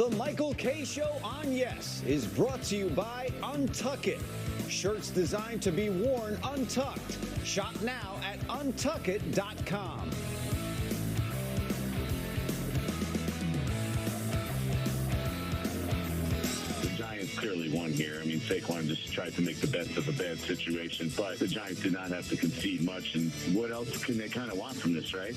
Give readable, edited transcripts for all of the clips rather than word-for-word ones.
The Michael Kay Show on Yes is brought to you by Untuck It. Shirts designed to be worn untucked. Shop now at untuckit.com. The Giants clearly won here. I mean, Saquon just tried to make the best of a bad situation, but the Giants did not have to concede much. And what else can they kind of want from this, right?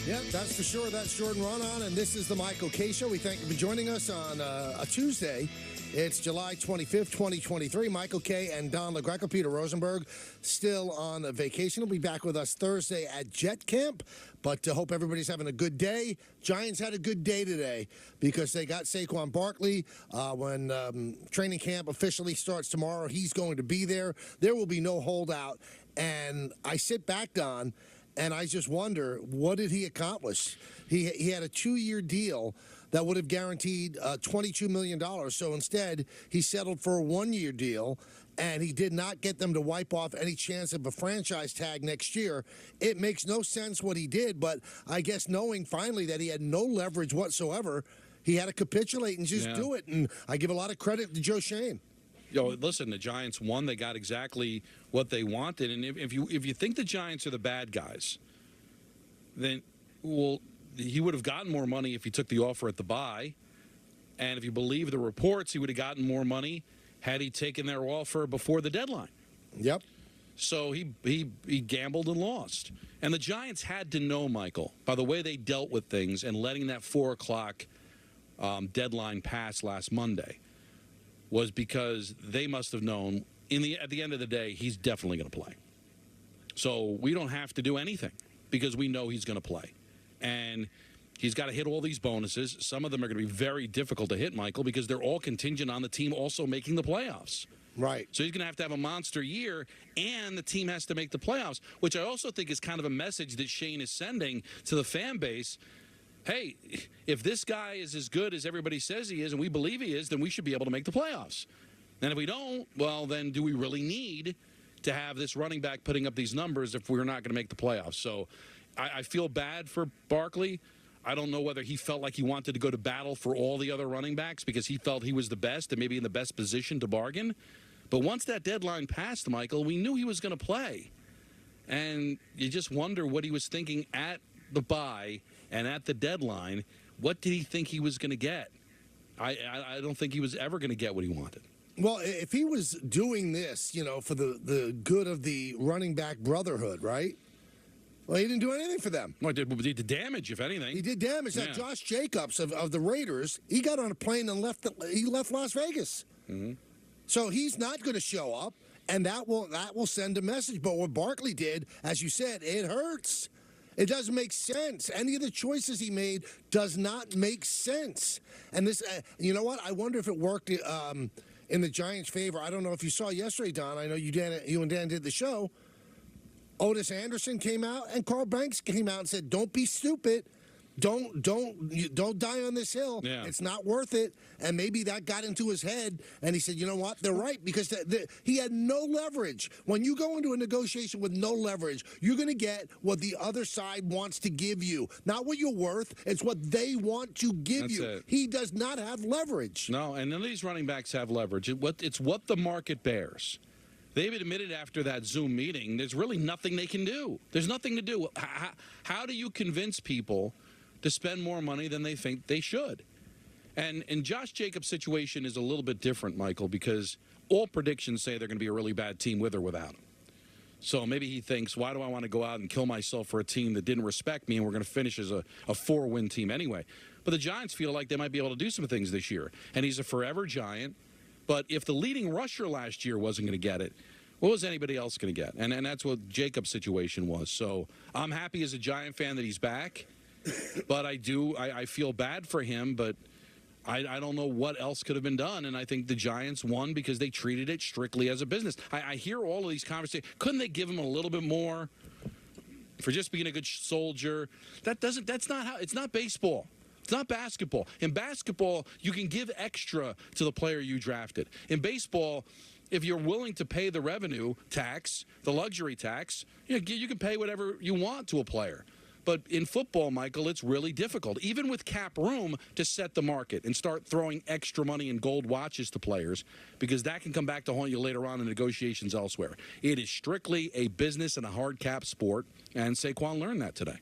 Yeah, that's for sure. That's Jordan Ronan, and this is the Michael Kay Show. We thank you for joining us on a Tuesday. It's July 25th, 2023. Michael Kay and Don LaGreca, Peter Rosenberg, still on vacation. He'll be back with us Thursday at Jet Camp, but hope everybody's having a good day. Giants had a good day today because they got Saquon Barkley. When training camp officially starts tomorrow, he's going to be there. There will be no holdout, and I sit back, Don, and I just wonder, what did he accomplish? He had a 2-year deal that would have guaranteed $22 million. So instead, he settled for a 1-year deal, and he did not get them to wipe off any chance of a franchise tag next year. It makes no sense what he did, but I guess knowing finally that he had no leverage whatsoever, he had to capitulate and just do it. And I give a lot of credit to Joe Schoen. Listen, the Giants won. They got exactly what they wanted. And if you think the Giants are the bad guys, then, well, he would have gotten more money if he took the offer at the bye. And if you believe the reports, he would have gotten more money had he taken their offer before the deadline. Yep. So he gambled and lost. And the Giants had to know, Michael, by the way they dealt with things and letting that 4 o'clock deadline pass last Monday, was because they must have known at the end of the day, he's definitely going to play. So we don't have to do anything because we know he's going to play. And he's got to hit all these bonuses. Some of them are going to be very difficult to hit, Michael, because they're all contingent on the team also making the playoffs. Right. So he's going to have a monster year, and the team has to make the playoffs, which I also think is kind of a message that Schoen is sending to the fan base. Hey, if this guy is as good as everybody says he is, and we believe he is, then we should be able to make the playoffs. And if we don't, well, then do we really need to have this running back putting up these numbers if we're not going to make the playoffs? So I feel bad for Barkley. I don't know whether he felt like he wanted to go to battle for all the other running backs because he felt he was the best and maybe in the best position to bargain. But once that deadline passed, Michael, we knew he was going to play. And you just wonder what he was thinking at the bye and at the deadline. What did he think he was going to get? I don't think he was ever going to get what he wanted. Well, if he was doing this, for the good of the running back brotherhood, right? Well, he didn't do anything for them. Well, he did damage, if anything. He did damage. Yeah. That Josh Jacobs of the Raiders, he got on a plane and left Las Vegas. Mm-hmm. So he's not going to show up, and that will send a message. But what Barkley did, as you said, it hurts. It doesn't make sense. Any of the choices he made does not make sense. And this, you know what? I wonder if it worked in the Giants' favor. I don't know if you saw yesterday, Don. I know you and Dan did the show. Otis Anderson came out, and Carl Banks came out and said, "Don't be stupid. Don't die on this hill. Yeah. It's not worth it." And maybe that got into his head, and he said, "You know what? They're right," because he had no leverage. When you go into a negotiation with no leverage, you're going to get what the other side wants to give you, not what you're worth. It's what they want to give That's you. it. He does not have leverage. No, and none of these running backs have leverage. It's what the market bears. They've admitted after that Zoom meeting, there's really nothing they can do. There's nothing to do. How do you convince people to spend more money than they think they should? And Josh Jacobs' situation is a little bit different, Michael, because all predictions say they're going to be a really bad team with or without him. So maybe he thinks, why do I want to go out and kill myself for a team that didn't respect me and we're going to finish as a 4-win team anyway? But the Giants feel like they might be able to do some things this year. And he's a forever Giant. But if the leading rusher last year wasn't going to get it, what was anybody else going to get? And that's what Jacobs' situation was. So I'm happy as a Giant fan that he's back. But I feel bad for him, but I don't know what else could have been done. And I think the Giants won because they treated it strictly as a business. I hear all of these conversations. Couldn't they give him a little bit more for just being a good soldier? That's not how, it's not baseball. It's not basketball. In basketball, you can give extra to the player you drafted. In baseball, if you're willing to pay the revenue tax, the luxury tax, you can pay whatever you want to a player. But in football, Michael, it's really difficult, even with cap room, to set the market and start throwing extra money and gold watches to players, because that can come back to haunt you later on in negotiations elsewhere. It is strictly a business and a hard cap sport, and Saquon learned that today.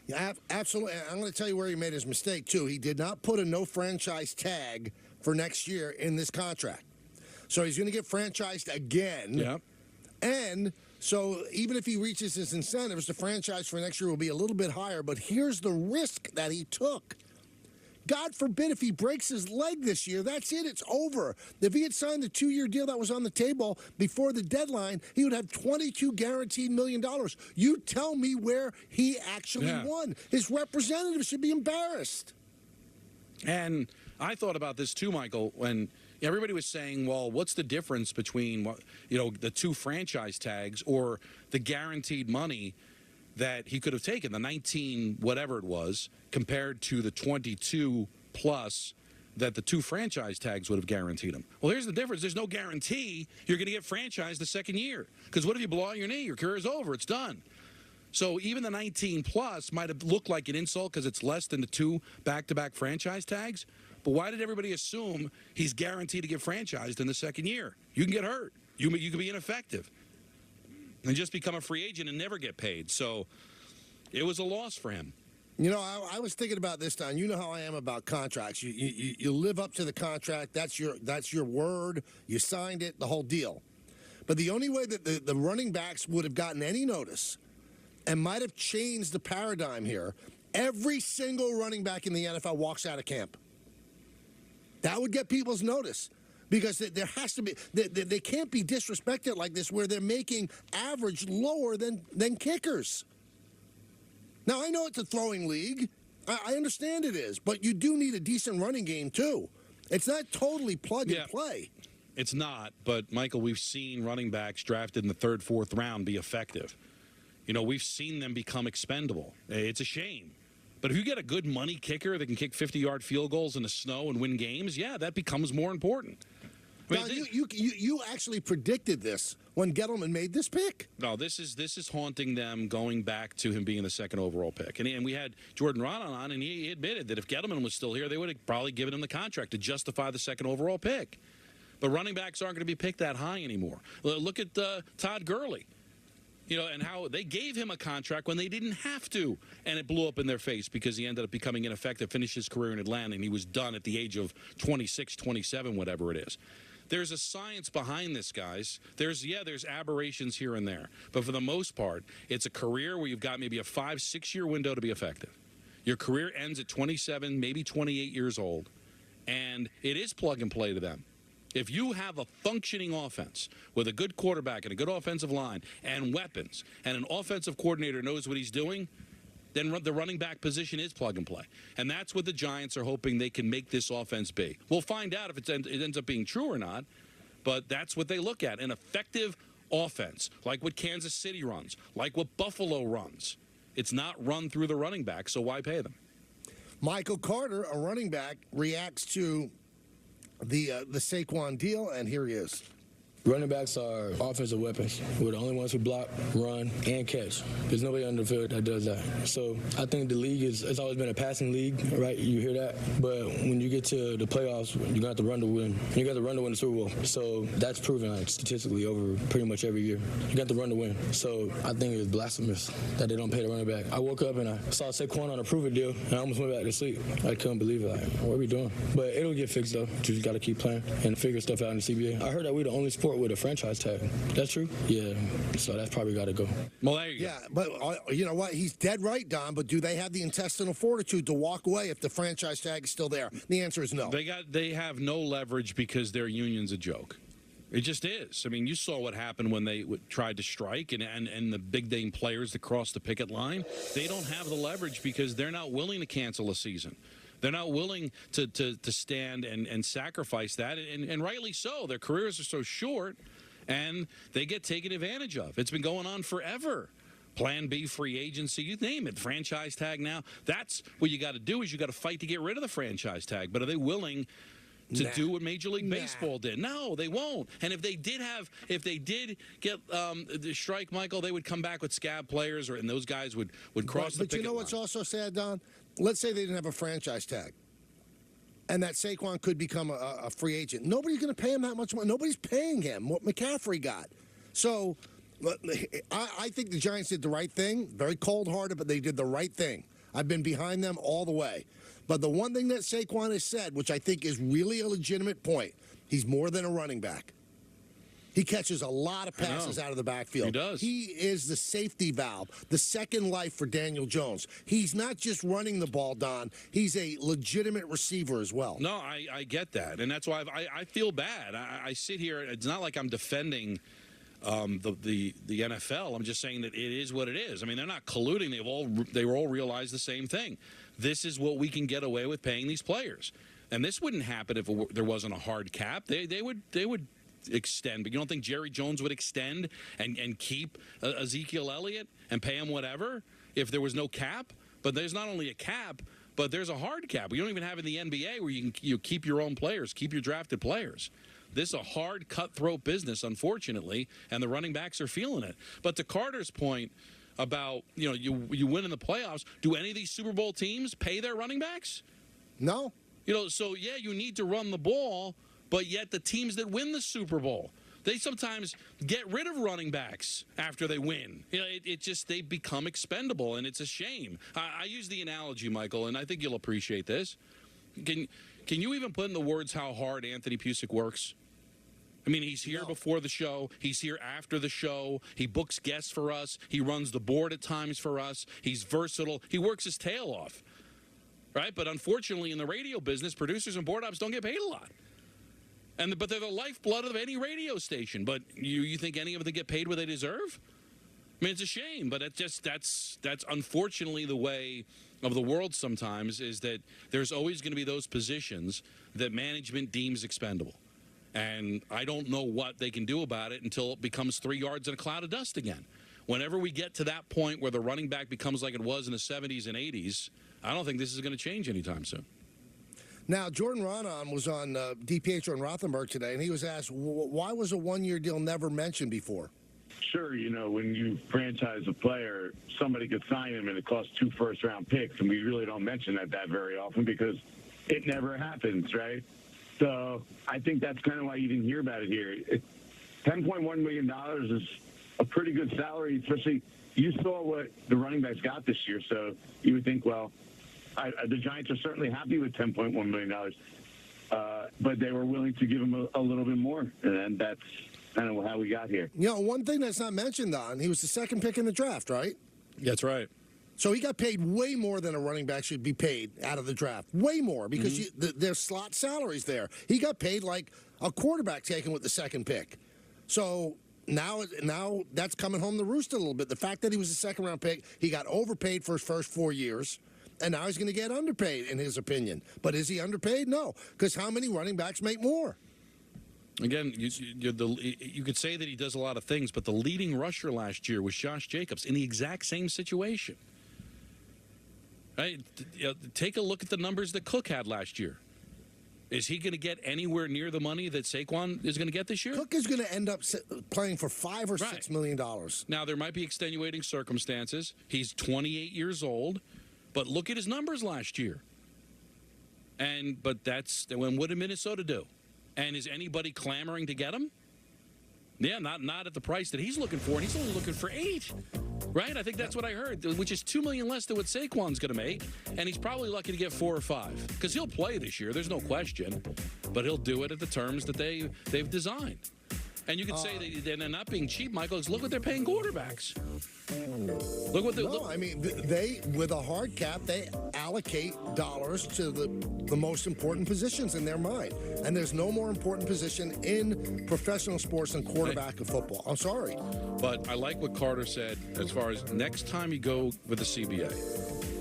Yeah, absolutely. I'm going to tell you where he made his mistake, too. He did not put a no franchise tag for next year in this contract. So he's going to get franchised again. Yep. And so even if he reaches his incentives, the franchise for next year will be a little bit higher. But here's the risk that he took. God forbid if he breaks his leg this year, that's it. It's over. If he had signed the 2-year deal that was on the table before the deadline, he would have $22 guaranteed million. You tell me where he actually won. His representative should be embarrassed. And I thought about this too, Michael, when everybody was saying, well, what's the difference between, the 2 franchise tags or the guaranteed money that he could have taken, the 19 whatever it was, compared to the 22 plus that the 2 franchise tags would have guaranteed him. Well, here's the difference. There's no guarantee you're going to get franchised the second year. Because what if you blow out your knee? Your career's over. It's done. So even the 19 plus might have looked like an insult because it's less than the 2 back-to-back franchise tags. But why did everybody assume he's guaranteed to get franchised in the second year? You can get hurt. You could be ineffective and just become a free agent and never get paid. So it was a loss for him. I was thinking about this, Don. You know how I am about contracts. You live up to the contract. That's your word. You signed it, the whole deal. But the only way that the running backs would have gotten any notice and might have changed the paradigm here, every single running back in the NFL walks out of camp. That would get people's notice. Because there has to be, they can't be disrespected like this where they're making average lower than kickers. Now, I know it's a throwing league. I understand it is. But you do need a decent running game, too. It's not totally plug and play. It's not. But, Michael, we've seen running backs drafted in the 3rd, 4th round be effective. We've seen them become expendable. It's a shame. But if you get a good money kicker that can kick 50-yard field goals in the snow and win games, that becomes more important. Now, you actually predicted this when Gettleman made this pick. No, this is haunting them going back to him being the 2nd overall pick. And we had Jordan Rodon on, and he admitted that if Gettleman was still here, they would have probably given him the contract to justify the 2nd overall pick. But running backs aren't going to be picked that high anymore. Look at Todd Gurley. And how they gave him a contract when they didn't have to, and it blew up in their face because he ended up becoming ineffective, finished his career in Atlanta, and he was done at the age of 26, 27, whatever it is. There's a science behind this, guys. There's aberrations here and there. But for the most part, it's a career where you've got maybe a 5-6 year window to be effective. Your career ends at 27, maybe 28 years old, and it is plug and play to them. If you have a functioning offense with a good quarterback and a good offensive line and weapons and an offensive coordinator knows what he's doing, then the running back position is plug and play. And that's what the Giants are hoping they can make this offense be. We'll find out if it ends up being true or not, but that's what they look at, an effective offense, like what Kansas City runs, like what Buffalo runs. It's not run through the running back, so why pay them? Michael Carter, a running back, reacts to the Saquon deal, and here he is. Running backs are offensive weapons. We're the only ones who block, run, and catch. There's nobody on the field that does that. So I think the league it's always been a passing league, right? You hear that. But when you get to the playoffs, you're going to have to run to win. You got to run to win the Super Bowl. So that's proven statistically over pretty much every year. You got to run to win. So I think it's blasphemous that they don't pay the running back. I woke up and I saw Saquon on a prove-it deal, and I almost went back to sleep. I couldn't believe it. Like, what are we doing? But it'll get fixed, though. You just got to keep playing and figure stuff out in the CBA. I heard that we're the only sport with a franchise tag. That's true? Yeah. So that's probably got to go. Well, there you go. Yeah, but you know what? He's dead right, Don, but do they have the intestinal fortitude to walk away if the franchise tag is still there? The answer is no. They have no leverage because their union's a joke. It just is. I mean, you saw what happened when they tried to strike and the big name players that crossed the picket line. They don't have the leverage because they're not willing to cancel a season. They're not willing to stand and sacrifice that, and rightly so. Their careers are so short, and they get taken advantage of. It's been going on forever. Plan B, free agency, you name it, franchise tag now. That's what you got to do is you got to fight to get rid of the franchise tag. But are they willing to Nah. do what Major League Nah. Baseball did. No, they won't. And if they did get the strike, Michael, they would come back with scab players, and those guys would cross the But you picket know what's line. also sad, Don? Let's say they didn't have a franchise tag, and that Saquon could become a free agent. Nobody's going to pay him that much money. Nobody's paying him what McCaffrey got. So I think the Giants did the right thing. Very cold-hearted, but they did the right thing. I've been behind them all the way. But the one thing that Saquon has said, which I think is really a legitimate point, he's more than a running back. He catches a lot of passes out of the backfield. He does. He is the safety valve, the second life for Daniel Jones. He's not just running the ball, Don. He's a legitimate receiver as well. No, I get that, and that's why I feel bad. I sit here. It's not like I'm defending the NFL. I'm just saying that it is what it is. I mean, they're not colluding. They all realize the same thing. This is what we can get away with paying these players, and this wouldn't happen if there wasn't a hard cap. They would extend, but you don't think Jerry Jones would extend and keep Ezekiel Elliott and pay him whatever if there was no cap? But there's not only a cap, but there's a hard cap. You don't even have in the NBA where you keep your own players, keep your drafted players. This is a hard, cutthroat business, unfortunately, and the running backs are feeling it. But to Carter's point about, you win in the playoffs, do any of these Super Bowl teams pay their running backs? No. So, yeah, you need to run the ball, but yet the teams that win the Super Bowl, they sometimes get rid of running backs after they win. They become expendable, and it's a shame. I use the analogy, Michael, and I think you'll appreciate this. Can you even put in the words how hard Anthony Pusick works? I mean, he's here before the show. He's here after the show. He books guests for us. He runs the board at times for us. He's versatile. He works his tail off, right? But unfortunately, in the radio business, producers and board ops don't get paid a lot. But they're the lifeblood of any radio station. But you think any of them get paid what they deserve? I mean, it's a shame, but that's unfortunately the way of the world sometimes, is that there's always going to be those positions that management deems expendable. And I don't know what they can do about it until it becomes 3 yards in a cloud of dust again. Whenever we get to that point where the running back becomes like it was in the 70s and 80s, I don't think this is going to change anytime soon. Now, Jordan Ronan was on DiPietro and Rothenberg today, and he was asked, why was a one-year deal never mentioned before? Sure, when you franchise a player, somebody could sign him and it costs 2 first-round picks, and we really don't mention that very often because it never happens, right? So I think that's kind of why you didn't hear about it here. $10.1 million is a pretty good salary, especially you saw what the running backs got this year. So you would think, well, the Giants are certainly happy with $10.1 million, but they were willing to give him a little bit more, and that's kind of how we got here. One thing that's not mentioned, Don, he was the second pick in the draft, right? That's right. So he got paid way more than a running back should be paid out of the draft. Way more, because there's slot salaries there. He got paid like a quarterback taken with the second pick. So now that's coming home to roost a little bit. The fact that he was a second-round pick, he got overpaid for his first 4 years, and now he's going to get underpaid, in his opinion. But is he underpaid? No, because how many running backs make more? Again, you could say that he does a lot of things, but the leading rusher last year was Josh Jacobs in the exact same situation. Right? Take a look at the numbers that Cook had last year. Is he going to get anywhere near the money that Saquon is going to get this year? Cook is going to end up playing for $5 or $6 million. Now, there might be extenuating circumstances. He's 28 years old, but look at his numbers last year. But what did Minnesota do? And is anybody clamoring to get him? Yeah, not at the price that he's looking for, and he's only looking for $8. Right? I think that's what I heard, which is $2 million less than what Saquon's going to make, and he's probably lucky to get 4 or 5 because he'll play this year. There's no question, but he'll do it at the terms that they've designed. And you could say that they're not being cheap, Michael. Look what they're paying quarterbacks. Look what they with a hard cap, they allocate dollars to the most important positions in their mind, and there's no more important position in professional sports than quarterback of football. I'm sorry, but I like what Carter said as far as next time you go with the CBA.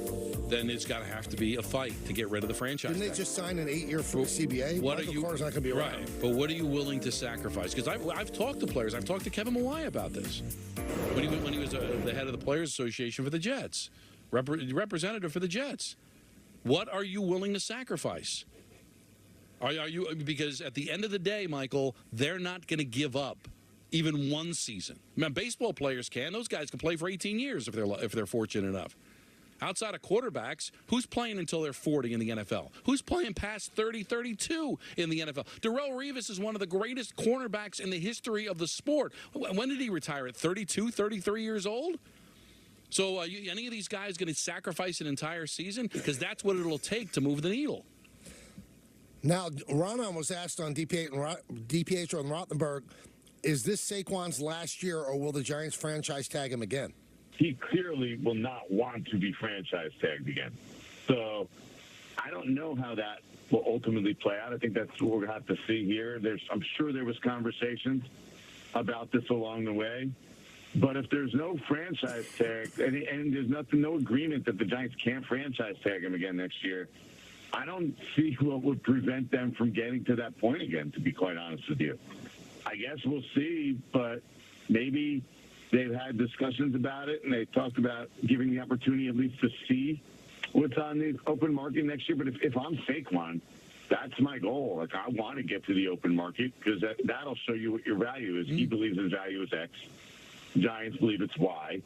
Then it's got to have to be a fight to get rid of the franchise. Didn't they just sign an 8-year for the CBA? Michael Carter's not going to be around. Right, but what are you willing to sacrifice? Because I've talked to players. I've talked to Kevin Mawai about this when he was the head of the Players Association for the Jets, representative for the Jets. What are you willing to sacrifice? Are you? Because at the end of the day, Michael, they're not going to give up even one season. Man, baseball players can. Those guys can play for 18 years if they're fortunate enough. Outside of quarterbacks, who's playing until they're 40 in the NFL? Who's playing past 30, 32 in the NFL? Darrelle Revis is one of the greatest cornerbacks in the history of the sport. When did he retire? At 32, 33 years old? So any of these guys going to sacrifice an entire season? Because that's what it'll take to move the needle. Now, Ronan was asked on DPH on Rothenberg, is this Saquon's last year, or will the Giants franchise tag him again? He clearly will not want to be franchise tagged again. So I don't know how that will ultimately play out. I think that's what we're going to have to see here. I'm sure there was conversations about this along the way. But if there's no franchise tag and there's no agreement that the Giants can't franchise tag him again next year, I don't see what would prevent them from getting to that point again, to be quite honest with you. I guess we'll see, but maybe they've had discussions about it, and they talked about giving the opportunity at least to see what's on the open market next year. But if I'm Saquon, that's my goal. Like, I want to get to the open market because that'll show you what your value is. He believes his value is X. Giants believe it's Y.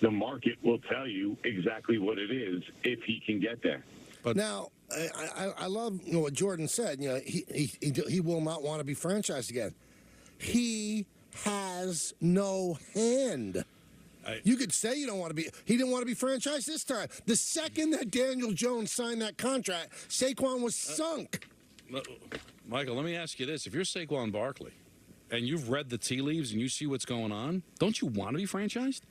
The market will tell you exactly what it is if he can get there. But now, I love what Jordan said. He will not want to be franchised again. He has no hand. You could say you don't want to be. He didn't want to be franchised this time. The second that Daniel Jones signed that contract, Saquon was sunk. Michael, let me ask you this: if you're Saquon Barkley, and you've read the tea leaves and you see what's going on, don't you want to be franchised?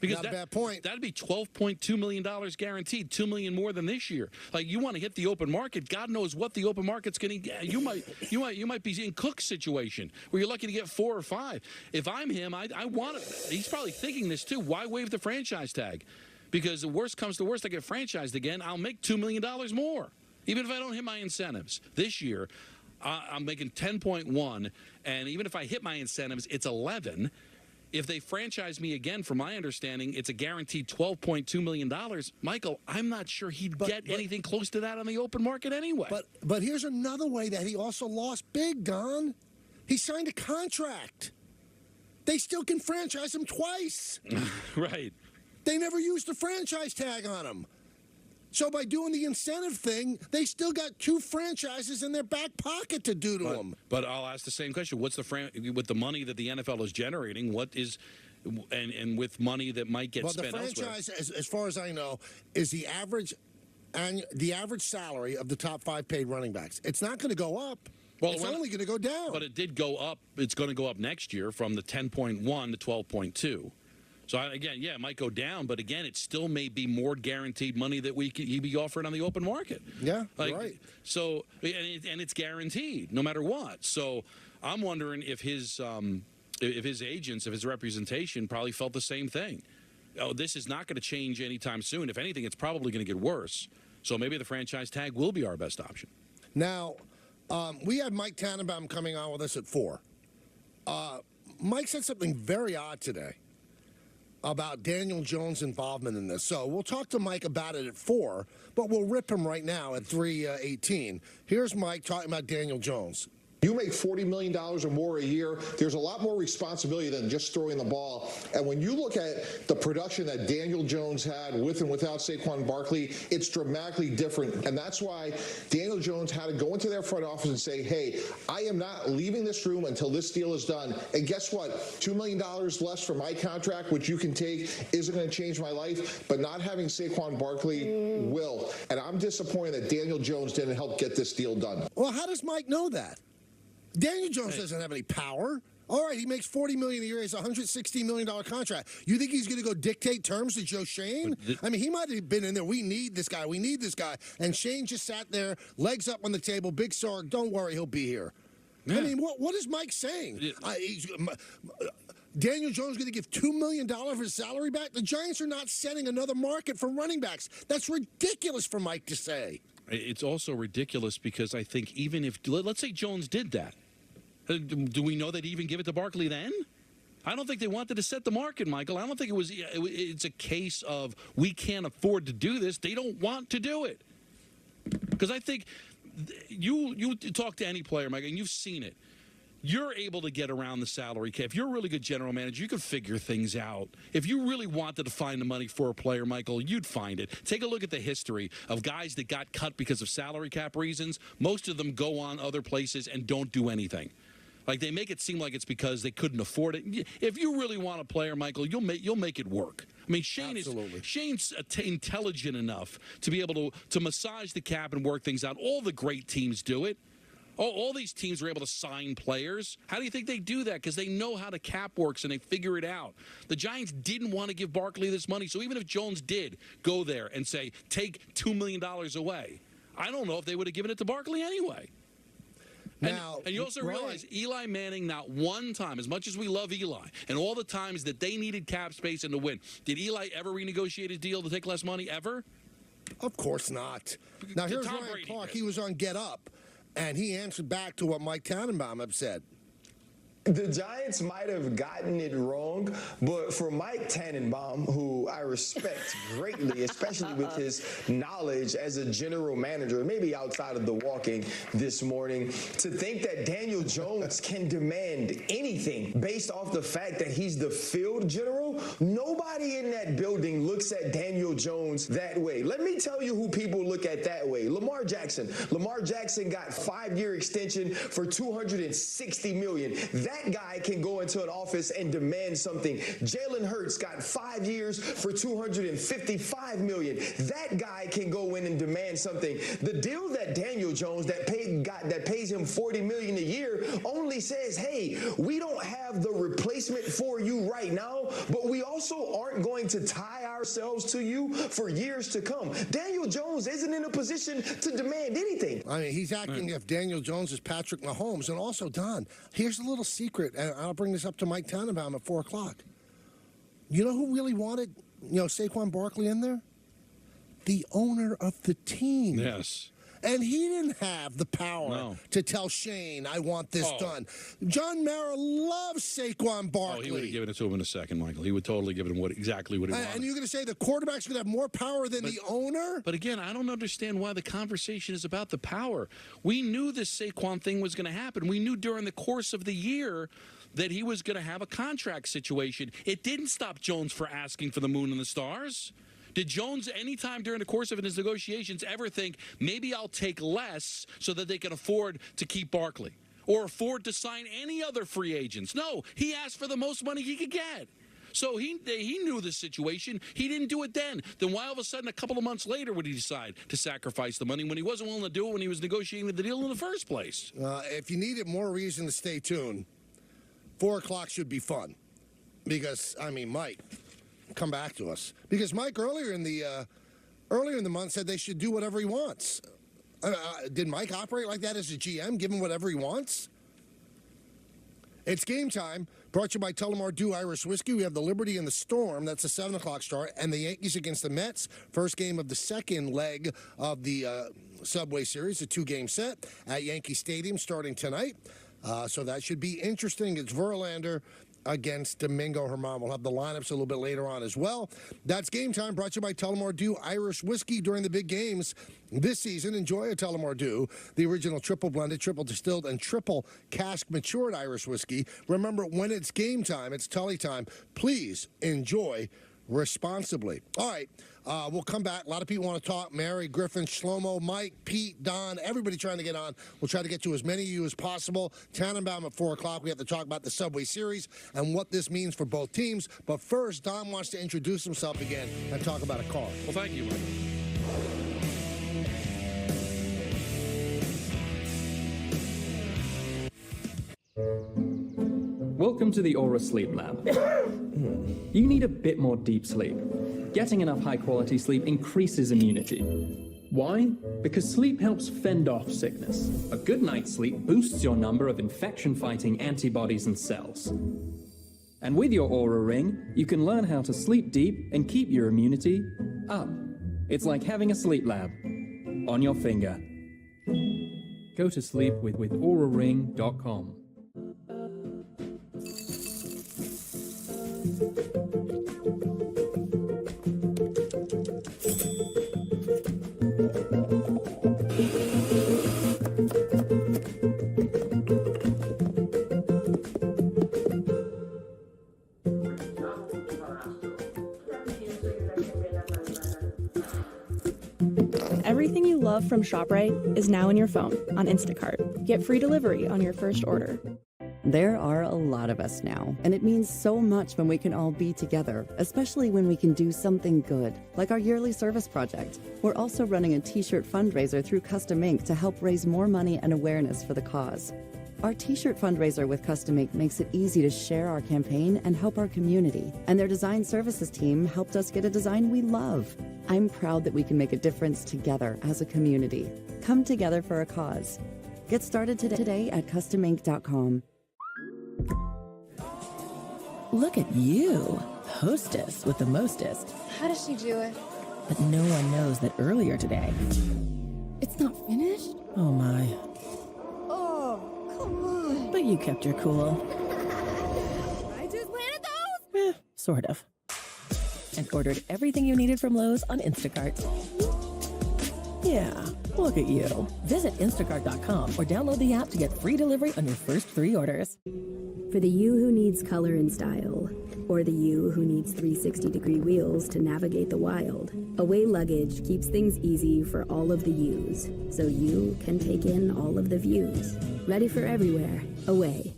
Because Not a bad point. That'd be $12.2 million guaranteed, $2 million more than this year. Like, you want to hit the open market, God knows what the open market's going to get. You might be in Cook's situation where you're lucky to get 4 or 5. If I'm him, I want it. He's probably thinking this too. Why waive the franchise tag? Because the worst comes to worst, I get franchised again, I'll make $2 million more, even if I don't hit my incentives. This year, I'm making 10.1, and even if I hit my incentives, it's 11. If they franchise me again, from my understanding, it's a guaranteed $12.2 million. Michael, I'm not sure he'd get anything close to that on the open market anyway. But here's another way that he also lost big, Don. He signed a contract. They still can franchise him twice. Right. They never used the franchise tag on him. So by doing the incentive thing, they still got 2 franchises in their back pocket to do to them. But I'll ask the same question: what's with the money that the NFL is generating? What is, and with money that might get spent elsewhere? The franchise, as far as I know, is the average salary of the top 5 paid running backs. It's not going to go up. Well, it's only going to go down. But it did go up. It's going to go up next year from the 10.1 to 12.2. So, again, yeah, it might go down, but, again, it still may be more guaranteed money that he'd be offered on the open market. Yeah, right. So, and it's guaranteed no matter what. So I'm wondering if his agents, if his representation probably felt the same thing. Oh, this is not going to change anytime soon. If anything, it's probably going to get worse. So maybe the franchise tag will be our best option. Now, we have Mike Tannenbaum coming on with us at 4. Mike said something very odd today about Daniel Jones' involvement in this. So we'll talk to Mike about it at 4, but we'll rip him right now at 3:18. Here's Mike talking about Daniel Jones. You make $40 million or more a year, there's a lot more responsibility than just throwing the ball. And when you look at the production that Daniel Jones had with and without Saquon Barkley, it's dramatically different. And that's why Daniel Jones had to go into their front office and say, hey, I am not leaving this room until this deal is done. And guess what? $2 million less for my contract, which you can take, isn't going to change my life. But not having Saquon Barkley will. And I'm disappointed that Daniel Jones didn't help get this deal done. Well, how does Mike know that? Daniel Jones doesn't have any power. All right, he makes $40 million a year. He has a $160 million contract. You think he's going to go dictate terms to Joe Schoen? I mean, he might have been in there. We need this guy. We need this guy. And Schoen just sat there, legs up on the table, big sword. Don't worry, he'll be here. Yeah. I mean, what is Mike saying? Daniel Jones going to give $2 million of his salary back? The Giants are not setting another market for running backs. That's ridiculous for Mike to say. It's also ridiculous because I think even if, let's say Jones did that, do we know they'd even give it to Barkley then? I don't think they wanted to set the market, Michael. I don't think it's a case of we can't afford to do this. They don't want to do it. Because I think you talk to any player, Mike, and you've seen it. You're able to get around the salary cap. If you're a really good general manager, you can figure things out. If you really wanted to find the money for a player, Michael, you'd find it. Take a look at the history of guys that got cut because of salary cap reasons. Most of them go on other places and don't do anything. Like, they make it seem like it's because they couldn't afford it. If you really want a player, Michael, you'll make it work. I mean, Shane's intelligent enough to be able to massage the cap and work things out. All the great teams do it. All these teams are able to sign players. How do you think they do that? Because they know how the cap works and they figure it out. The Giants didn't want to give Barkley this money, so even if Jones did go there and say, take $2 million away, I don't know if they would have given it to Barkley anyway. Now, and you also realize Eli Manning, not one time, as much as we love Eli, and all the times that they needed cap space and to win, did Eli ever renegotiate his deal to take less money, ever? Of course not. Now, here's Ryan Clark. He was on Get Up, and he answered back to what Mike Tannenbaum had said. The Giants might have gotten it wrong, but for Mike Tannenbaum, who I respect greatly, especially with his knowledge as a general manager, maybe outside of the walking this morning, to think that Daniel Jones can demand anything based off the fact that he's the field general, nobody in that building looks at Daniel Jones that way. Let me tell you who people look at that way. Lamar Jackson. Lamar Jackson got 5-year extension for $260 million. That guy can go into an office and demand something. Jalen Hurts got 5 years for $255 million. That guy can go in and demand something. The deal that Daniel Jones that pays him $40 million a year only says, hey, we don't have the replacement for you right now, but we also aren't going to tie ourselves to you for years to come. Daniel Jones isn't in a position to demand anything. I mean, he's acting if Daniel Jones is Patrick Mahomes. And also, Don, here's a little secret, and I'll bring this up to Mike Tannenbaum at 4 o'clock. You know who really wanted, Saquon Barkley in there? The owner of the team. Yes. And he didn't have the power to tell Shane, I want this done. John Mara loves Saquon Barkley. Oh, he would have given it to him in a second, Michael. He would totally give him exactly what he wanted. And you're going to say the quarterback's going to have more power than the owner? But again, I don't understand why the conversation is about the power. We knew this Saquon thing was going to happen. We knew during the course of the year that he was going to have a contract situation. It didn't stop Jones for asking for the moon and the stars. Did Jones, anytime during the course of his negotiations, ever think, maybe I'll take less so that they can afford to keep Barkley or afford to sign any other free agents? No, he asked for the most money he could get. So he knew the situation. He didn't do it then. Then why all of a sudden, a couple of months later, would he decide to sacrifice the money when he wasn't willing to do it when he was negotiating the deal in the first place? If you needed more reason to stay tuned, 4 o'clock should be fun. Because, Mike, come back to us. Because Mike earlier in the month said they should do whatever he wants. Did Mike operate like that as a GM, give him whatever he wants? It's game time. Brought to you by Tullamore Dew Irish Whiskey. We have the Liberty and the Storm. That's a 7 o'clock start. And the Yankees against the Mets. First game of the second leg of the Subway Series, a 2-game set at Yankee Stadium starting tonight. So that should be interesting. It's Verlander against Domingo Germán. We'll have the lineups a little bit later on as well. That's game time, brought to you by Tullamore Dew Irish Whiskey during the big games this season. Enjoy a Tullamore Dew, the original triple blended, triple distilled, and triple cask matured Irish whiskey. Remember, when it's game time, it's Tully time. Please enjoy responsibly. All right, we'll come back. A lot of people want to talk. Mary, Griffin, Shlomo, Mike, Pete, Don, everybody trying to get on. We'll try to get to as many of you as possible. Tannenbaum at 4 o'clock. We have to talk about the Subway Series and what this means for both teams. But first, Don wants to introduce himself again and talk about a car. Well, thank you, Michael. Welcome to the Aura Sleep Lab. You need a bit more deep sleep. Getting enough high-quality sleep increases immunity. Why? Because sleep helps fend off sickness. A good night's sleep boosts your number of infection-fighting antibodies and cells. And with your Aura Ring, you can learn how to sleep deep and keep your immunity up. It's like having a sleep lab on your finger. Go to sleep with auraring.com. from ShopRite is now in your phone on Instacart. Get free delivery on your first order. There are a lot of us now, and it means so much when we can all be together, especially when we can do something good, like our yearly service project. We're also running a t-shirt fundraiser through Custom Ink to help raise more money and awareness for the cause. Our t-shirt fundraiser with Custom Ink makes it easy to share our campaign and help our community, and their design services team helped us get a design we love. I'm proud that we can make a difference together as a community. Come together for a cause. Get started today at customink.com. Look at you, hostess with the mostest. How does she do it? But no one knows that earlier today. It's not finished? Oh my. Oh, come on. But you kept your cool. I just planted those? Sort of. And ordered everything you needed from Lowe's on Instacart. Yeah, look at you. Visit instacart.com or download the app to get free delivery on your first 3 orders. For the you who needs color and style, or the you who needs 360-degree wheels to navigate the wild, Away Luggage keeps things easy for all of the yous, so you can take in all of the views. Ready for everywhere. Away.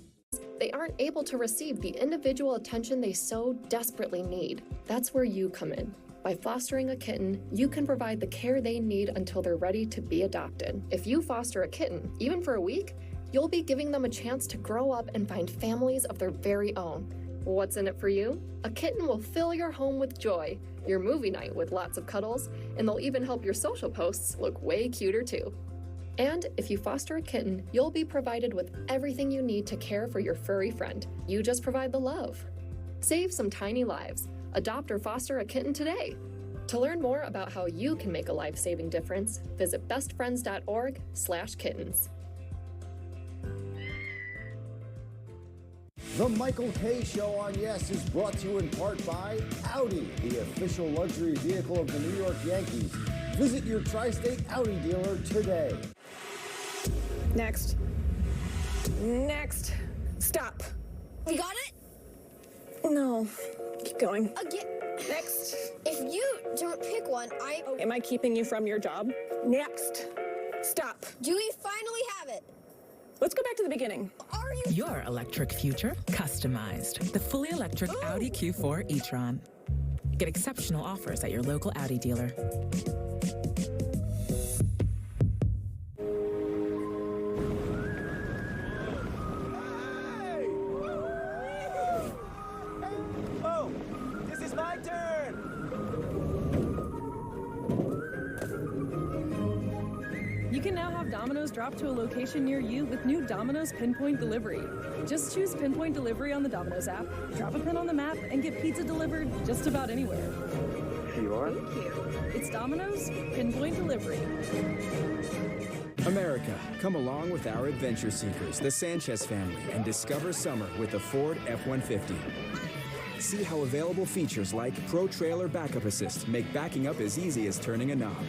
They aren't able to receive the individual attention they so desperately need. That's where you come in. By fostering a kitten, you can provide the care they need until they're ready to be adopted. If you foster a kitten, even for a week, you'll be giving them a chance to grow up and find families of their very own. What's in it for you? A kitten will fill your home with joy, your movie night with lots of cuddles, and they'll even help your social posts look way cuter too. And if you foster a kitten, you'll be provided with everything you need to care for your furry friend. You just provide the love. Save some tiny lives. Adopt or foster a kitten today. To learn more about how you can make a life-saving difference, visit bestfriends.org/kittens. The Michael Kay Show on Yes is brought to you in part by Audi, the official luxury vehicle of the New York Yankees. Visit your tri-state Audi dealer today. Next. Next. Stop. We got it? No. Keep going. Again. Next. If you don't pick one, Am I keeping you from your job? Next. Stop. Do we finally have it? Let's go back to the beginning. Are you? Your electric future customized. The fully electric Audi Q4 e-tron. Get exceptional offers at your local Audi dealer. Oh, this is my turn. You can now have Domino's drop to a location near you with new Domino's Pinpoint Delivery. Just choose Pinpoint Delivery on the Domino's app, drop a pin on the map, and get pizza delivered just about anywhere. Here you are. Thank you. It's Domino's Pinpoint Delivery. America, come along with our adventure seekers, the Sanchez family, and discover summer with the Ford F-150. See how available features like Pro Trailer Backup Assist make backing up as easy as turning a knob.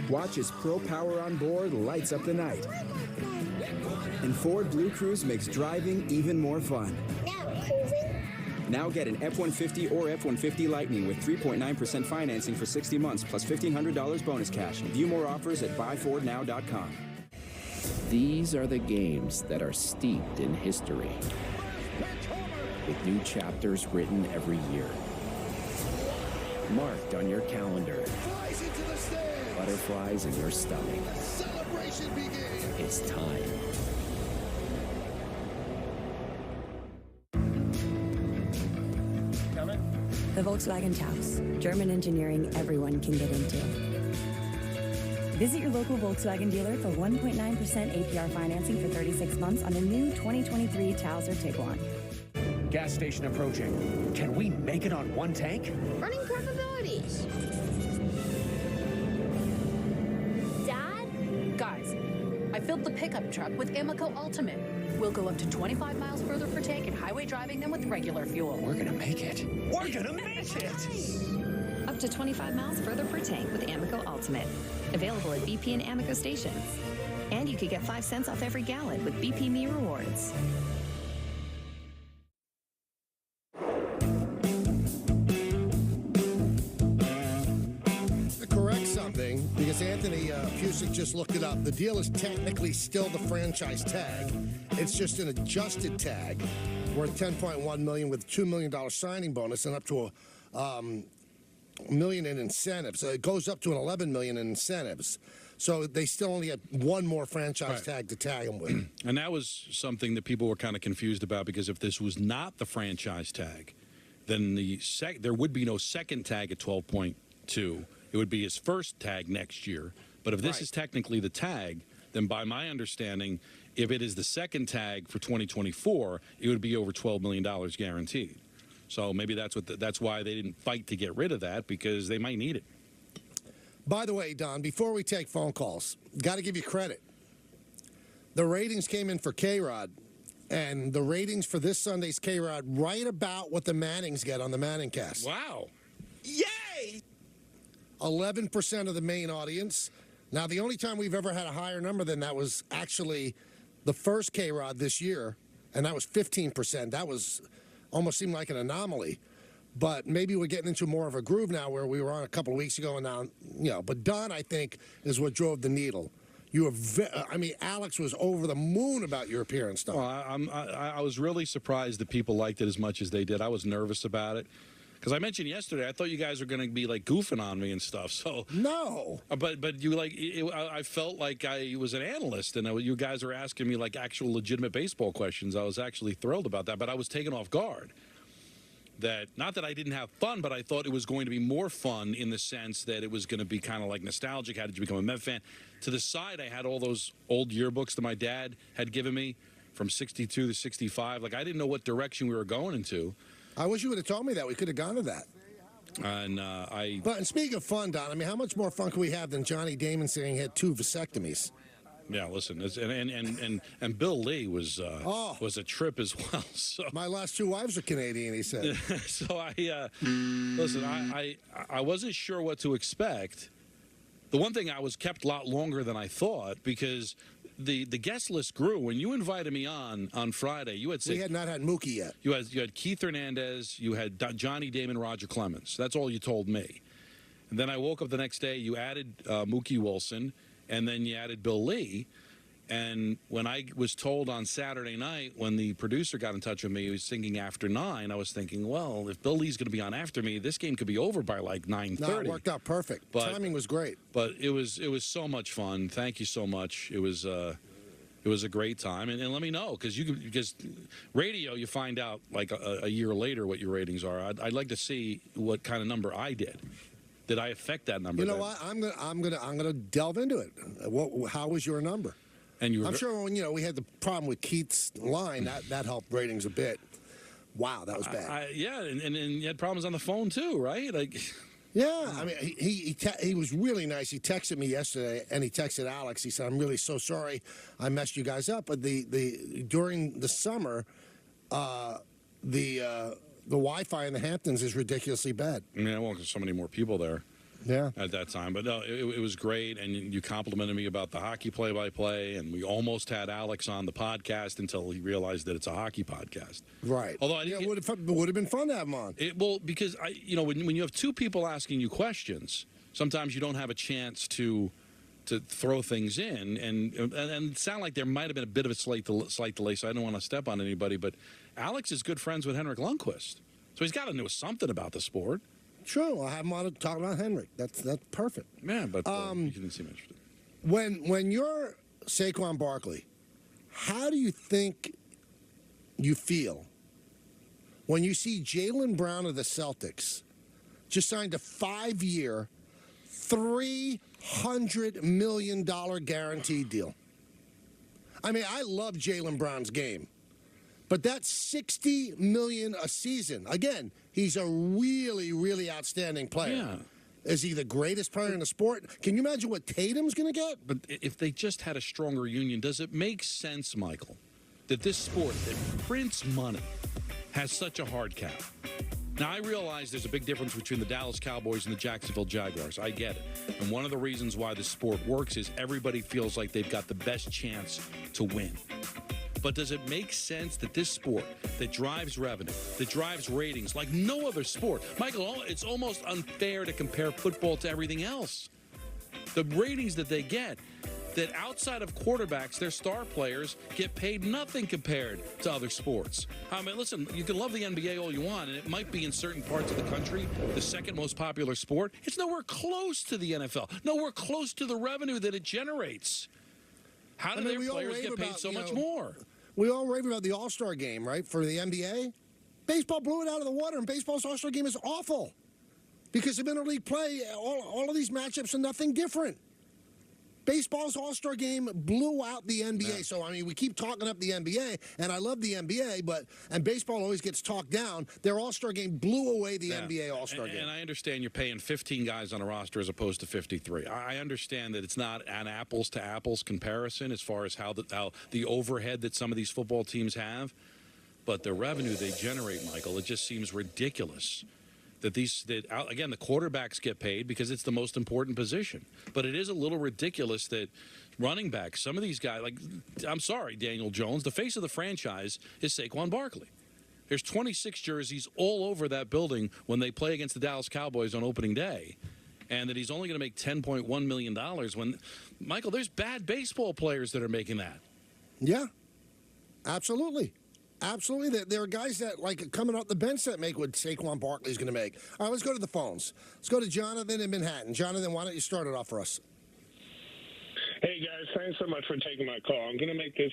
Watch as Pro Power on board lights up the night. And Ford Blue Cruise makes driving even more fun. Now get an F-150 or F-150 Lightning with 3.9% financing for 60 months plus $1,500 bonus cash. View more offers at buyfordnow.com. These are the games that are steeped in history, with new chapters written every year. Marked on your calendar. Butterflies in your stomach. Celebration begins. It's time. The Volkswagen Taos. German engineering everyone can get into. Visit your local Volkswagen dealer for 1.9% APR financing for 36 months on a new 2023 Taos or Tiguan. Gas station approaching. Can we make it on one tank? Running probabilities. Dad? Guys, I filled the pickup truck with Amoco Ultimate. We'll go up to 25 miles further per tank in highway driving than with regular fuel. We're gonna make it. We're gonna make it! Up to 25 miles further per tank with Amoco Ultimate. Available at BP and Amoco stations. And you could get 5 cents off every gallon with BP Me Rewards. To correct something, because Anthony Pusick just looked it up. The deal is technically still the franchise tag. It's just an adjusted tag worth $10.1 million with $2 million signing bonus and up to $1 million in incentives. So it goes up to an $11 million in incentives. So they still only have one more franchise tag to tag them with. And that was something that people were kind of confused about, because if this was not the franchise tag, then there would be no second tag at 12.2. It would be his first tag next year. But if this is technically the tag, then by my understanding, if it is the second tag for 2024, it would be over $12 million guaranteed. So maybe that's why they didn't fight to get rid of that, because they might need it. By the way, Don, before we take phone calls, got to give you credit. The ratings came in for K-Rod, and the ratings for this Sunday's K-Rod right about what the Mannings get on the Manning Cast. Wow. Yay! 11% of the main audience. Now, the only time we've ever had a higher number than that was actually the first K-Rod this year, and that was 15%. That was almost seemed like an anomaly. But maybe we're getting into more of a groove now, where we were on a couple of weeks ago, and now, but Don, I think, is what drove the needle. You were, Alex was over the moon about your appearance, Don. Well, I was really surprised that people liked it as much as they did. I was nervous about it. Because I mentioned yesterday, I thought you guys were going to be like goofing on me and stuff. So no, but you I felt like I was an analyst, and you guys were asking me like actual legitimate baseball questions. I was actually thrilled about that, but I was taken off guard. That not that I didn't have fun, but I thought it was going to be more fun in the sense that it was going to be kind of like nostalgic. How did you become a Met fan? To the side, I had all those old yearbooks that my dad had given me from '62 to '65. Like I didn't know what direction we were going into. I wish you would have told me that. We could have gone to that. And But speaking of fun, Don, how much more fun can we have than Johnny Damon saying he had 2 vasectomies? Yeah, listen, and Bill Lee was a trip as well. So my last 2 wives are Canadian, he said. So listen, I wasn't sure what to expect. The one thing, I was kept a lot longer than I thought, because the guest list grew. When you invited me on Friday, you had said we had not had Mookie yet. You had Keith Hernandez, you had Johnny Damon, Roger Clemens. That's all you told me. And then I woke up the next day, you added Mookie Wilson, and then you added Bill Lee. And when I was told on Saturday night, when the producer got in touch with me, he was thinking after 9, I was thinking, well, if Bill Lee's going to be on after me, this game could be over by like 9:30. No, it worked out perfect. Timing was great. But it was so much fun. Thank you so much. It was a great time. And let me know, because radio, you find out like a year later what your ratings are. I'd like to see what kind of number I did. Did I affect that number? You know what? I'm gonna delve into it. How was your number? And I'm sure when we had the problem with Keith's line, that helped ratings a bit. Wow, that was bad. And you had problems on the phone too, right? Like, yeah, I mean, he was really nice. He texted me yesterday, and he texted Alex. He said, "I'm really so sorry I messed you guys up, but during the summer, the Wi-Fi in the Hamptons is ridiculously bad." Yeah, well, there's so many more people there. Yeah. At that time. But no, it was great, and you complimented me about the hockey play-by-play, and we almost had Alex on the podcast until he realized that it's a hockey podcast. Right. Although it would have been fun to have him on. Because when you have 2 people asking you questions, sometimes you don't have a chance to throw things in, and it sounded like there might have been a bit of a slight delay, so I don't want to step on anybody, but Alex is good friends with Henrik Lundqvist, so he's got to know something about the sport. True, I'll have him on to talk about Henrik. That's perfect. Yeah, but you didn't seem interested. When you're Saquon Barkley, how do you think you feel when you see Jaylen Brown of the Celtics just signed a 5-year, $300 million guaranteed deal? I mean, I love Jaylen Brown's game, but that's $60 million a season. Again, he's a really, really outstanding player. Yeah. Is he the greatest player in the sport? Can you imagine what Tatum's going to get? But if they just had a stronger union, does it make sense, Michael, that this sport that prints money has such a hard cap? Now, I realize there's a big difference between the Dallas Cowboys and the Jacksonville Jaguars. I get it. And one of the reasons why this sport works is everybody feels like they've got the best chance to win. But does it make sense that this sport that drives revenue, that drives ratings like no other sport, Michael, it's almost unfair to compare football to everything else. The ratings that they get, that outside of quarterbacks, their star players get paid nothing compared to other sports. I mean, listen, you can love the NBA all you want, and it might be in certain parts of the country the second most popular sport. It's nowhere close to the NFL, nowhere close to the revenue that it generates. How do their players get paid so much more? We all rave about the All-Star game, right, for the NBA. Baseball blew it out of the water, and baseball's All-Star game is awful because of interleague play. All of these matchups are nothing different. Baseball's All-Star game blew out the NBA. Yeah. So, I mean, we keep talking up the NBA, and I love the NBA, and baseball always gets talked down. Their All-Star game blew away the NBA All-Star game. And I understand you're paying 15 guys on a roster as opposed to 53. I understand that it's not an apples-to-apples comparison as far as how the overhead that some of these football teams have, but the revenue they generate, Michael, it just seems ridiculous. Again, the quarterbacks get paid because it's the most important position. But it is a little ridiculous that running backs, some of these guys, like, I'm sorry, Daniel Jones, the face of the franchise is Saquon Barkley. There's 26 jerseys all over that building when they play against the Dallas Cowboys on opening day. And that he's only going to make $10.1 million when, Michael, there's bad baseball players that are making that. Yeah, absolutely. Absolutely. There are guys that, like, coming off the bench that make what Saquon Barkley's going to make. All right, let's go to the phones. Let's go to Jonathan in Manhattan. Jonathan, why don't you start it off for us? Hey, guys, thanks so much for taking my call. I'm going to make this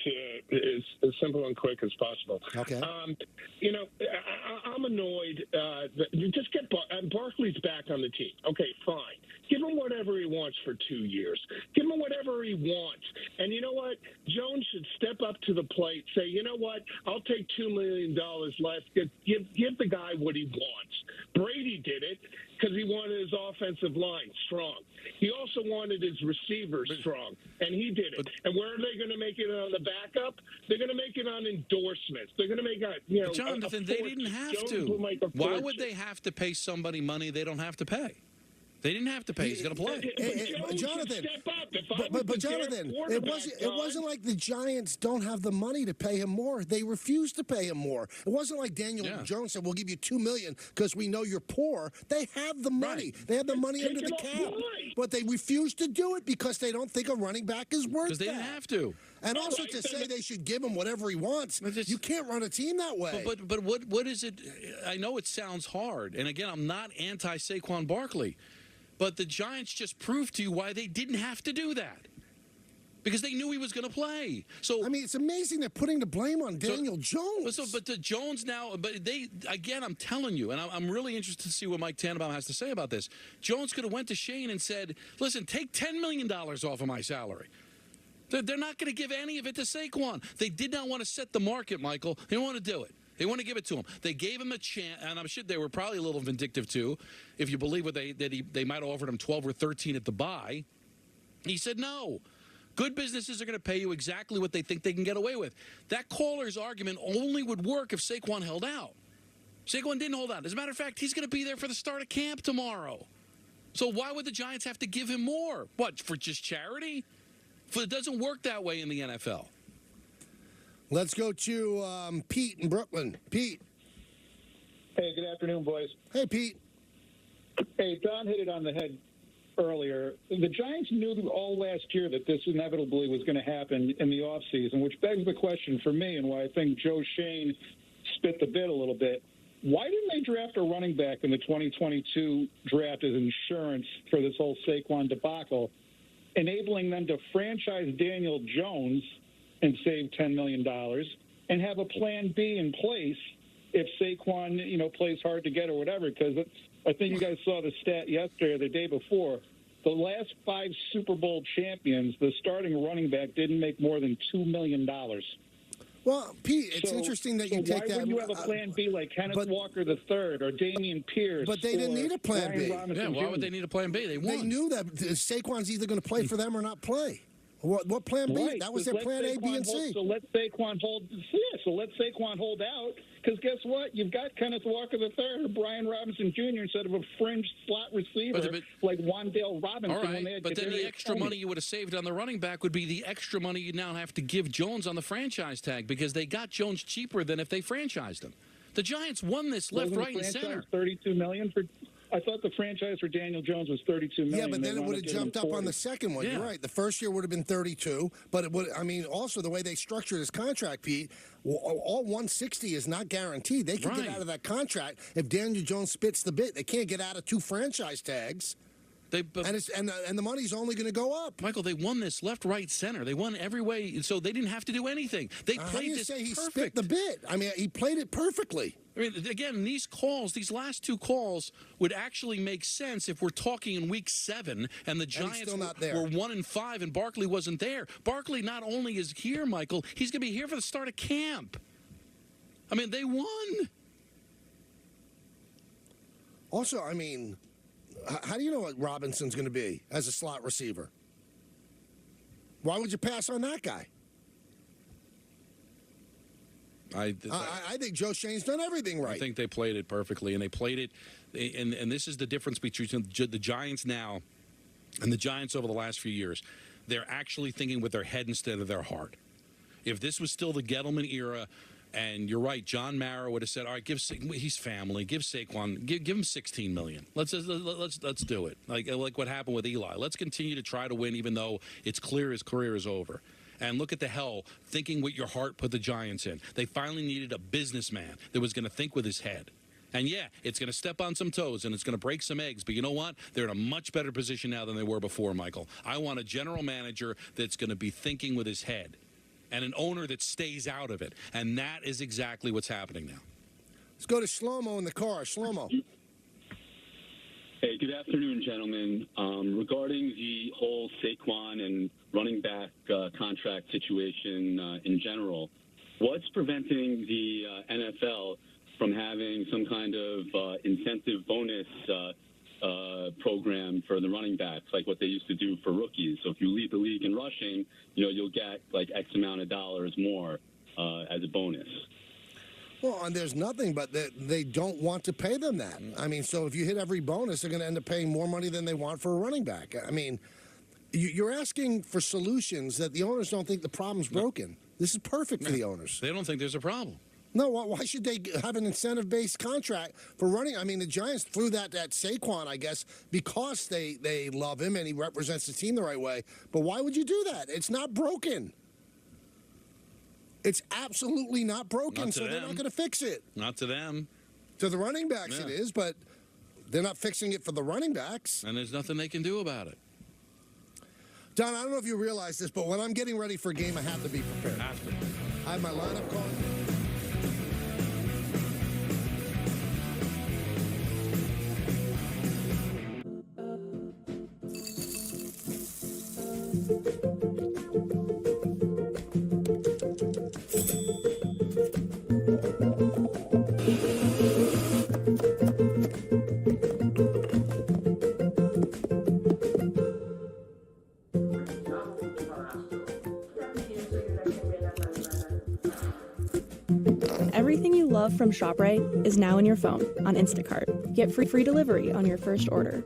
as simple and quick as possible. Okay. You know, I'm annoyed. Just get Barkley's back on the team. Okay, fine. Give him whatever he wants for 2 years. Give him whatever he wants. And you know what? Jones should step up to the plate, say, you know what? I'll take $2 million less. Give the guy what he wants. Brady did it because he wanted his offensive line strong. He also wanted his receivers strong, and he did it. And where are they going to make it on the backup? They're going to make it on endorsements. They're going to make Jonathan, they didn't have to. Why would they have to pay somebody money they don't have to pay? They didn't have to pay. He's going to play. Jonathan, but Jonathan, it wasn't like the Giants don't have the money to pay him more. They refused to pay him more. It wasn't like Daniel Jones said, "We'll give you $2 million because we know you're poor." They have the money. Right. They have the money under the cap, but they refused to do it because they don't think a running back is worth that. Because they didn't have to. And also to say they should give him whatever he wants. You can't run a team that way. But what is it? I know it sounds hard, and again, I'm not anti-Saquon Barkley. But the Giants just proved to you why they didn't have to do that. Because they knew he was going to play. So I mean, it's amazing they're putting the blame on Daniel Jones. But the Jones now, but they, again, I'm telling you, and I'm really interested to see what Mike Tannenbaum has to say about this. Jones could have went to Shane and said, listen, take $10 million off of my salary. They're not going to give any of it to Saquon. They did not want to set the market, Michael. They don't want to do it. They want to give it to him. They gave him a chance, and I'm sure they were probably a little vindictive too, if you believe what they might have offered him 12 or 13 at the buy. He said no. Good businesses are going to pay you exactly what they think they can get away with. That caller's argument only would work if Saquon held out. Saquon didn't hold out. As a matter of fact, he's going to be there for the start of camp tomorrow. So why would the Giants have to give him more? What, for just charity? It doesn't work that way in the NFL. Let's go to Pete in Brooklyn. Pete. Hey, good afternoon, boys. Hey, Pete. Hey, Don hit it on the head earlier. The Giants knew all last year that this inevitably was going to happen in the offseason, which begs the question for me and why I think Joe Shane spit the bit a little bit. Why didn't they draft a running back in the 2022 draft as insurance for this whole Saquon debacle, enabling them to franchise Daniel Jones and save $10 million and have a plan B in place if Saquon, plays hard to get or whatever? Because I think you guys saw the stat yesterday or the day before. The last 5 Super Bowl champions, the starting running back didn't make more than $2 million. Well, Pete, it's interesting that you take that. Why wouldn't you have a plan B like Kenneth Walker III or Damian Pierce? But they didn't need a plan B. Why would they need a plan B? They won. They knew that Saquon's either going to play for them or not play. What plan B? Right. That was their plan A, B, and C. So let Saquon hold out. Because guess what? You've got Kenneth Walker III or Brian Robinson Jr. instead of a fringe slot receiver like Wan'Dale Robinson. All right, but then the extra money you would have saved on the running back would be the extra money you now have to give Jones on the franchise tag because they got Jones cheaper than if they franchised him. The Giants won this left, right, and center. $32 million for. I thought the franchise for Daniel Jones was $32 million. Yeah, but then it would have jumped up on the second one. Yeah. You're right. The first year would have been 32, but it would. I mean, also the way they structured his contract, Pete, all 160 is not guaranteed. They can get out of that contract if Daniel Jones spits the bit. They can't get out of 2 franchise tags. And the money's only going to go up. Michael, they won this left, right, center. They won every way, so they didn't have to do anything. They How do played you this say he perfect. spit the bit? I mean, he played it perfectly. I mean, again, these calls, these last 2 calls would actually make sense if we're talking in week 7 and the Giants still not there. were 1-5 and Barkley wasn't there. Barkley not only is here, Michael, he's going to be here for the start of camp. I mean, they won. Also, I mean, how do you know what Robinson's going to be as a slot receiver? Why would you pass on that guy? I think Joe Shane's done everything right. I think they played it perfectly, and they played it, and this is the difference between the Giants now and the Giants over the last few years. They're actually thinking with their head instead of their heart. If this was still the Gettleman era, and you're right, John Mara would have said, "All right, he's family. Give Saquon, give him $16 million. Let's do it. Like what happened with Eli. Let's continue to try to win, even though it's clear his career is over." And look at the hell thinking with your heart put the Giants in. They finally needed a businessman that was going to think with his head. And yeah, it's going to step on some toes and it's going to break some eggs. But you know what? They're in a much better position now than they were before, Michael. I want a general manager that's going to be thinking with his head and an owner that stays out of it. And that is exactly what's happening now. Let's go to Shlomo in the car. Shlomo. Hey, good afternoon, gentlemen. Regarding the whole Saquon and running back contract situation in general, what's preventing the NFL from having some kind of incentive bonus program for the running backs, like what they used to do for rookies? So if you lead the league in rushing, you'll get like X amount of dollars more as a bonus. Well, and there's nothing but they don't want to pay them that. I mean, so if you hit every bonus, they're going to end up paying more money than they want for a running back. I mean, you're asking for solutions that the owners don't think the problem's broken. This is perfect for the owners. They don't think there's a problem. No, why should they have an incentive-based contract for running? I mean, the Giants threw that at Saquon, I guess, because they love him and he represents the team the right way. But why would you do that? It's not broken. It's absolutely not broken, so they're not going to fix it. Not to them. To the running backs it is, but they're not fixing it for the running backs. And there's nothing they can do about it. Don, I don't know if you realize this, but when I'm getting ready for a game, I have to be prepared. I have my lineup card. Everything you love from ShopRite is now in your phone on Instacart. Get free delivery on your first order.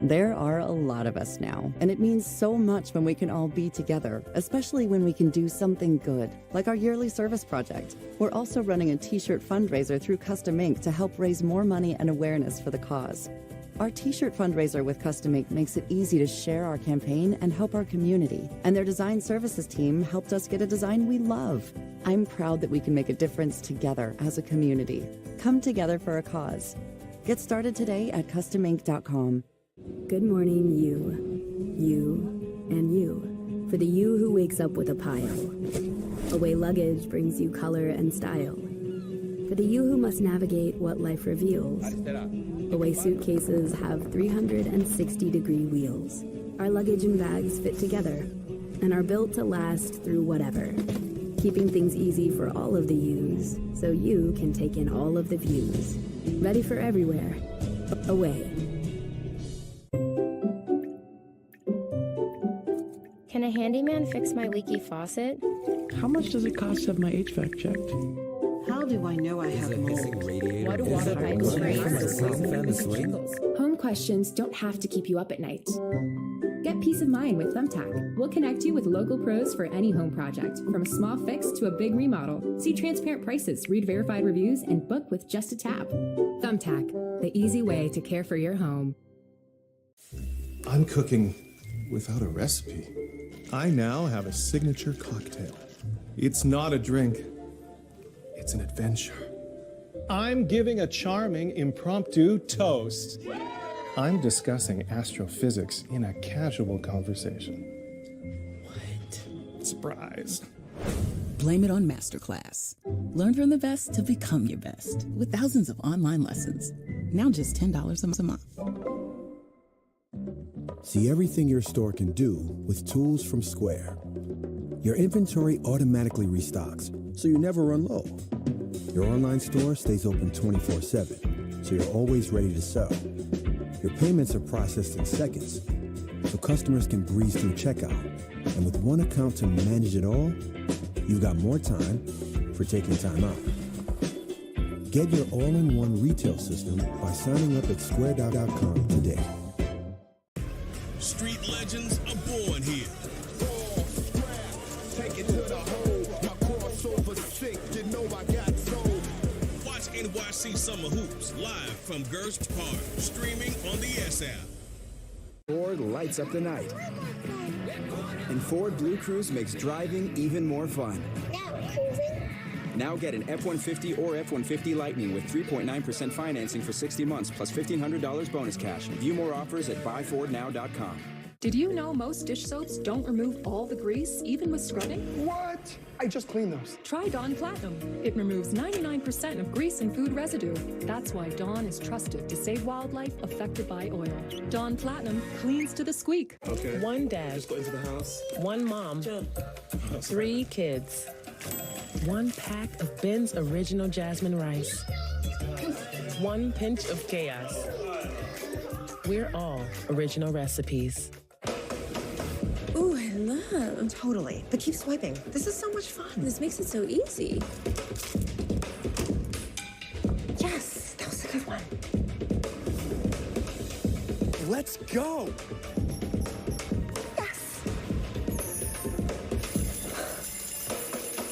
There are a lot of us now, and it means so much when we can all be together, especially when we can do something good, like our yearly service project. We're also running a t-shirt fundraiser through Custom Ink to help raise more money and awareness for the cause. Our t-shirt fundraiser with Custom Ink makes it easy to share our campaign and help our community, and their design services team helped us get a design we love. I'm proud that we can make a difference together as a community. Come together for a cause. Get started today at customink.com. Good morning, you, and you. For the you who wakes up with a pile. Away luggage brings you color and style. For the you who must navigate what life reveals. Away suitcases have 360-degree wheels. Our luggage and bags fit together and are built to last through whatever. Keeping things easy for all of the yous, so you can take in all of the views. Ready for everywhere. Away. Can a handyman fix my leaky faucet? How much does it cost to have my HVAC checked? How do I know I have mold? Why do water pipes break? Home questions don't have to keep you up at night. Get peace of mind with Thumbtack. We'll connect you with local pros for any home project, from a small fix to a big remodel. See transparent prices, read verified reviews, and book with just a tap. Thumbtack, the easy way to care for your home. I'm cooking without a recipe. I now have a signature cocktail. It's not a drink, it's an adventure. I'm giving a charming impromptu toast. I'm discussing astrophysics in a casual conversation. What? Surprise. Blame it on Masterclass. Learn from the best to become your best with thousands of online lessons. Now just $10 a month. See everything your store can do with tools from Square. Your inventory automatically restocks, so you never run low. Your online store stays open 24/7, so you're always ready to sell. Your payments are processed in seconds, so customers can breeze through checkout. And with one account to manage it all, you've got more time for taking time out. Get your all-in-one retail system by signing up at square.com today. Street legends are born here. Take it to the hole. My crossover sick, you know I got soul. Watch NYC Summer Hoops live from Gerst Park, streaming on the S app. Ford lights up the night. And Ford Blue Cruise makes driving even more fun. Now get an F-150 or F-150 Lightning with 3.9% financing for 60 months plus $1,500 bonus cash. View more offers at buyfordnow.com. Did you know most dish soaps don't remove all the grease, even with scrubbing? What? I just cleaned those. Try Dawn Platinum. It removes 99% of grease and food residue. That's why Dawn is trusted to save wildlife affected by oil. Dawn Platinum cleans to the squeak. Okay. One dad. Just go into the house. One mom. 3 kids. 1 pack of Ben's Original Jasmine Rice. 1 pinch of chaos. We're all original recipes. Ooh, I love. Totally. But keep swiping. This is so much fun. This makes it so easy. Yes, that was a good one. Let's go.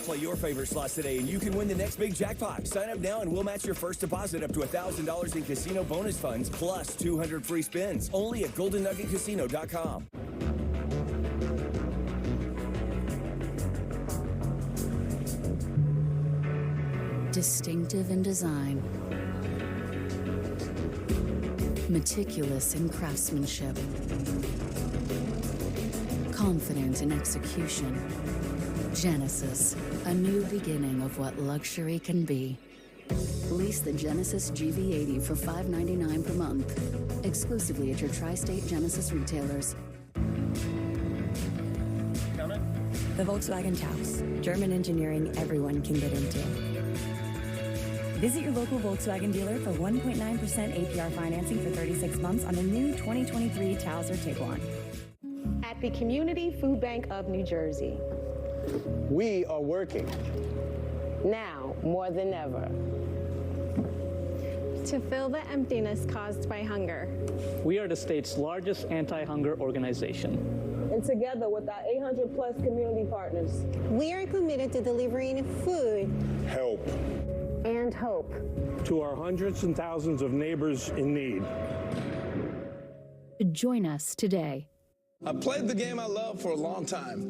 Play your favorite slots today and you can win the next big jackpot. Sign up now and we'll match your first deposit up to $1,000 in casino bonus funds plus 200 free spins. Only at GoldenNuggetCasino.com. Distinctive in design, meticulous in craftsmanship, confident in execution. Genesis, a new beginning of what luxury can be. Lease the Genesis GV80 for $599 per month, exclusively at your tri-state Genesis retailers. The Volkswagen Taos, German engineering everyone can get into. Visit your local Volkswagen dealer for 1.9% APR financing for 36 months on the new 2023 Taos or Tiguan. At the Community Food Bank of New Jersey. We are working. Now, more than ever. To fill the emptiness caused by hunger. We are the state's largest anti-hunger organization. And together with our 800-plus community partners, we are committed to delivering food, help, and hope to our hundreds and thousands of neighbors in need. Join us today. I played the game I love for a long time,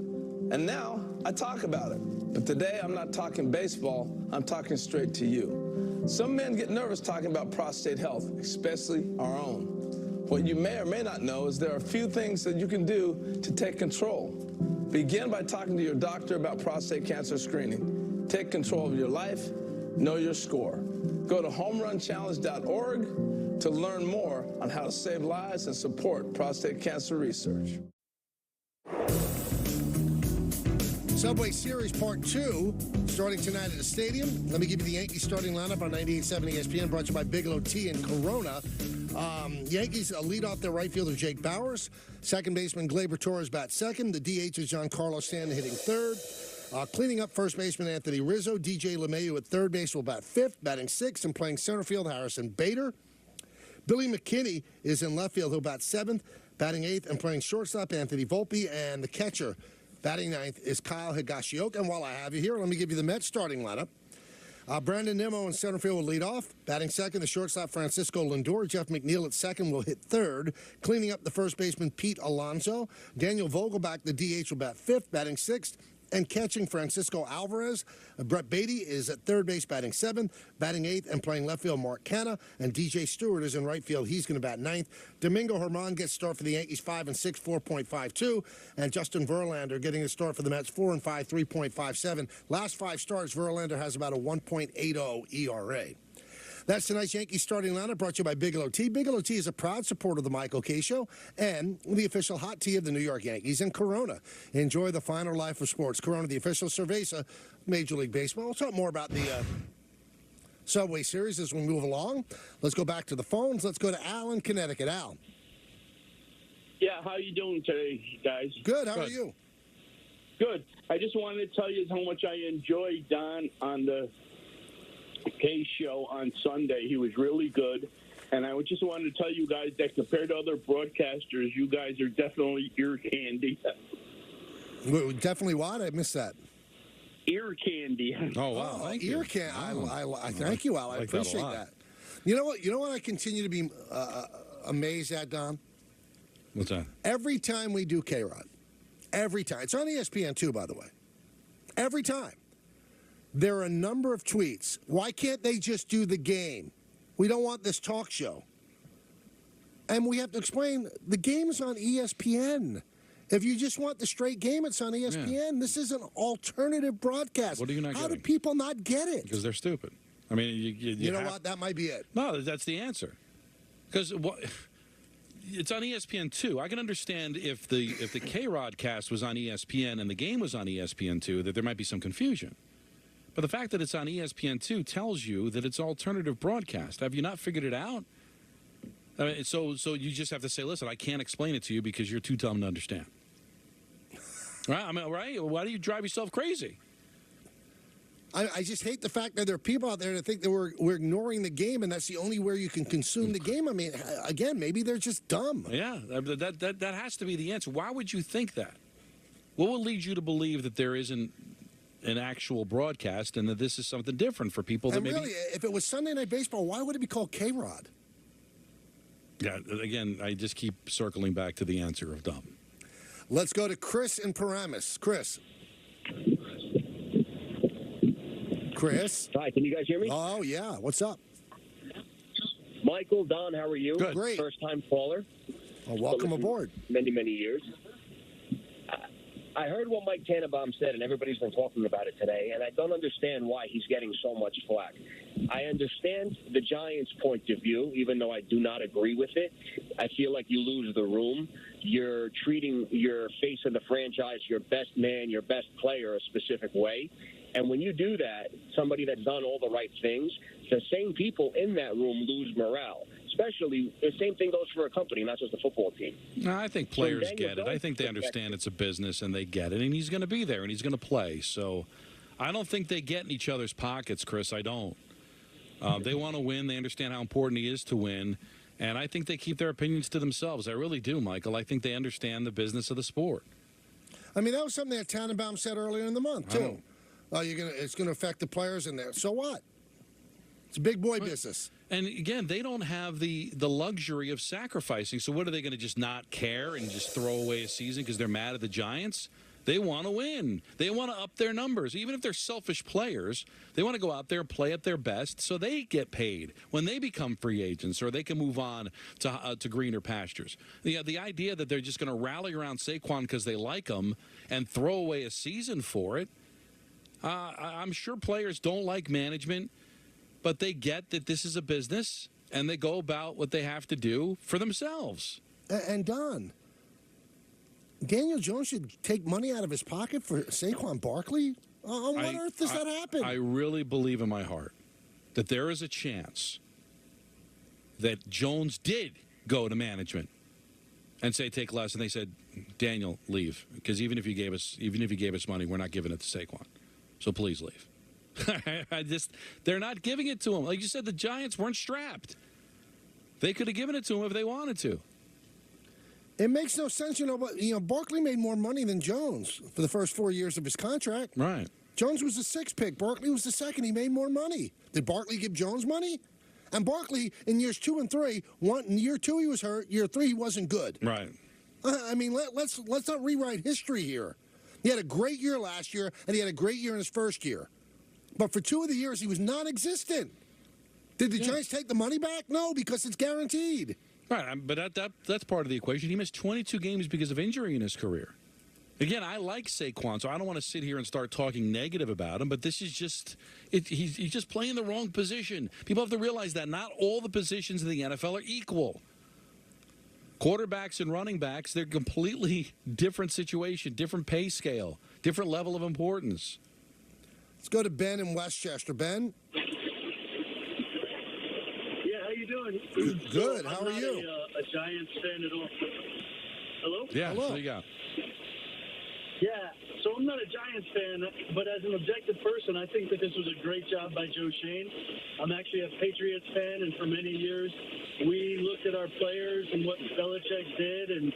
and now I talk about it. But today I'm not talking baseball, I'm talking straight to you. Some men get nervous talking about prostate health, especially our own. What you may or may not know is there are a few things that you can do to take control. Begin by talking to your doctor about prostate cancer screening. Take control of your life, know your score. Go to homerunchallenge.org to learn more on how to save lives and support prostate cancer research. Subway Series Part 2, starting tonight at the stadium. Let me give you the Yankees starting lineup on 98.7 ESPN, brought to you by Bigelow Tea and Corona. Yankees lead off their right fielder, Jake Bauers. Second baseman, Gleyber Torres, bats second. The DH is Giancarlo Stanton hitting third. Cleaning up first baseman, Anthony Rizzo. DJ LeMahieu at third base will bat fifth. Batting sixth and playing center field, Harrison Bader. Billy McKinney is in left field. He'll bat seventh. Batting 8th and playing shortstop, Anthony Volpe. And the catcher, batting 9th, is Kyle Higashioka. And while I have you here, let me give you the Mets starting lineup. Brandon Nimmo in center field will lead off. Batting second, the shortstop, Francisco Lindor. Jeff McNeil at second will hit third. Cleaning up the first baseman, Pete Alonso. Daniel Vogelbach, the DH, will bat fifth. Batting sixth and catching, Francisco Alvarez. Brett Beatty is at third base, batting seventh. Batting eighth and playing left field, Mark Canha. And DJ Stewart is in right field. He's going to bat ninth. Domingo Germán gets start for the Yankees, 5 and 6, 4.52. And Justin Verlander getting a start for the Mets, 4 and 5, 3.57. Last 5 starts, Verlander has about a 1.80 ERA. That's tonight's Yankees starting lineup, brought to you by Bigelow Tea. Bigelow Tea is a proud supporter of the Michael Kay Show and the official hot tea of the New York Yankees and Corona. Enjoy the finer life of sports. Corona, the official cerveza, Major League Baseball. We'll talk more about the Subway Series as we move along. Let's go back to the phones. Let's go to Al in Connecticut. Al. Yeah, how you doing today, guys? Good. How are you? Good. I just wanted to tell you how much I enjoyed Don on the Kay Show on Sunday. He was really good. And I just wanted to tell you guys that compared to other broadcasters, you guys are definitely ear candy. Definitely what? I missed that. Ear candy. Oh, wow. Thank you. Ear candy. I thank you, Al. I like that a appreciate lot. that. You know what? You know what I continue to be amazed at, Don? What's that? Every time we do K-Rod, every time. It's on ESPN too, by the way. Every time. There are a number of tweets. Why can't they just do the game? We don't want this talk show. And we have to explain, the game is on ESPN. If you just want the straight game, it's on ESPN. Yeah. This is an alternative broadcast. What are you not How getting? do people not get it? Because they're stupid. I mean, you know what? That might be it. No, that's the answer. Because it's on ESPN 2. I can understand if the K-Rod cast was on ESPN and the game was on ESPN 2, that there might be some confusion. But the fact that it's on ESPN 2 tells you that it's alternative broadcast. Have you not figured it out? I mean, so you just have to say, listen, I can't explain it to you because you're too dumb to understand. Right? I mean, right? Why do you drive yourself crazy? I just hate the fact that there are people out there that think that we're ignoring the game and that's the only way you can consume the game. I mean, again, maybe they're just dumb. Yeah, that has to be the answer. Why would you think that? What will lead you to believe that there isn't an actual broadcast and that this is something different for people that and maybe... really, if it was Sunday Night Baseball, why would it be called K-Rod? Yeah, again, I just keep circling back to the answer of dumb. Let's go to Chris in Paramus. Chris. Hi, can you guys hear me? Oh, yeah. What's up? Michael, Don, how are you? Good. Great. First-time caller. Oh, welcome aboard. Many, many years. I heard what Mike Tannenbaum said, and everybody's been talking about it today, and I don't understand why he's getting so much flack. I understand the Giants' point of view, even though I do not agree with it. I feel like you lose the room. You're treating your face of the franchise, your best man, your best player a specific way. And when you do that, somebody that's done all the right things, the same people in that room lose morale. Especially, the same thing goes for a company, not just a football team. No, I think players get it. I think they understand it's a business and they get it. And he's going to be there and he's going to play. So I don't think they get in each other's pockets, Chris. I don't. They want to win. They understand how important he is to win. And I think they keep their opinions to themselves. I really do, Michael. I think they understand the business of the sport. I mean, that was something that Tannenbaum said earlier in the month, too. It's going to affect the players in there. So what? It's a big boy business. And again, they don't have the luxury of sacrificing. So what are they going to just not care and just throw away a season because they're mad at the Giants? They want to win. They want to up their numbers. Even if they're selfish players, they want to go out there and play at their best so they get paid when they become free agents or they can move on to greener pastures. The idea that they're just going to rally around Saquon because they like him and throw away a season for it, I'm sure players don't like management, but they get that this is a business and they go about what they have to do for themselves. And Don, Daniel Jones should take money out of his pocket for Saquon Barkley? On what earth does that happen? I really believe in my heart that there is a chance that Jones did go to management and say take less, and they said, Daniel, leave, because even if you gave us money, we're not giving it to Saquon, so please leave. They're not giving it to him. Like you said, the Giants weren't strapped. They could have given it to him if they wanted to. It makes no sense, but Barkley made more money than Jones for the first 4 years of his contract. Right. Jones was the 6th pick. Barkley was the 2nd. He made more money. Did Barkley give Jones money? And Barkley, in years 2 and 3, in year 2 he was hurt. Year 3 he wasn't good. Right. I mean, let's not rewrite history here. He had a great year last year, and he had a great year in his first year. But for 2 of the years, he was non-existent. Did the Giants take the money back? No, because it's guaranteed. Right, but that's part of the equation. He missed 22 games because of injury in his career. Again, I like Saquon, so I don't want to sit here and start talking negative about him, but this is just, he's just playing the wrong position. People have to realize that not all the positions in the NFL are equal. Quarterbacks and running backs, they're completely different situation, different pay scale, different level of importance. Let's go to Ben in Westchester. Ben? Yeah, how you doing? Good. So How are you? I'm not a Giants fan at all. Hello? Yeah, Hello. so you go. Yeah, so I'm not a Giants fan, but as an objective person, I think that this was a great job by Joe Schoen. I'm actually a Patriots fan, and for many years, we looked at our players and what Belichick did and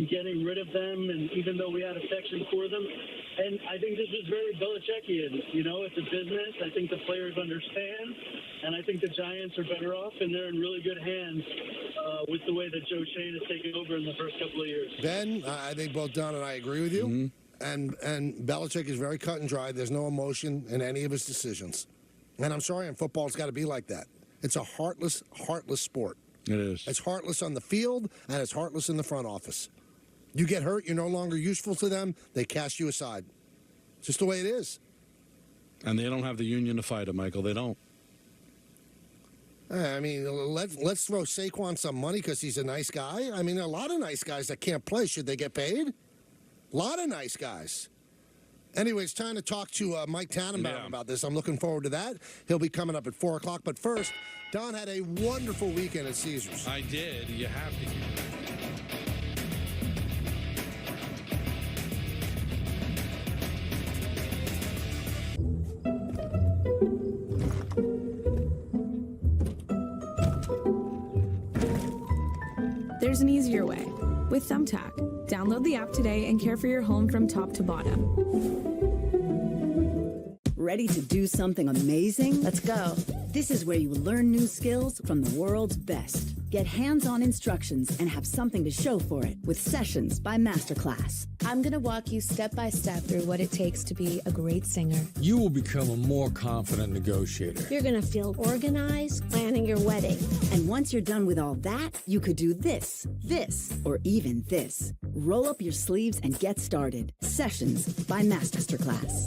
getting rid of them, and even though we had affection for them. And I think this was very Belichickian. It's a business. I think the players understand, and I think the Giants are better off, and they're in really good hands with the way that Joe Schoen has taken over in the first couple of years. Ben, I think both Don and I agree with you. Mm-hmm. And Belichick is very cut and dry. There's no emotion in any of his decisions. And I'm sorry, in football, it's got to be like that. It's a heartless sport. It is. It's heartless on the field, and it's heartless in the front office. You get hurt, you're no longer useful to them, they cast you aside. It's just the way it is. And they don't have the union to fight it, Michael. They don't. I mean, let's throw Saquon some money because he's a nice guy. I mean, there are a lot of nice guys that can't play. Should they get paid? A lot of nice guys. Anyway, it's time to talk to Mike Tannenbaum about this. I'm looking forward to that. He'll be coming up at 4 o'clock. But first, Don had a wonderful weekend at Caesars. I did. You have to. There's an easier way. With Thumbtack. Download the app today and care for your home from top to bottom. Ready to do something amazing? Let's go. This is where you learn new skills from the world's best. Get hands-on instructions and have something to show for it with Sessions by Masterclass. I'm going to walk you step by step through what it takes to be a great singer. You will become a more confident negotiator. You're going to feel organized planning your wedding. And once you're done with all that, you could do this, or even this. Roll up your sleeves and get started. Sessions by Masterclass.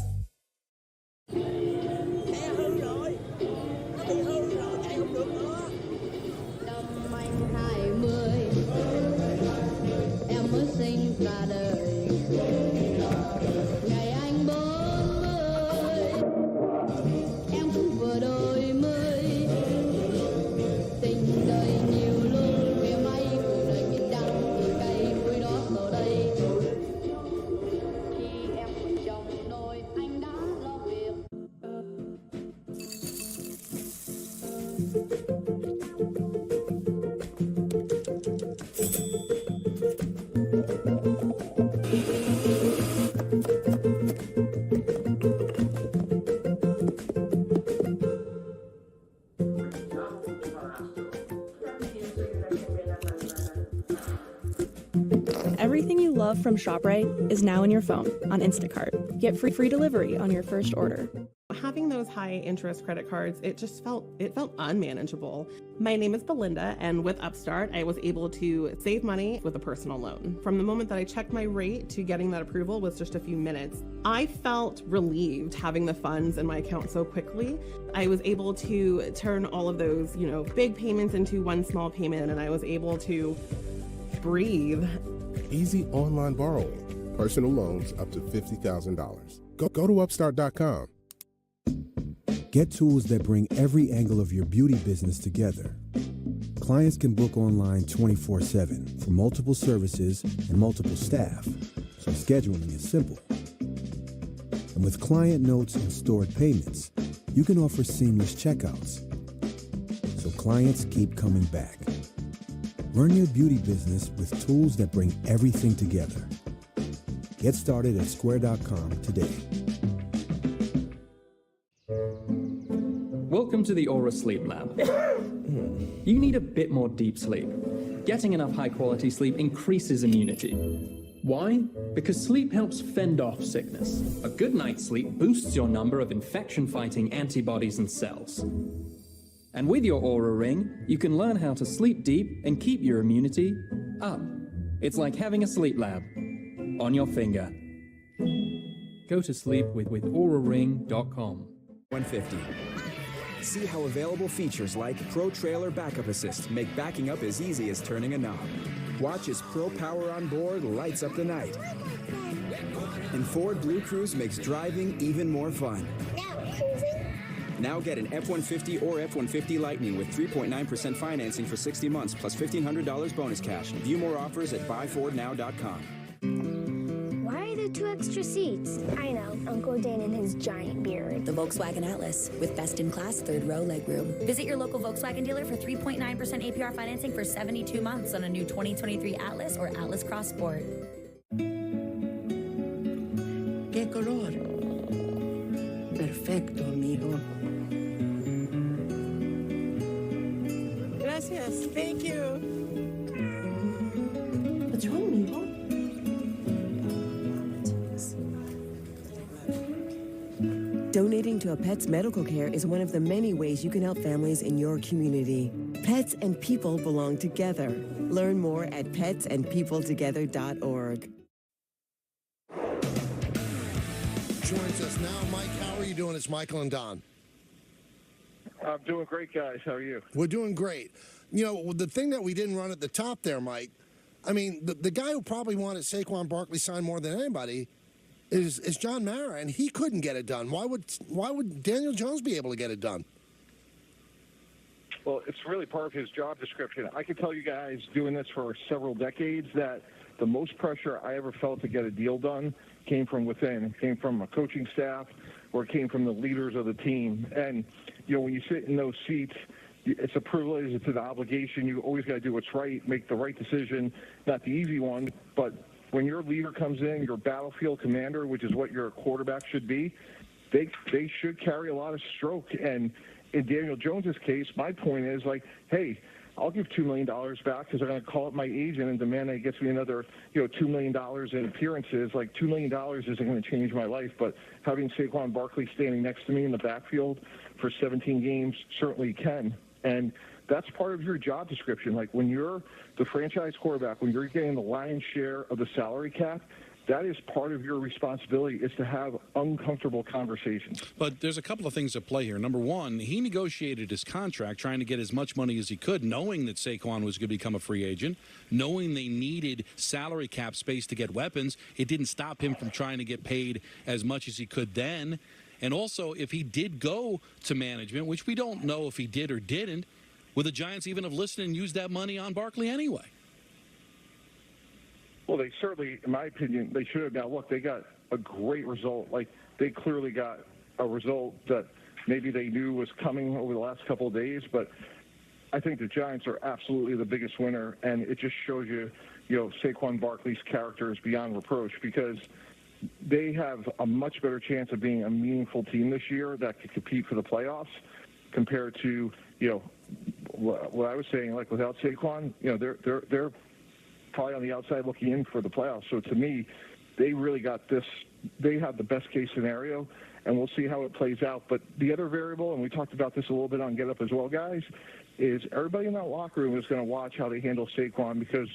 Ra đời ngày anh 40 em cũng vừa đôi mươi tình đời nhiều lúc mỉa may cuộc đời nhìn đắng thì cay cuối đó giờ đây khi em còn chồng nồi anh đã lo việc. Everything you love from ShopRite is now in your phone on Instacart. Get free delivery on your first order. Having those high interest credit cards, it felt unmanageable. My name is Belinda, and with Upstart, I was able to save money with a personal loan. From the moment that I checked my rate to getting that approval was just a few minutes. I felt relieved having the funds in my account so quickly. I was able to turn all of those, big payments into one small payment, and I was able to breathe. Easy online borrowing. Personal loans up to $50,000. Go to Upstart.com. Get tools that bring every angle of your beauty business together. Clients can book online 24/7 for multiple services and multiple staff, so scheduling is simple. And with client notes and stored payments, you can offer seamless checkouts, so clients keep coming back. Run your beauty business with tools that bring everything together. Get started at square.com today. Welcome to the Aura Sleep Lab. You need a bit more deep sleep. Getting enough high-quality sleep increases immunity. Why? Because sleep helps fend off sickness. A good night's sleep boosts your number of infection-fighting antibodies and cells. And with your Aura Ring, you can learn how to sleep deep and keep your immunity up. It's like having a sleep lab on your finger. Go to sleep with auraring.com. 150. See how available features like Pro Trailer Backup Assist make backing up as easy as turning a knob. Watch as Pro Power on board lights up the night. And Ford Blue Cruise makes driving even more fun. Now get an F-150 or F-150 Lightning with 3.9% financing for 60 months plus $1,500 bonus cash. View more offers at buyfordnow.com. Why are there 2 extra seats? I know, Uncle Dan and his giant beard. The Volkswagen Atlas with best-in-class third-row legroom. Visit your local Volkswagen dealer for 3.9% APR financing for 72 months on a new 2023 Atlas or Atlas Cross Sport. ¿Qué color? Perfecto, amigo. Gracias. Thank you. What's wrong, amigo? Donating to a pet's medical care is one of the many ways you can help families in your community. Pets and people belong together. Learn more at petsandpeopletogether.org. Joins us now, Mike. How are you doing? It's Michael and Don. I'm doing great, guys. How are you? We're doing great. You know, the thing that we didn't run at the top there, Mike, I mean, the guy who probably wanted Saquon Barkley signed more than anybody is John Mara, and he couldn't get it done. Why would Daniel Jones be able to get it done? Well, it's really part of his job description. I can tell you guys, doing this for several decades, that the most pressure I ever felt to get a deal done came from within. It came from a coaching staff or it came from the leaders of the team. And, you know, when you sit in those seats, it's a privilege, it's an obligation. You always got to do what's right, make the right decision, not the easy one. But when your leader comes in, your battlefield commander, which is what your quarterback should be, they should carry a lot of stroke. And in Daniel Jones's case, my point is like, hey, I'll give $2 million back because I'm going to call up my agent and demand that he gets me another, $2 million in appearances. Like $2 million isn't going to change my life, but having Saquon Barkley standing next to me in the backfield for 17 games certainly can. And that's part of your job description. Like when you're the franchise quarterback, when you're getting the lion's share of the salary cap, that is part of your responsibility, is to have uncomfortable conversations. But there's a couple of things at play here. Number one, he negotiated his contract trying to get as much money as he could, knowing that Saquon was going to become a free agent, knowing they needed salary cap space to get weapons. It didn't stop him from trying to get paid as much as he could then. And also, if he did go to management, which we don't know if he did or didn't, would the Giants even have listened and used that money on Barkley anyway? Well, they certainly, in my opinion, they should have. Now, look, they got a great result. Like, they clearly got a result that maybe they knew was coming over the last couple of days, but I think the Giants are absolutely the biggest winner, and it just shows you, Saquon Barkley's character is beyond reproach, because they have a much better chance of being a meaningful team this year that could compete for the playoffs compared to, what I was saying, like without Saquon, they're probably on the outside looking in for the playoffs. So to me, they really got this. They have the best case scenario, and we'll see how it plays out. But the other variable, and we talked about this a little bit on Get Up as well, guys, is everybody in that locker room is going to watch how they handle Saquon, because,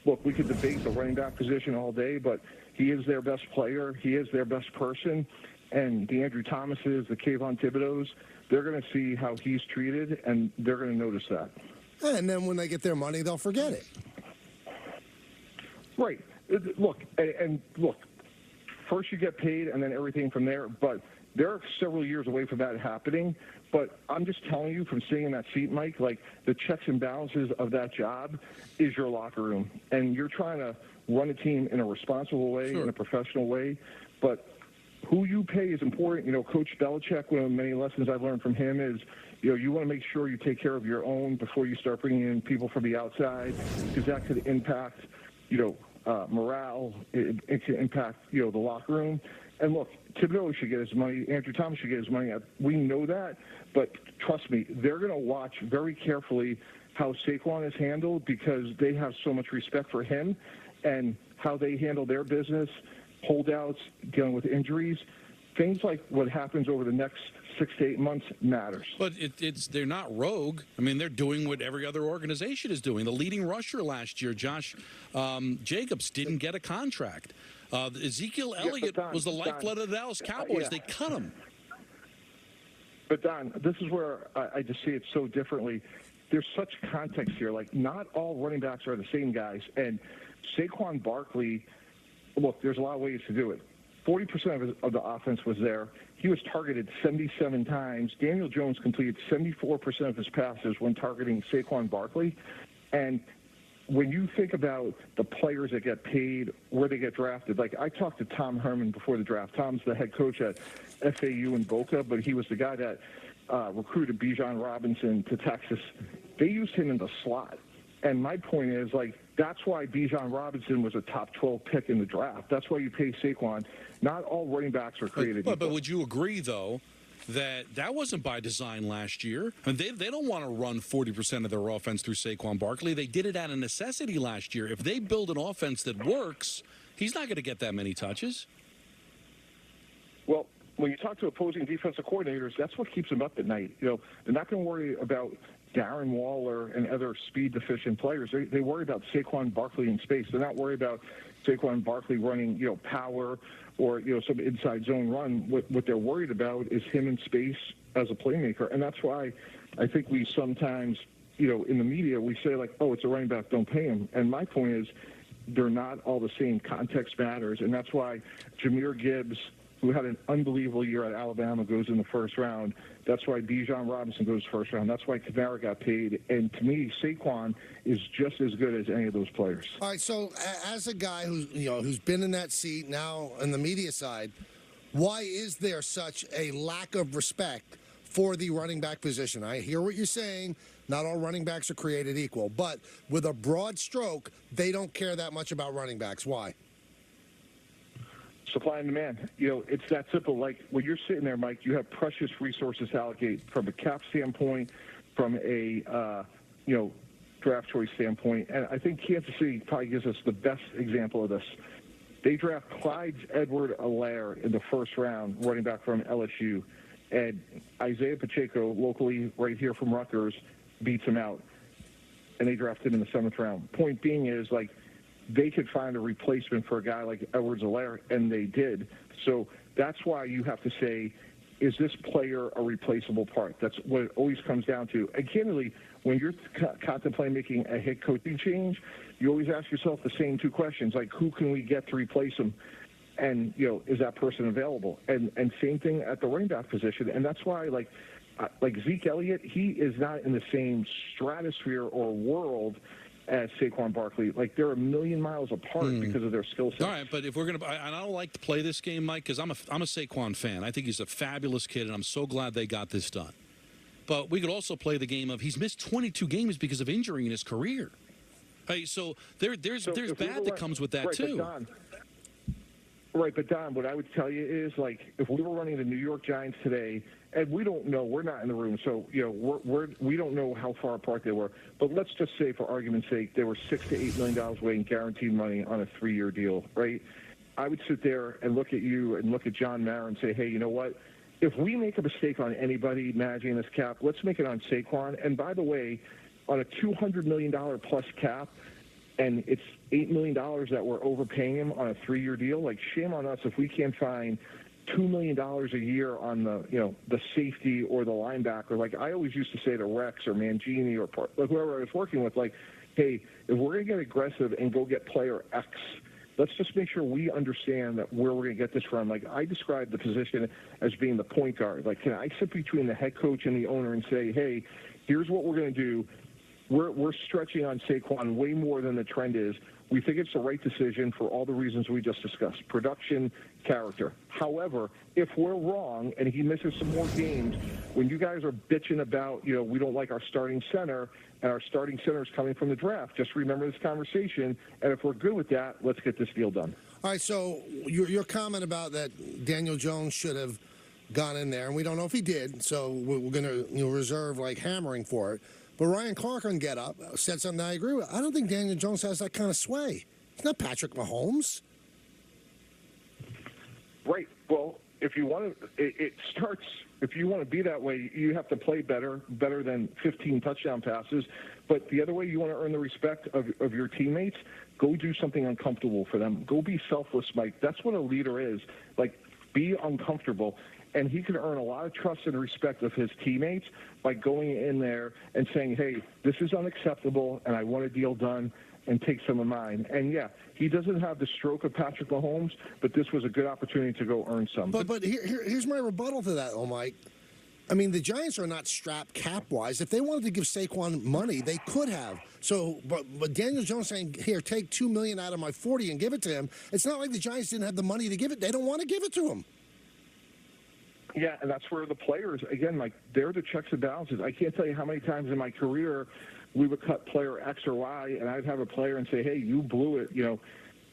look, we could debate the running back position all day, but he is their best player. He is their best person. And the Andrew Thomases, the Kayvon Thibodeaux, they're going to see how he's treated, and they're going to notice that. And then when they get their money, they'll forget it. Right. Look, first you get paid and then everything from there, but they're several years away from that happening. But I'm just telling you, from sitting in that seat, Mike, like the checks and balances of that job is your locker room. And you're trying to run a team in a responsible way, in a professional way. But who you pay is important. You know, Coach Belichick, one of the many lessons I've learned from him is, you know, you want to make sure you take care of your own before you start bringing in people from the outside, because that could impact, you know, morale. It can impact, you know, the locker room. And look, Thibodeau should get his money. Andrew Thomas should get his money. We know that, but trust me, they're going to watch very carefully how Saquon is handled, because they have so much respect for him and how they handle their business, holdouts, dealing with injuries. Things like what happens over the next 6 to 8 months matters. But they're not rogue. I mean, they're doing what every other organization is doing. The leading rusher last year, Josh Jacobs, didn't get a contract. Ezekiel Elliott was the lifeblood of the Dallas Cowboys. They cut him. But, Don, this is where I just see it so differently. There's such context here. Like, not all running backs are the same guys. And Saquon Barkley, look, there's a lot of ways to do it. 40% of the offense was there. He was targeted 77 times. Daniel Jones completed 74% of his passes when targeting Saquon Barkley. And when you think about the players that get paid, where they get drafted, like I talked to Tom Herman before the draft. Tom's the head coach at FAU in Boca, but he was the guy that recruited Bijan Robinson to Texas. They used him in the slot. And my point is, like, that's why Bijan Robinson was a top 12 pick in the draft. That's why you pay Saquon. Not all running backs are created equal. But would you agree, though, that wasn't by design last year? I mean, they don't want to run 40% of their offense through Saquon Barkley. They did it out of necessity last year. If they build an offense that works, he's not going to get that many touches. Well, when you talk to opposing defensive coordinators, that's what keeps them up at night. You know, they're not going to worry about Darren Waller and other speed-deficient players. They worry about Saquon Barkley in space. They're not worried about Saquon Barkley running, you know, power or, you know, some inside zone run. What they're worried about is him in space as a playmaker. And that's why I think we sometimes, you know, in the media, we say, like, oh, it's a running back, don't pay him. And my point is they're not all the same. Context matters. And that's why Jahmyr Gibbs, who had an unbelievable year at Alabama, goes in the first round. That's why Bijan Robinson goes first round. That's why Kamara got paid. And to me, Saquon is just as good as any of those players. All right, so as a guy who's been in that seat now on the media side, why is there such a lack of respect for the running back position? I hear what you're saying. Not all running backs are created equal. But with a broad stroke, they don't care that much about running backs. Why? Supply and demand. You know, it's that simple. Like, when you're sitting there, Mike, you have precious resources to allocate from a cap standpoint, from a, you know, draft choice standpoint. And I think Kansas City probably gives us the best example of this. They draft Clyde Edwards-Helaire in the first round, running back from LSU. And Isaiah Pacheco, locally right here from Rutgers, beats him out. And they draft him in the 7th round. Point being is, like, they could find a replacement for a guy like Edwards-Helaire, and they did. So that's why you have to say, is this player a replaceable part? That's what it always comes down to. And candidly, when you're contemplating making a head coaching change, you always ask yourself the same two questions, like, who can we get to replace him? And, you know, is that person available? And same thing at the running back position. And that's why, like Zeke Elliott, he is not in the same stratosphere or world as Saquon Barkley. Like, they're a million miles apart because of their skill set. All right, but if we're going to, I don't like to play this game, Mike, because I'm a Saquon fan. I think he's a fabulous kid, and I'm so glad they got this done. But we could also play the game of he's missed 22 games because of injury in his career. Hey, so there's bad that comes with that, right, too. But Don, what I would tell you is, like, if we were running the New York Giants today, and we don't know, we're not in the room, so, you know, we don't know how far apart they were. But let's just say, for argument's sake, they were $6 to $8 million away in guaranteed money on a 3-year deal, right? I would sit there and look at you and look at John Mara and say, hey, you know what? If we make a mistake on anybody managing this cap, let's make it on Saquon. And by the way, on a $200 million plus cap, and it's $8 million that we're overpaying him on a 3-year deal, like, shame on us if we can't find $2 million a year on the, you know, the safety or the linebacker. Like, I always used to say to Rex or Mangini or whoever I was working with, like, hey, if we're going to get aggressive and go get player X, let's just make sure we understand that where we're going to get this from. Like, I describe the position as being the point guard. Like, can I sit between the head coach and the owner and say, hey, here's what we're going to do. We're stretching on Saquon way more than the trend is. We think it's the right decision for all the reasons we just discussed: production, character. However, if we're wrong and he misses some more games, when you guys are bitching about, we don't like our starting center, and our starting center is coming from the draft, just remember this conversation, and if we're good with that, let's get this deal done. All right, so your comment about that Daniel Jones should have gone in there, and we don't know if he did, so we're going to reserve hammering for it. But Ryan Clark on Get Up said something I agree with. I don't think Daniel Jones has that kind of sway. He's not Patrick Mahomes. Right. Well, if you want to, it starts. If you want to be that way, you have to play better than 15 touchdown passes. But the other way you want to earn the respect of your teammates, go do something uncomfortable for them. Go be selfless, Mike. That's what a leader is. Be uncomfortable. And he can earn a lot of trust and respect of his teammates by going in there and saying, hey, this is unacceptable, and I want a deal done, and take some of mine. And, yeah, he doesn't have the stroke of Patrick Mahomes, but this was a good opportunity to go earn some. But here's my rebuttal to that, Mike. I mean, the Giants are not strapped cap-wise. If they wanted to give Saquon money, they could have. So, but Daniel Jones saying, here, take $2 million out of my 40 and give it to him, it's not like the Giants didn't have the money to give it. They don't want to give it to him. Yeah, and that's where the players, again, they're the checks and balances. I can't tell you how many times in my career we would cut player X or Y, and I'd have a player and say, hey, you blew it.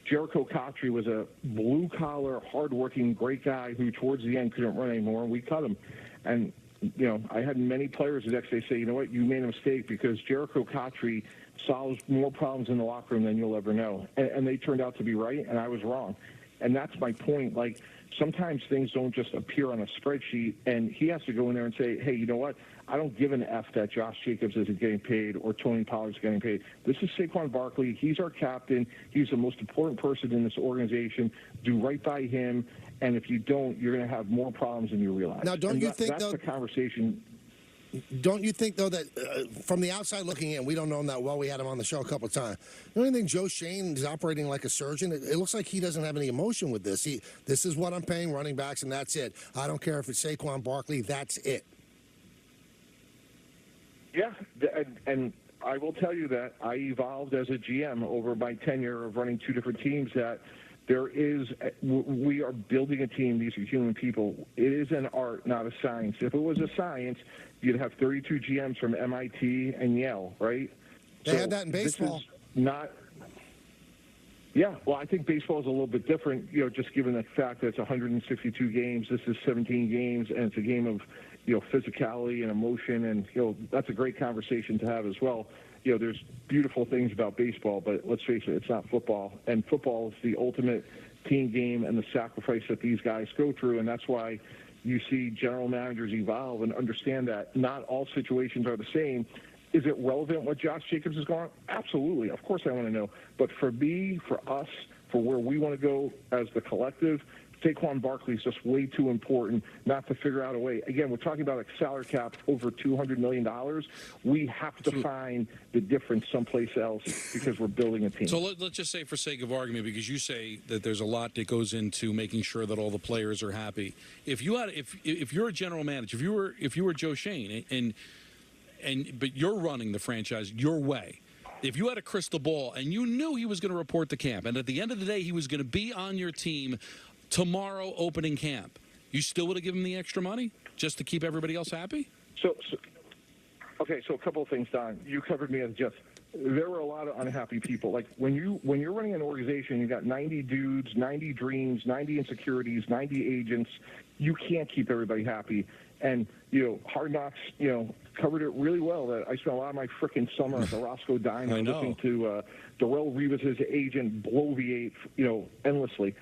Jericho Cotchery was a blue-collar, hard-working, great guy who towards the end couldn't run anymore, and we cut him. And, I had many players the next day say, you know what, you made a mistake because Jericho Cotchery solves more problems in the locker room than you'll ever know. And they turned out to be right, and I was wrong. And that's my point. Sometimes things don't just appear on a spreadsheet, and he has to go in there and say, hey, you know what? I don't give an F that Josh Jacobs isn't getting paid or Tony Pollard's getting paid. This is Saquon Barkley. He's our captain. He's the most important person in this organization. Do right by him, and if you don't, you're going to have more problems than you realize. Now, that's the conversation. Don't you think, though, that from the outside looking in, we don't know him that well. We had him on the show a couple of times. The only thing, Joe Shane is operating like a surgeon. It looks like he doesn't have any emotion with this. This is what I'm paying running backs, and that's it. I don't care if it's Saquon Barkley. That's it. Yeah, and I will tell you that I evolved as a GM over my tenure of running two different teams, that we are building a team. These are human people. It is an art, not a science. If it was a science, you'd have 32 GMs from MIT and Yale, right? They had that in baseball. This is not. Yeah, well, I think baseball is a little bit different, just given the fact that it's 162 games. This is 17 games, and it's a game of, physicality and emotion, and, that's a great conversation to have as well. There's beautiful things about baseball, but let's face it, it's not football. And football is the ultimate team game and the sacrifice that these guys go through, and that's why you see general managers evolve and understand that not all situations are the same. Is it relevant what Josh Jacobs has gone? Absolutely. Of course I want to know. But for me, for us, for where we want to go as the collective, Saquon Barkley is just way too important not to figure out a way. Again, we're talking about a salary cap over $200 million. We have to find the difference someplace else because we're building a team. So let's just say, for sake of argument, because you say that there's a lot that goes into making sure that all the players are happy. If you're a general manager, if you were Joe Shane, but you're running the franchise your way. If you had a crystal ball and you knew he was going to report to camp, and at the end of the day he was going to be on your team tomorrow opening camp, you still would have given him the extra money just to keep everybody else happy? So a couple of things, Don. You covered me as just. There were a lot of unhappy people. Like when you're running an organization, you got 90 dudes, 90 dreams, 90 insecurities, 90 agents. You can't keep everybody happy. And Hard Knocks, covered it really well. That I spent a lot of my frickin' summer at the Roscoe Diner listening to Darrelle Revis's agent bloviate, endlessly.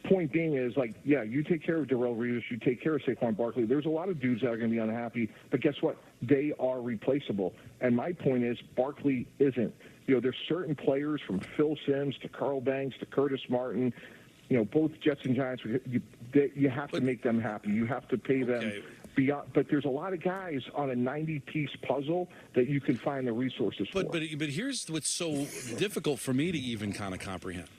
Point being is, you take care of Darrelle Revis, you take care of Saquon Barkley. There's a lot of dudes that are going to be unhappy, but guess what? They are replaceable. And my point is, Barkley isn't. There's certain players from Phil Simms to Carl Banks to Curtis Martin, both Jets and Giants, you have to make them happy. You have to pay them beyond. But there's a lot of guys on a 90-piece puzzle that you can find the resources for. But here's what's so difficult for me to even kind of comprehend.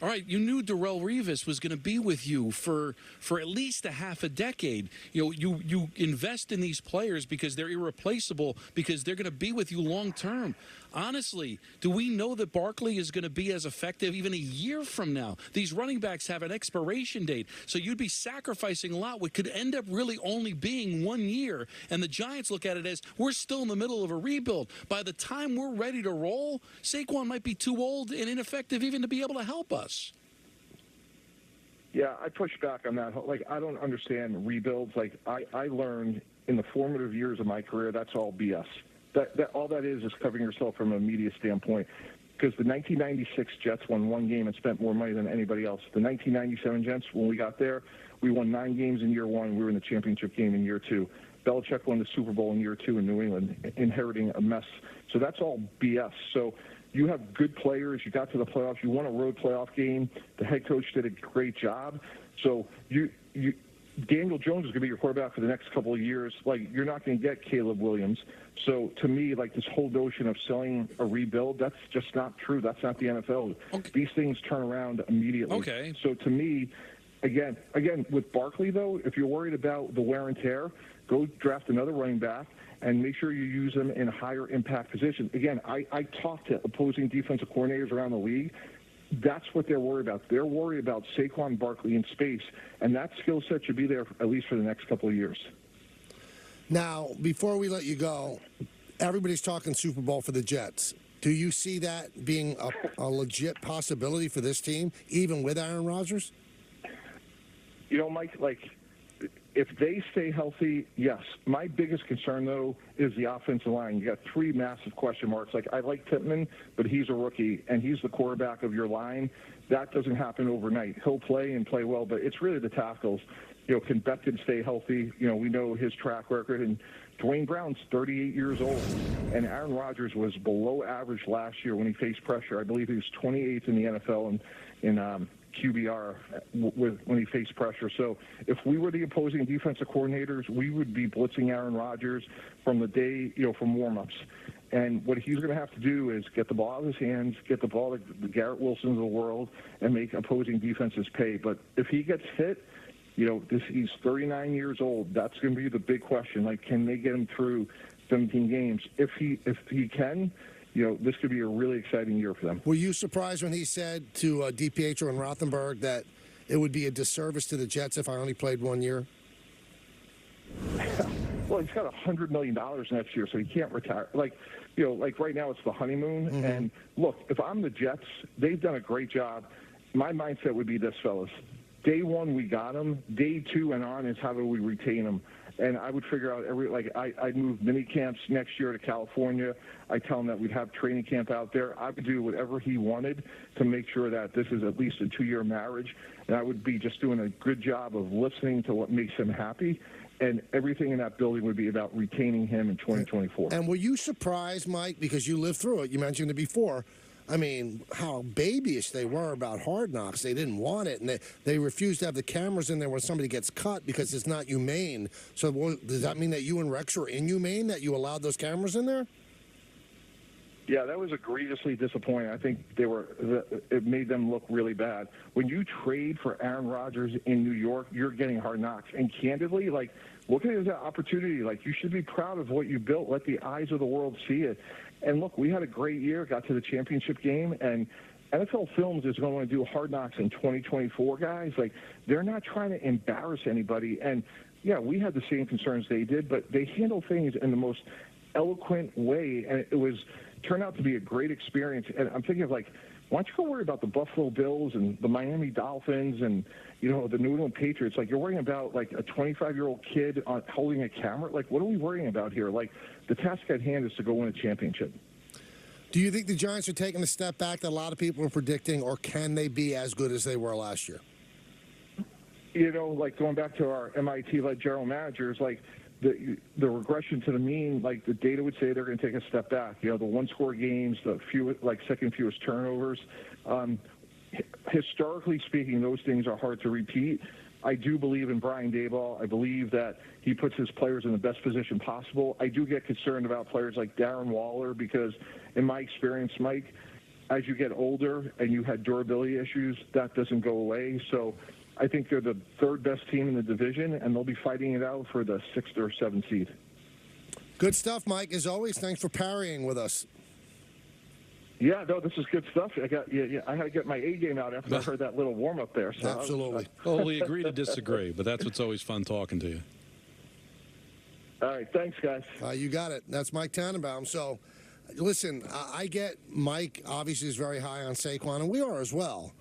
All right, you knew Darrelle Revis was going to be with you for at least a half a decade. You invest in these players because they're irreplaceable, because they're going to be with you long term. Honestly, do we know that Barkley is going to be as effective even a year from now? These running backs have an expiration date, so you'd be sacrificing a lot what could end up really only being 1 year. And the Giants look at it as we're still in the middle of a rebuild. By the time we're ready to roll, Saquon might be too old and ineffective even to be able to help us. Yeah, I push back on that. Like, I don't understand rebuilds. Like, I learned in the formative years of my career, that's all BS. That all that is covering yourself from a media standpoint. Because the 1996 Jets won one game and spent more money than anybody else. The 1997 Jets, when we got there, we won 9 games in year 1. We were in the championship game in year 2. Belichick won the Super Bowl in year 2 in New England, inheriting a mess. So that's all BS. So you have good players. You got to the playoffs. You won a road playoff game. The head coach did a great job. So Daniel Jones is going to be your quarterback for the next couple of years. Like, you're not going to get Caleb Williams. So to me, like, this whole notion of selling a rebuild, that's just not true. That's not the NFL. Okay. These things turn around immediately. Okay. So to me, again, with Barkley, though, if you're worried about the wear and tear, go draft another running back and make sure you use them in higher impact positions. Again, I talk to opposing defensive coordinators around the league. That's what they're worried about. They're worried about Saquon Barkley in space, and that skill set should be there at least for the next couple of years. Now, before we let you go, everybody's talking Super Bowl for the Jets. Do you see that being a legit possibility for this team, even with Aaron Rodgers? You know, Mike, like, if they stay healthy, yes. My biggest concern, though, is the offensive line. You got 3 massive question marks. Like, I like Pittman, but he's a rookie, and he's the quarterback of your line. That doesn't happen overnight. He'll play and play well, but it's really the tackles. You know, can Becton stay healthy? You know, we know his track record. And Dwayne Brown's 38 years old, and Aaron Rodgers was below average last year when he faced pressure. I believe he was 28th in the NFL in QBR when he faced pressure. So if we were the opposing defensive coordinators, we would be blitzing Aaron Rodgers from the day, from warm-ups. And what he's going to have to do is get the ball out of his hands, get the ball to the Garrett Wilsons of the world, and make opposing defenses pay. But if he gets hit, he's 39 years old. That's going to be the big question. Like, can they get him through 17 games? If he can, this could be a really exciting year for them. Were you surprised when he said to DiPietro and Rothenberg that it would be a disservice to the Jets if I only played 1 year? Well, he's got $100 million next year, so he can't retire. Like right now it's the honeymoon. Mm-hmm. And look, if I'm the Jets, they've done a great job. My mindset would be this, fellas. Day 1, we got him. Day 2 and on is how do we retain him. And I would figure out I'd move mini camps next year to California. I tell him that we'd have training camp out there. I would do whatever he wanted to make sure that this is at least a 2-year marriage. And I would be just doing a good job of listening to what makes him happy. And everything in that building would be about retaining him in 2024. And were you surprised, Mike, because you lived through it? You mentioned it before. I mean, how babyish they were about Hard Knocks. They didn't want it, and they refused to have the cameras in there when somebody gets cut because it's not humane. So does that mean that you and Rex were inhumane, that you allowed those cameras in there? Yeah, that was egregiously disappointing. I think it made them look really bad. When you trade for Aaron Rodgers in New York, you're getting Hard Knocks. And candidly, look at it as an opportunity. You should be proud of what you built. Let the eyes of the world see it. And look, we had a great year, got to the championship game, and NFL Films is going to do Hard Knocks in 2024, guys. They're not trying to embarrass anybody. And, yeah, we had the same concerns they did, but they handle things in the most eloquent way, and it turned out to be a great experience. And I'm thinking why don't you go worry about the Buffalo Bills and the Miami Dolphins and, the New England Patriots? You're worrying about, a 25-year-old kid holding a camera? What are we worrying about here? The task at hand is to go win a championship. Do you think the Giants are taking a step back that a lot of people are predicting, or can they be as good as they were last year? Going back to our MIT-led general managers, the regression to the mean, the data would say they're going to take a step back. The one-score games, the second fewest turnovers. Historically speaking, those things are hard to repeat. I do believe in Brian Daboll. I believe that he puts his players in the best position possible. I do get concerned about players like Darren Waller because, in my experience, Mike, as you get older and you had durability issues, that doesn't go away. So I think they're the third best team in the division, and they'll be fighting it out for the 6th or 7th seed. Good stuff, Mike. As always, thanks for parrying with us. Yeah, no, this is good stuff. I had to get my A game out after I heard that little warm up there. So Absolutely. Well, we agree to disagree, but that's what's always fun talking to you. All right, thanks, guys. You got it. That's Mike Tannenbaum. So, listen, I get Mike obviously is very high on Saquon, and we are as well.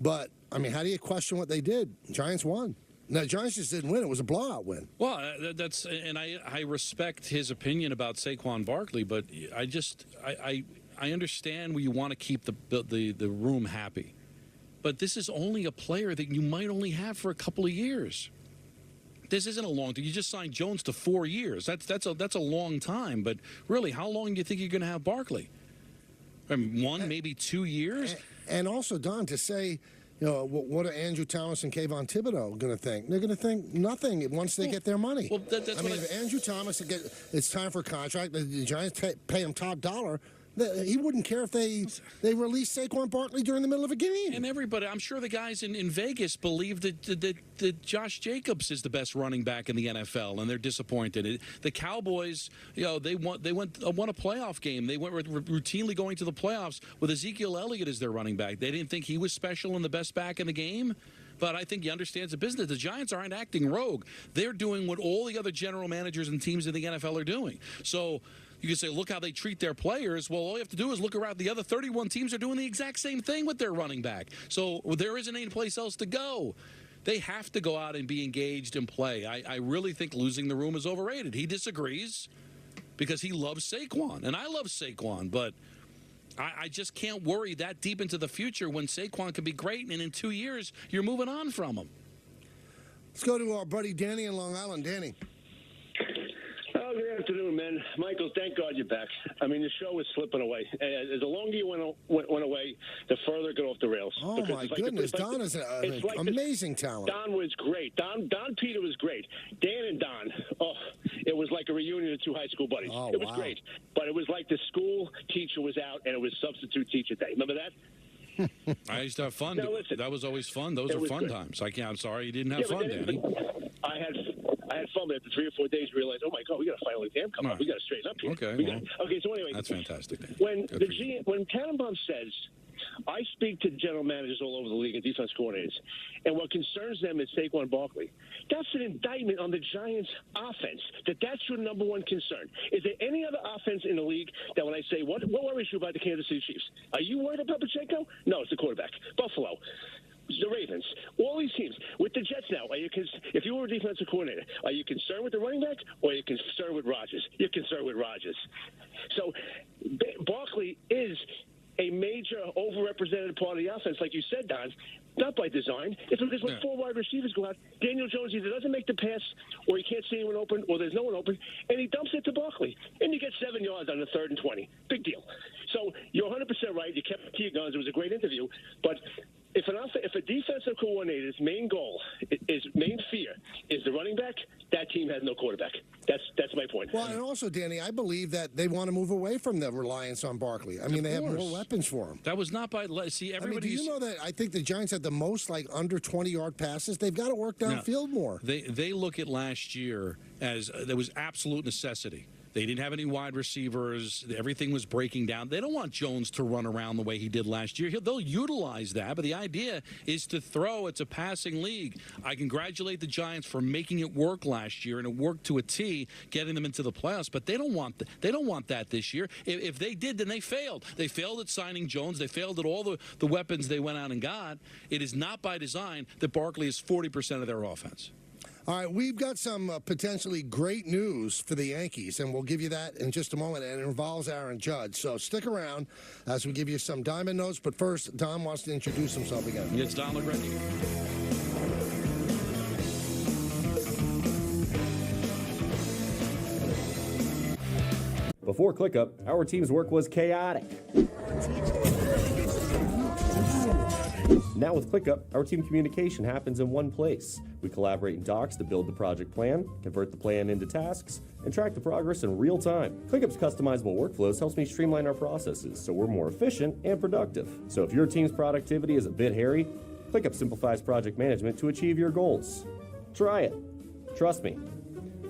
But, I mean, how do you question what they did? Giants won. No, the Giants just didn't win. It was a blowout win. Well, that's and I respect his opinion about Saquon Barkley, but I understand where you want to keep the room happy. But this is only a player that you might only have for a couple of years. This isn't a long time. You just signed Jones to 4 years. That's a long time. But really, how long do you think you're going to have Barkley? I mean, 1, maybe 2 years? And also, Don, to say, you know, what are Andrew Thomas and Kayvon Thibodeau going to think? They're going to think nothing once they get their money. Well, that's I mean, if Andrew Thomas, it's time for a contract, the Giants pay him top dollar, he wouldn't care if they release Saquon Barkley during the middle of a game. And everybody, I'm sure the guys in Vegas believe that Josh Jacobs is the best running back in the NFL, and they're disappointed. The Cowboys, you know, won a playoff game. They went routinely going to the playoffs with Ezekiel Elliott as their running back. They didn't think he was special and the best back in the game. But I think he understands the business. The Giants aren't acting rogue. They're doing what all the other general managers and teams in the NFL are doing. So you can say, look how they treat their players. Well, all you have to do is look around. The other 31 teams are doing the exact same thing with their running back. So there isn't any place else to go. They have to go out and be engaged and play. I really think losing the room is overrated. He disagrees because he loves Saquon. And I love Saquon, but I just can't worry that deep into the future when Saquon could be great, and in 2 years, you're moving on from him. Let's go to our buddy Danny in Long Island. Danny. Oh, good afternoon, man. Michael, thank God you're back. I mean, the show is slipping away. As the longer you went away, the further it got off the rails. Oh, my goodness. Don is an amazing talent. Don was great. Don Peter was great. Dan and Don, it was like a reunion of two high school buddies. Oh, it was great. But it was like the school teacher was out, and it was substitute teacher day. Remember that? I used to have fun. Now, listen, that was always fun. Those were fun good. times. I'm sorry you didn't have fun, Danny. I had fun, but after 3 or 4 days, realized, oh my God, we got to finally come up. We got to straighten up here. Okay. So anyway, that's fantastic, Dan. When Tannenbaum says, I speak to general managers all over the league and defense coordinators, and what concerns them is Saquon Barkley. That's an indictment on the Giants' offense. That's your number one concern. Is there any other offense in the league that when I say, what worries you about the Kansas City Chiefs? Are you worried about Pacheco? No, it's the quarterback. Buffalo. The Ravens, all these teams. With the Jets now, if you were a defensive coordinator, are you concerned with the running back or are you concerned with Rodgers? You're concerned with Rodgers. So Barkley is a major overrepresented part of the offense, like you said, Don. Not by design. It's because when 4 wide receivers go out, Daniel Jones either doesn't make the pass or he can't see anyone open or there's no one open, and he dumps it to Barkley. And you get 7 yards on the 3rd and 20. Big deal. So you're 100% right. You kept to your guns. It was a great interview. But if a defensive coordinator's main goal, main fear, is the running back, that team has no quarterback. That's my point. Well, and also, Danny, I believe that they want to move away from the reliance on Barkley. I mean, they have more weapons for him. That was not by everybody. Do you know that I think the Giants had the most under 20-yard passes? They've got to work downfield more. They look at last year as there was absolute necessity. They didn't have any wide receivers. Everything was breaking down. They don't want Jones to run around the way he did last year. They'll utilize that, but the idea is to throw. It's a passing league. I congratulate the Giants for making it work last year, and it worked to a T, getting them into the playoffs. But they don't want that this year. If they did, then they failed. They failed at signing Jones. They failed at all the weapons they went out and got. It is not by design that Barkley is 40% of their offense. All right, we've got some potentially great news for the Yankees, and we'll give you that in just a moment, and it involves Aaron Judge. So stick around as we give you some Diamond notes. But first, Don wants to introduce himself again. It's Don LaGreca. Before ClickUp, our team's work was chaotic. Now with ClickUp, our team communication happens in one place. We collaborate in docs to build the project plan, convert the plan into tasks, and track the progress in real time. ClickUp's customizable workflows helps me streamline our processes so we're more efficient and productive. So if your team's productivity is a bit hairy, ClickUp simplifies project management to achieve your goals. Try it. Trust me.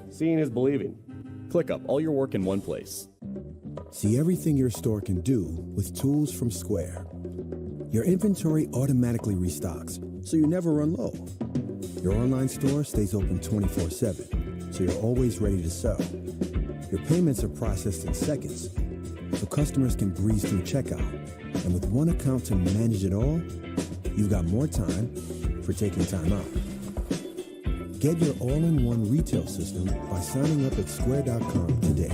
Seeing is believing. ClickUp, all your work in one place. See everything your store can do with tools from Square. Your inventory automatically restocks, so you never run low. Your online store stays open 24/7, so you're always ready to sell. Your payments are processed in seconds, so customers can breeze through checkout. And with one account to manage it all, you've got more time for taking time out. Get your all-in-one retail system by signing up at square.com today.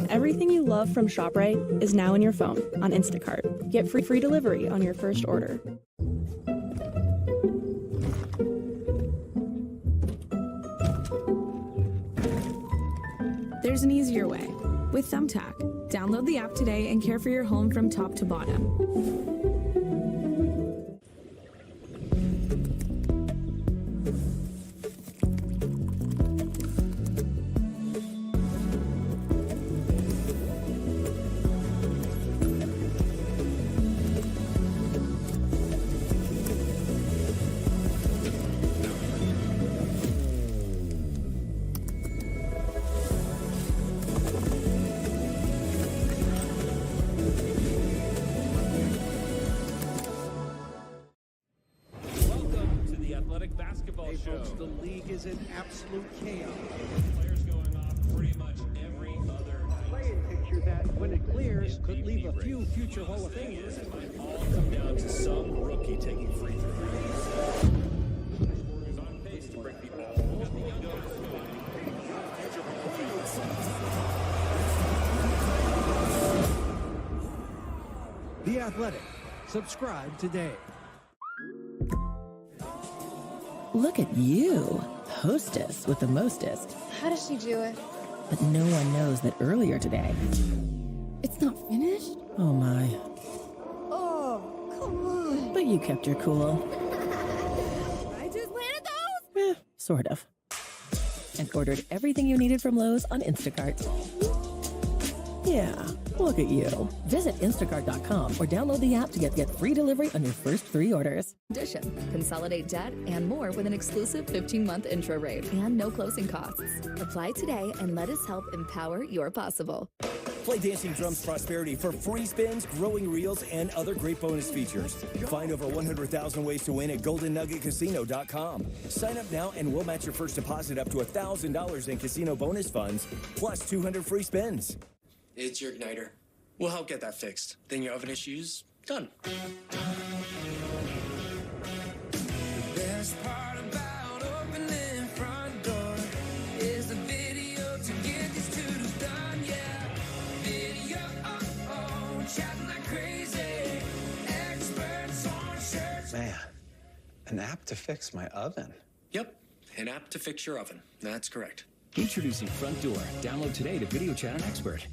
Everything you love from ShopRite is now in your phone on Instacart. Get free delivery on your first order. There's an easier way. With Thumbtack. Download the app today and care for your home from top to bottom. The league is in absolute chaos. Players going off pretty much every other playing picture that, when it clears, could leave a few future Hall of Famers. It might all come down to some rookie taking free throws. Is on pace to break the The Athletic. Subscribe today. Look at you, hostess with the mostest. How does she do it? But no one knows that earlier today. It's not finished? Oh my. Oh, come on. But you kept your cool. I just planted those? Sort of. And ordered everything you needed from Lowe's on Instacart. Yeah, look at you. Visit instacart.com or download the app to get free delivery on your first 3 orders. Addition, consolidate debt and more with an exclusive 15-month intro rate and no closing costs. Apply today and let us help empower your possible. Play Dancing Drums Prosperity for free spins, growing reels, and other great bonus features. Find over 100,000 ways to win at GoldenNuggetCasino.com. Sign up now and we'll match your first deposit up to $1,000 in casino bonus funds, plus 200 free spins. It's your igniter. We'll help get that fixed. Then your oven issues, done. The best part about opening front door is the video to get these two done, yeah. Video, chatting like crazy. Experts on shirts. Man, an app to fix my oven. Yep, an app to fix your oven. That's correct. Introducing Front Door. Download today to video chat an expert.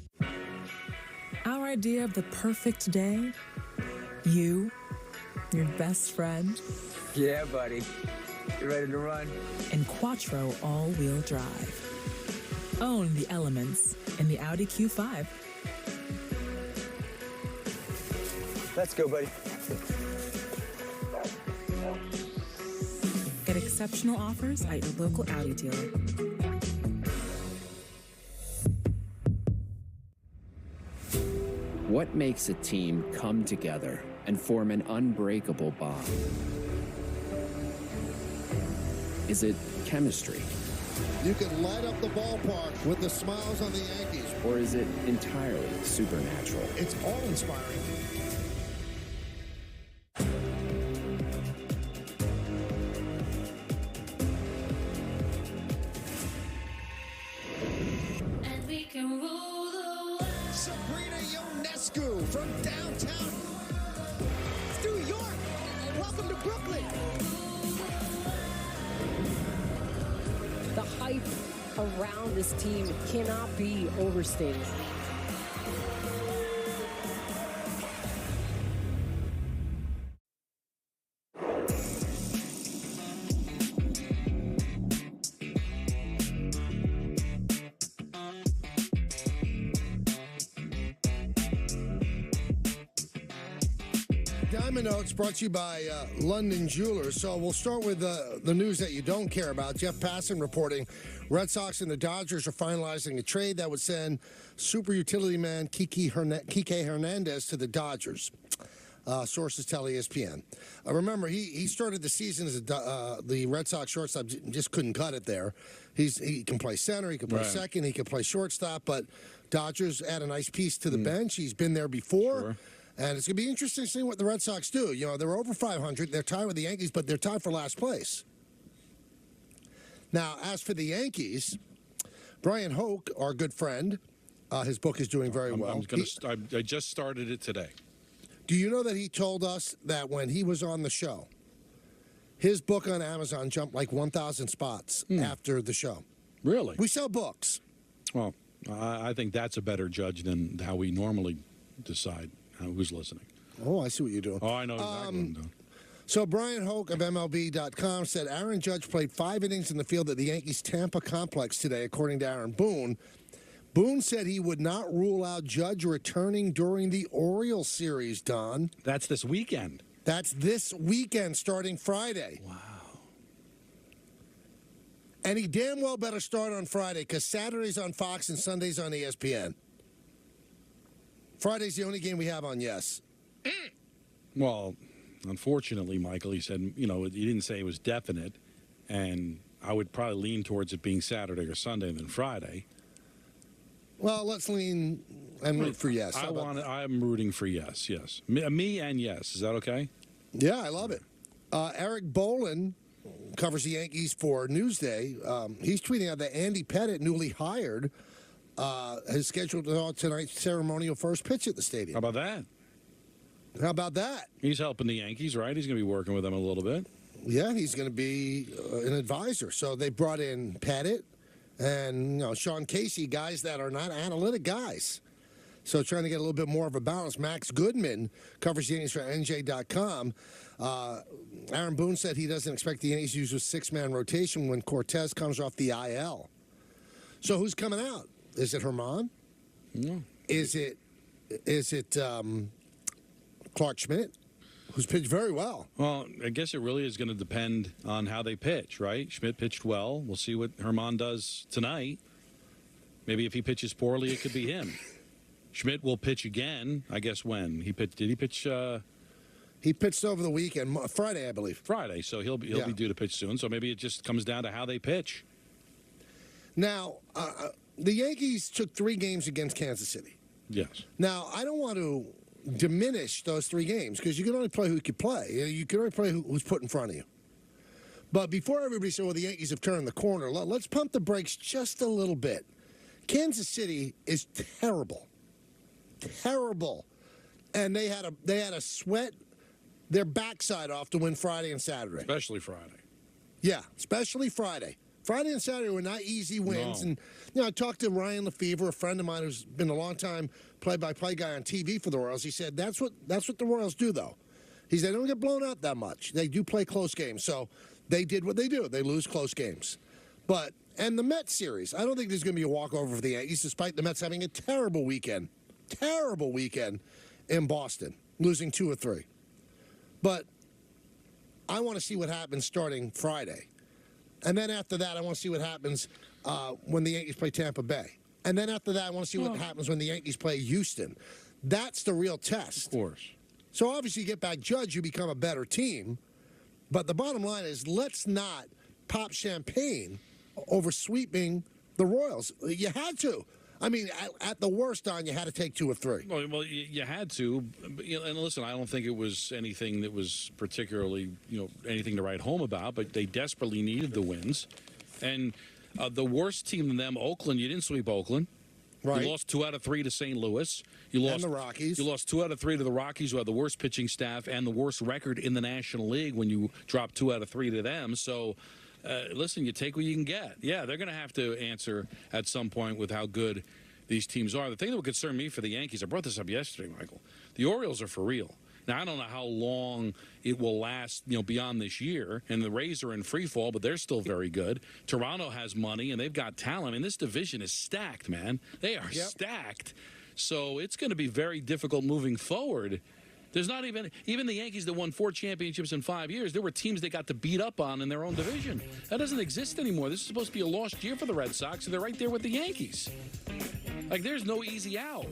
Our idea of the perfect day? You, your best friend, Yeah, buddy. You ready to run? and Quattro all-wheel drive. Own the elements in the Audi Q5. Let's go, buddy. Get exceptional offers at your local Audi dealer. What makes a team come together and form an unbreakable bond? Is it chemistry? You can light up the ballpark with the smiles on the Yankees. Or is it entirely supernatural? It's awe-inspiring. around this team cannot be overstated. Diamond Notes brought to you by London Jewelers. So we'll start with the news that you don't care about. Jeff Passan reporting Red Sox and the Dodgers are finalizing a trade that would send super utility man Kike Hernandez to the Dodgers. Sources tell ESPN. Remember, he started the season as the Red Sox shortstop, just couldn't cut it there. He can play center, he can play second, he can play shortstop, but Dodgers add a nice piece to the bench. He's been there before. Sure. And it's going to be interesting to see what the Red Sox do. You know, they're over 500. They're tied with the Yankees, but they're tied for last place. Now, as for the Yankees, Brian Hoke, our good friend, his book is doing very well. I just started it today. Do you know that he told us that when he was on the show, his book on Amazon jumped like 1,000 spots after the show? Really? We sell books. Well, I think that's a better judge than how we normally decide who's listening. Oh, I see what you're doing. Oh, I know exactly what I'm doing. So Brian Hoke of MLB.com said Aaron Judge played 5 innings in the field at the Yankees' Tampa complex today, according to Aaron Boone. Boone said he would not rule out Judge returning during the Orioles series, Don. That's this weekend. That's this weekend, starting Friday. Wow. And he damn well better start on Friday, because Saturday's on Fox and Sunday's on ESPN. Friday's the only game we have on Yes. Well, unfortunately, Michael, he said, he didn't say it was definite, and I would probably lean towards it being Saturday or Sunday than Friday. Well, let's lean and root for Yes. I'm rooting for Yes. Me and Yes. Is that okay? Yeah, I love it. Eric Bolin covers the Yankees for Newsday. He's tweeting out that Andy Pettitte, newly hired, has scheduled tonight's ceremonial first pitch at the stadium. How about that? How about that? He's helping the Yankees, right? He's going to be working with them a little bit. Yeah, he's going to be an advisor. So they brought in Pettitte and Sean Casey, guys that are not analytic guys. So trying to get a little bit more of a balance. Max Goodman covers the Yankees for NJ.com. Aaron Boone said he doesn't expect the Yankees to use a 6-man rotation when Cortez comes off the IL. So who's coming out? Is it Herman? No. Is it Clark Schmidt, who's pitched very well? Well, I guess it really is going to depend on how they pitch, right? Schmidt pitched well. We'll see what Herman does tonight. Maybe if he pitches poorly, it could be him. Schmidt will pitch again, I guess, when? Did he pitch? He pitched over the weekend, Friday, I believe. Friday, so he'll be due to pitch soon. So maybe it just comes down to how they pitch. Now, the Yankees took 3 games against Kansas City. Yes. Now, I don't want to diminish those 3 games because you can only play who you can play. You can only play who's put in front of you. But before everybody said, well, the Yankees have turned the corner, let's pump the brakes just a little bit. Kansas City is terrible. Terrible. And they had a sweat their backside off to win Friday and Saturday. Especially Friday. Yeah, especially Friday. Friday and Saturday were not easy wins. No. And, I talked to Ryan Lefevre, a friend of mine who's been a long-time play-by-play guy on TV for the Royals. He said that's what the Royals do, though. He said they don't get blown out that much. They do play close games. So they did what they do. They lose close games. And the Mets series, I don't think there's going to be a walkover for the Yankees, despite the Mets having a terrible weekend in Boston, losing 2 or 3. But I want to see what happens starting Friday. And then after that, I want to see what happens when the Yankees play Tampa Bay. And then after that, I want to see what happens when the Yankees play Houston. That's the real test. Of course. So obviously you get back Judge, you become a better team. But the bottom line is let's not pop champagne over sweeping the Royals. You had to. I mean, at the worst, Don, you had to take 2 or 3. Well, you had to. And listen, I don't think it was anything that was particularly, anything to write home about, but they desperately needed the wins. And the worst team than them, Oakland, you didn't sweep Oakland. Right. You lost 2 out of 3 to St. Louis. And the Rockies. You lost 2 out of 3 to the Rockies, who had the worst pitching staff and the worst record in the National League when you dropped 2 out of 3 to them. So listen, you take what you can get. Yeah, they're going to have to answer at some point with how good these teams are. The thing that would concern me for the Yankees, I brought this up yesterday, Michael, the Orioles are for real. Now, I don't know how long it will last, beyond this year, and the Rays are in free fall, but they're still very good. Toronto has money, and they've got talent. And this division is stacked, man. They are stacked. So it's going to be very difficult moving forward. There's not even the Yankees that won 4 championships in 5 years. There were teams they got to beat up on in their own division. That doesn't exist anymore. This is supposed to be a lost year for the Red Sox, and they're right there with the Yankees. Like, there's no easy out.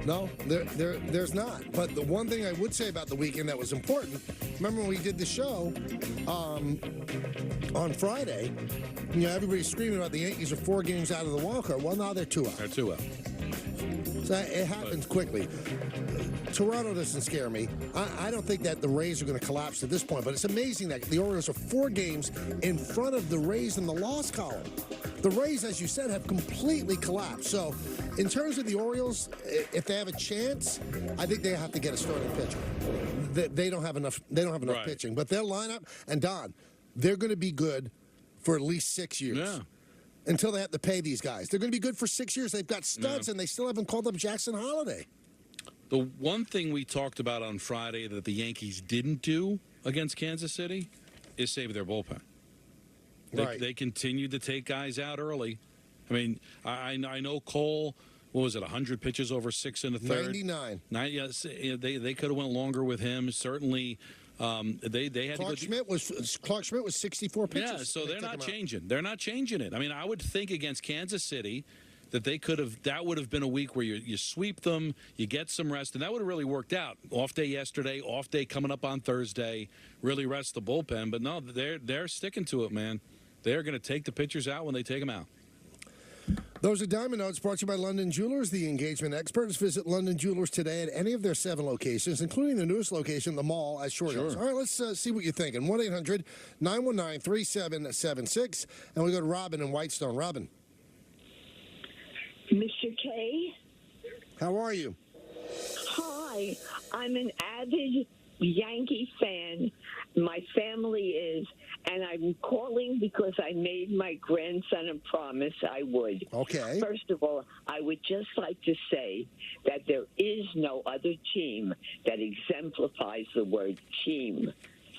No, there's not. But the one thing I would say about the weekend that was important, remember when we did the show on Friday, everybody's screaming about the Yankees are 4 games out of the wild card. Well, now they're 2 out. They're 2 out. So it happens quickly. Toronto doesn't scare me. I don't think that the Rays are going to collapse at this point, but it's amazing that the Orioles are 4 games in front of the Rays in the loss column. The Rays, as you said, have completely collapsed. So, in terms of the Orioles, if they have a chance, I think they have to get a starting pitcher. They don't have enough. They don't have enough pitching, but their lineup and Don, they're going to be good for at least 6 years. Yeah. Until they have to pay these guys, they're going to be good for 6 years. They've got studs, and they still haven't called up Jackson Holiday. The one thing we talked about on Friday that the Yankees didn't do against Kansas City is save their bullpen. They continued to take guys out early. I mean, I know Cole, what was it, 100 pitches over 6 in the third? 99. They could have went longer with him. Certainly, they had Clark Schmidt was 64 pitches. Yeah, so they're not changing. They're not changing it. I mean, I would think against Kansas City that that would have been a week where you sweep them, you get some rest, and that would have really worked out. Off day yesterday, off day coming up on Thursday, really rest the bullpen. But no, they're sticking to it, man. They're going to take the pitchers out when they take them out. Those are Diamond Notes brought to you by London Jewelers, the engagement experts. Visit London Jewelers today at any of their 7 locations, including the newest location, the mall at Short Hills. All right, let's see what you're thinking. 1-800-919-3776. And we go to Robin in Whitestone. Robin. Mr. K? How are you? Hi. I'm an avid Yankee fan. My family is, and I'm calling because I made my grandson a promise I would. Okay. First of all, I would just like to say that there is no other team that exemplifies the word team.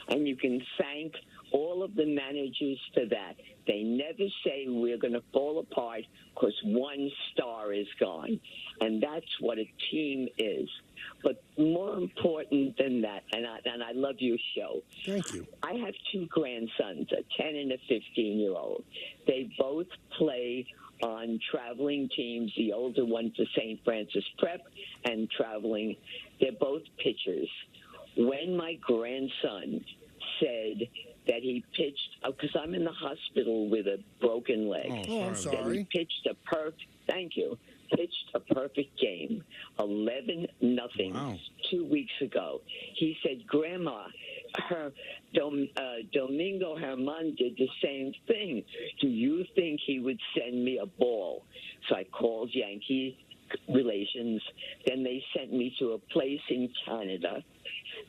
And you can thank all of the managers for that. They never say we're going to fall apart because one star is gone. And that's what a team is. But more important than that, and I love your show. Thank you. I have 2 grandsons, a 10 and a 15-year-old. They both play on traveling teams, the older one for St. Francis Prep and traveling. They're both pitchers. When my grandson said that he pitched, because I'm in the hospital with a broken leg. Oh, I'm sorry. That he pitched a perfect game, 11-0, Wow. 2 weeks ago. He said, Grandma, Domingo Herman did the same thing. Do you think he would send me a ball? So I called Yankee Relations. Then they sent me to a place in Canada.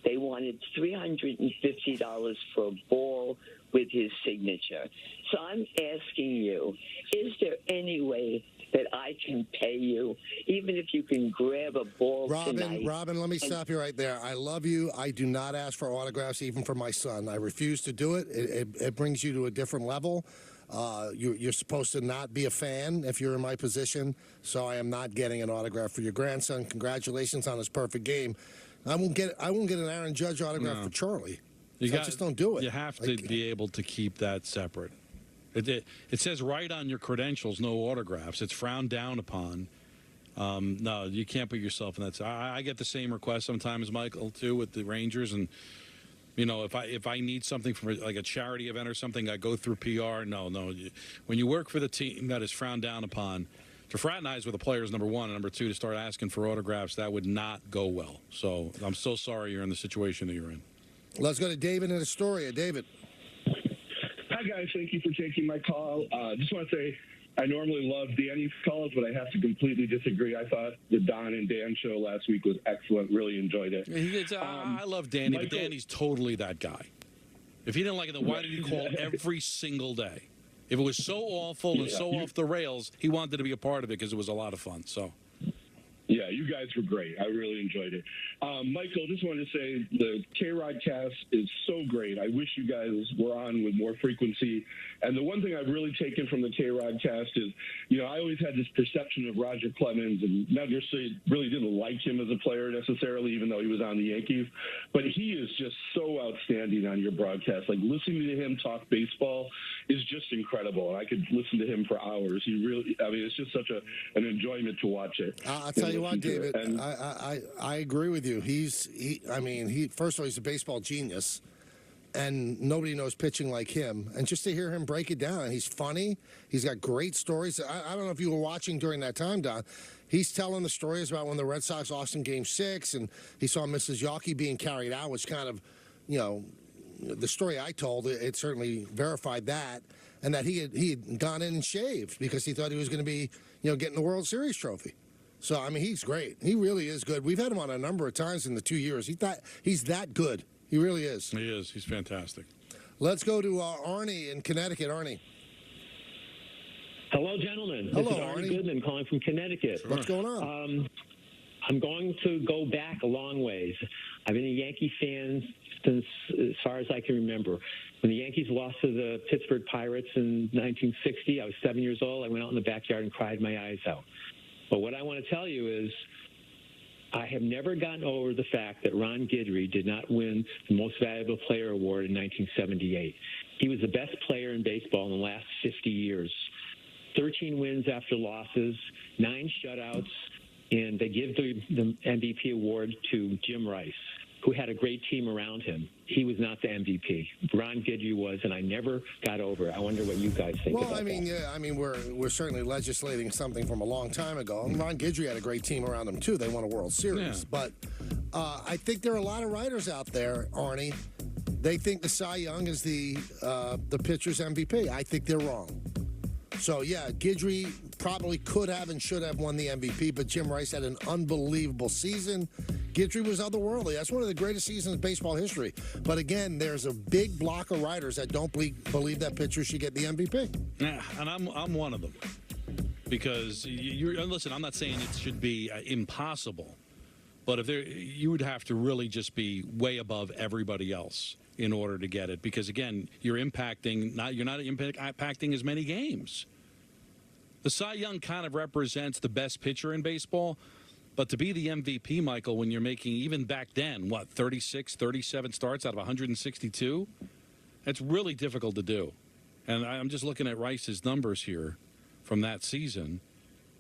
They wanted $350 for a ball with his signature. So I'm asking you, is there any way that I can pay you, even if you can grab a ball tonight? Robin, let me stop you right there. I love you. I do not ask for autographs, even for my son. I refuse to do it. It brings you to a different level. You're supposed to not be a fan if you're in my position, so I am not getting an autograph for your grandson. Congratulations on his perfect game. I won't get an Aaron Judge autograph for Charlie. I just don't do it. You have to be able to keep that separate. It says right on your credentials, no autographs. It's frowned down upon. No, you can't put yourself in that. I get the same request sometimes, Michael, too, with the Rangers. And, if I need something from like a charity event or something, I go through PR. No. When you work for the team that is frowned down upon, to fraternize with the players, number one, and number two, to start asking for autographs, that would not go well. So I'm so sorry you're in the situation that you're in. Let's go to David in Astoria. David. Hi, guys. Thank you for taking my call. Just want to say I normally love Danny's calls, but I have to completely disagree. I thought the Don and Dan show last week was excellent. Really enjoyed it. I love Danny, but Danny's totally that guy. If he didn't like it, then why did he call every single day? If it was so awful and so off the rails, he wanted to be a part of it because it was a lot of fun. So. Yeah, you guys were great. I really enjoyed it. Michael, just wanted to say the K-Rod cast is so great. I wish you guys were on with more frequency. And the one thing I've really taken from the K-Rod cast is, I always had this perception of Roger Clemens and not necessarily really didn't like him as a player necessarily, even though he was on the Yankees. But he is just so outstanding on your broadcast. Like, listening to him talk baseball is just incredible. And I could listen to him for hours. It's just such an enjoyment to watch it. I'll tell you what, David, I agree with you. First of all, he's a baseball genius, and nobody knows pitching like him. And just to hear him break it down, he's funny. He's got great stories. I don't know if you were watching during that time, Don. He's telling the stories about when the Red Sox lost in Game 6, and he saw Mrs. Yawkey being carried out, which kind of, the story I told, it certainly verified that, and that he had gone in and shaved because he thought he was going to be, getting the World Series trophy. So, he's great. He really is good. We've had him on a number of times in the 2 years. He's that good. He really is. He is. He's fantastic. Let's go to Arnie in Connecticut. Arnie. Hello, gentlemen. Hello, this is Arnie Goodman calling from Connecticut. Sure. What's going on? I'm going to go back a long ways. I've been a Yankee fan since as far as I can remember. When the Yankees lost to the Pittsburgh Pirates in 1960, I was 7 years old. I went out in the backyard and cried my eyes out. But what I want to tell you is I have never gotten over the fact that Ron Guidry did not win the Most Valuable Player Award in 1978. He was the best player in baseball in the last 50 years. 13 wins after losses, 9 shutouts, and they give the MVP award to Jim Rice, who had a great team around him. He was not the MVP. Ron Guidry was, and I never got over it. I wonder what you guys think about that. We're certainly legislating something from a long time ago. And Ron Guidry had a great team around him, too. They won a World Series. Yeah. But I think there are a lot of writers out there, Arnie. They think the Cy Young is the pitcher's MVP. I think they're wrong. So, yeah, Guidry probably could have and should have won the MVP, but Jim Rice had an unbelievable season. Guidry was otherworldly. That's one of the greatest seasons in baseball history. But again, there's a big block of writers that don't believe that pitcher should get the MVP. Yeah, and I'm one of them. Because listen, I'm not saying it should be impossible, but you would have to really just be way above everybody else in order to get it. Because again, you're not impacting as many games. The Cy Young kind of represents the best pitcher in baseball. But to be the MVP, Michael, when you're making, even back then, 36, 37 starts out of 162? That's really difficult to do. And I'm just looking at Rice's numbers here from that season.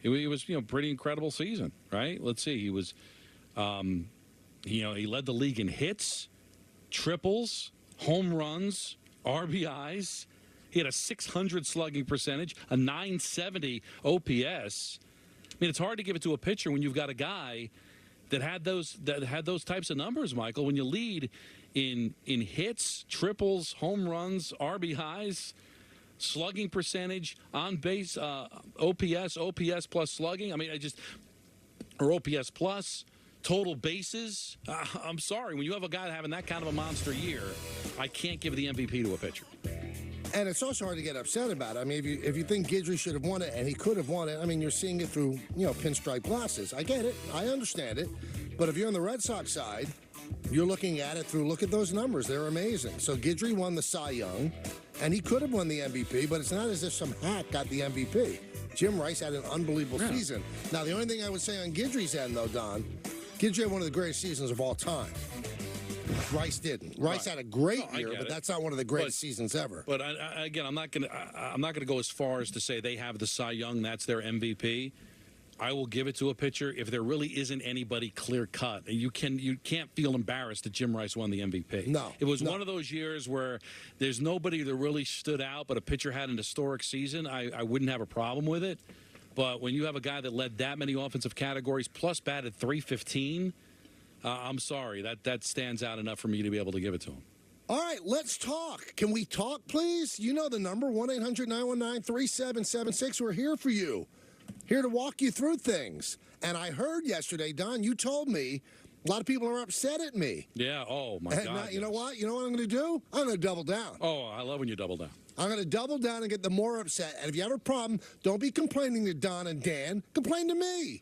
It was, pretty incredible season, right? Let's see. He was, he led the league in hits, triples, home runs, RBIs. He had a 600 slugging percentage, a 970 OPS. It's hard to give it to a pitcher when you've got a guy that had those types of numbers, Michael. When you lead in hits, triples, home runs, RBIs, slugging percentage, on base, OPS plus slugging. Or OPS plus, total bases. I'm sorry, when you have a guy having that kind of a monster year, I can't give the MVP to a pitcher. And it's also hard to get upset about it. If you think Guidry should have won it, and he could have won it, you're seeing it through, pinstripe glasses. I get it. I understand it. But if you're on the Red Sox side, you're looking at it through, look at those numbers. They're amazing. So Guidry won the Cy Young, and he could have won the MVP, but it's not as if some hack got the MVP. Jim Rice had an unbelievable season. Now, the only thing I would say on Guidry's end, though, Don, Guidry had one of the greatest seasons of all time. Rice didn't. Rice had a great year, but that's not one of the greatest seasons ever. But again, I'm not gonna go as far as to say they have the Cy Young, that's their MVP. I will give it to a pitcher if there really isn't anybody clear cut. You can't feel embarrassed that Jim Rice won the MVP. No, it was one of those years where there's nobody that really stood out, but a pitcher had an historic season. I wouldn't have a problem with it. But when you have a guy that led that many offensive categories plus batted .315. I'm sorry. That stands out enough for me to be able to give it to him. All right, let's talk. Can we talk, please? You know the number, 1-800-919-3776. We're here for you. Here to walk you through things. And I heard yesterday, Don, you told me A lot of people are upset at me. Yeah. Oh, my And God. now, you know what? You know what I'm going to do? I'm going to double down. Oh, I love when you double down. I'm going to double down and get them more upset. And if you have a problem, don't be complaining to Don and Dan. Complain to me.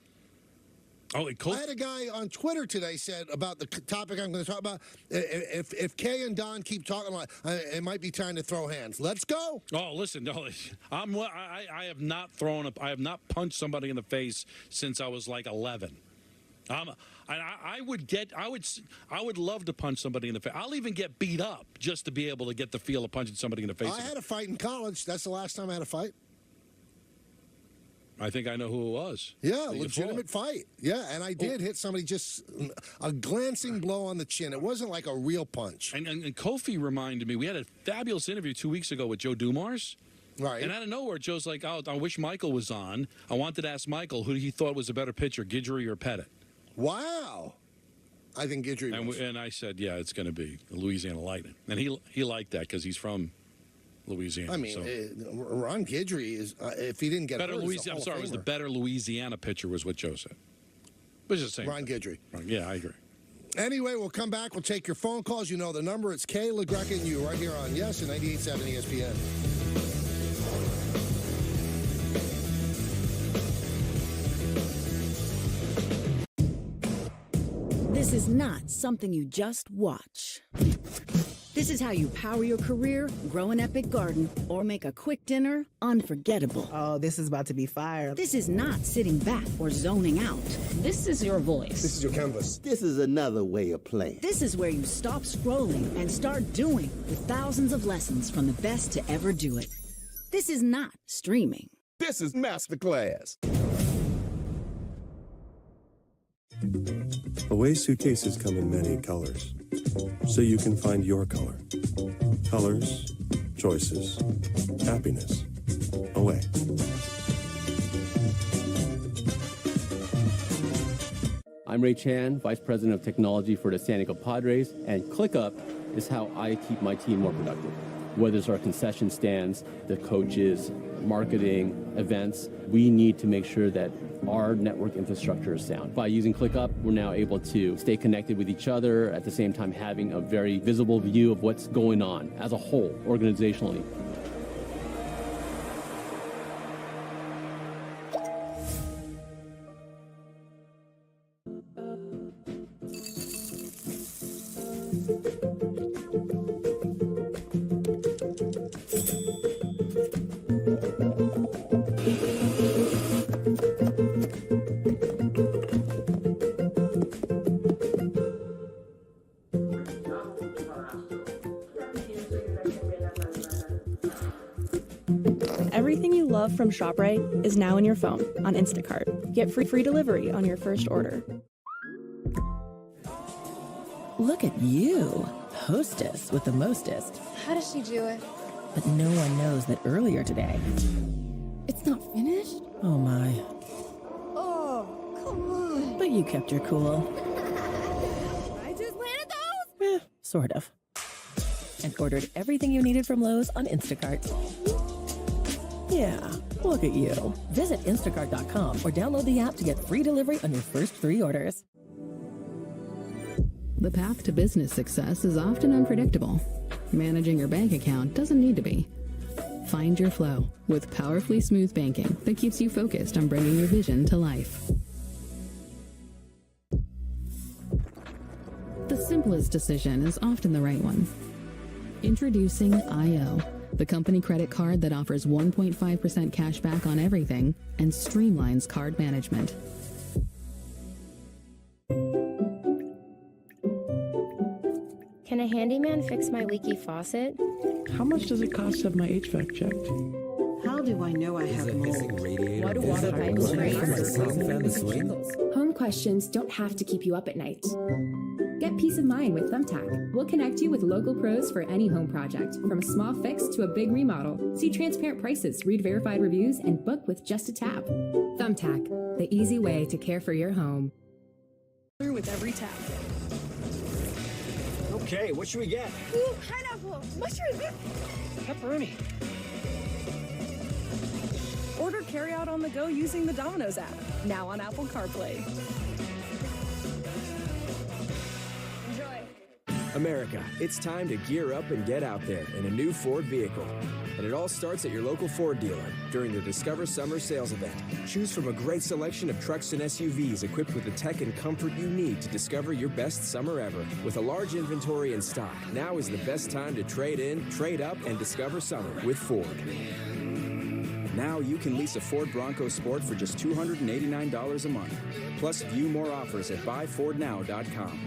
Oh, I had a guy on Twitter today said about the topic I'm going to talk about. If Kay and Don keep talking, it might be time to throw hands. Let's go. Oh, listen, no, I have not I have not punched somebody in the face since I was like 11. I would love to punch somebody in the face. I'll even get beat up just to be able to get the feel of punching somebody in the face. I had a fight in college. That's the last time I had a fight. I think I know who it was. Yeah, legitimate fight. Yeah, and I did hit somebody just a glancing blow on the chin. It wasn't like a real punch. And Kofi reminded me, we had a fabulous interview 2 weeks ago with Joe Dumars. Right. And out of nowhere, Joe's like, oh, I wish Michael was on. I wanted to ask Michael who he thought was a better pitcher, Guidry or Pettit. Wow. I think Guidry was. And I said, yeah, it's going to be the Louisiana Lightning. And he liked that because he's from Louisiana. I mean, Ron Guidry is, if he didn't get better hurt, Louisiana. I'm sorry, it was the better Louisiana pitcher was what Joe said. But it's the same. Ron Guidry. Yeah, I agree. Anyway, we'll come back. We'll take your phone calls. You know the number. It's Kay, LaGreca, and you right here on Yes and 98.7 ESPN. This is not something you just watch. This is how you power your career, grow an epic garden, or make a quick dinner unforgettable. Oh, this is about to be fire. This is not sitting back or zoning out. This is your voice. This is your canvas. This is another way of playing. This is where you stop scrolling and start doing with thousands of lessons from the best to ever do it. This is not streaming. This is Masterclass. Away suitcases come in many colors, so you can find your color. Colors, choices, happiness. Away. I'm Ray Chan, Vice President of Technology for the San Diego Padres, and ClickUp is how I keep my team more productive. Whether it's our concession stands, the coaches, marketing, events, we need to make sure that our network infrastructure is sound. By using ClickUp, we're now able to stay connected with each other, at the same time having a very visible view of what's going on as a whole, organizationally. Everything you love from ShopRite is now in your phone on Instacart. Get free delivery on your first order. Look at you, hostess with the mostest. How does she do it? But no one knows that earlier today. It's not finished? Oh my. Oh, come on. But you kept your cool. I just planted those? Sort of. And ordered everything you needed from Lowe's on Instacart. Yeah, look at you. Visit instacart.com or download the app to get free delivery on your first 3 orders. The path to business success is often unpredictable. Managing your bank account doesn't need to be. Find your flow with powerfully smooth banking that keeps you focused on bringing your vision to life. The simplest decision is often the right one. Introducing IO, the company credit card that offers 1.5% cash back on everything and streamlines card management. Can a handyman fix my leaky faucet? How much does it cost to have my HVAC checked? How do I know I have mold? What do water pipes freeze? Home questions don't have to keep you up at night. Get peace of mind with Thumbtack. We'll connect you with local pros for any home project, from a small fix to a big remodel. See transparent prices, read verified reviews, and book with just a tap. Thumbtack, the easy way to care for your home. With every tap. Okay, what should we get? Ooh, pineapple, mushroom, pepperoni. Order carryout on the go using the Domino's app, now on Apple CarPlay. America, it's time to gear up and get out there in a new Ford vehicle. And it all starts at your local Ford dealer during the Discover Summer Sales Event. Choose from a great selection of trucks and SUVs equipped with the tech and comfort you need to discover your best summer ever. With a large inventory in stock, now is the best time to trade in, trade up, and discover summer with Ford. Now you can lease a Ford Bronco Sport for just $289 a month. Plus, view more offers at buyfordnow.com.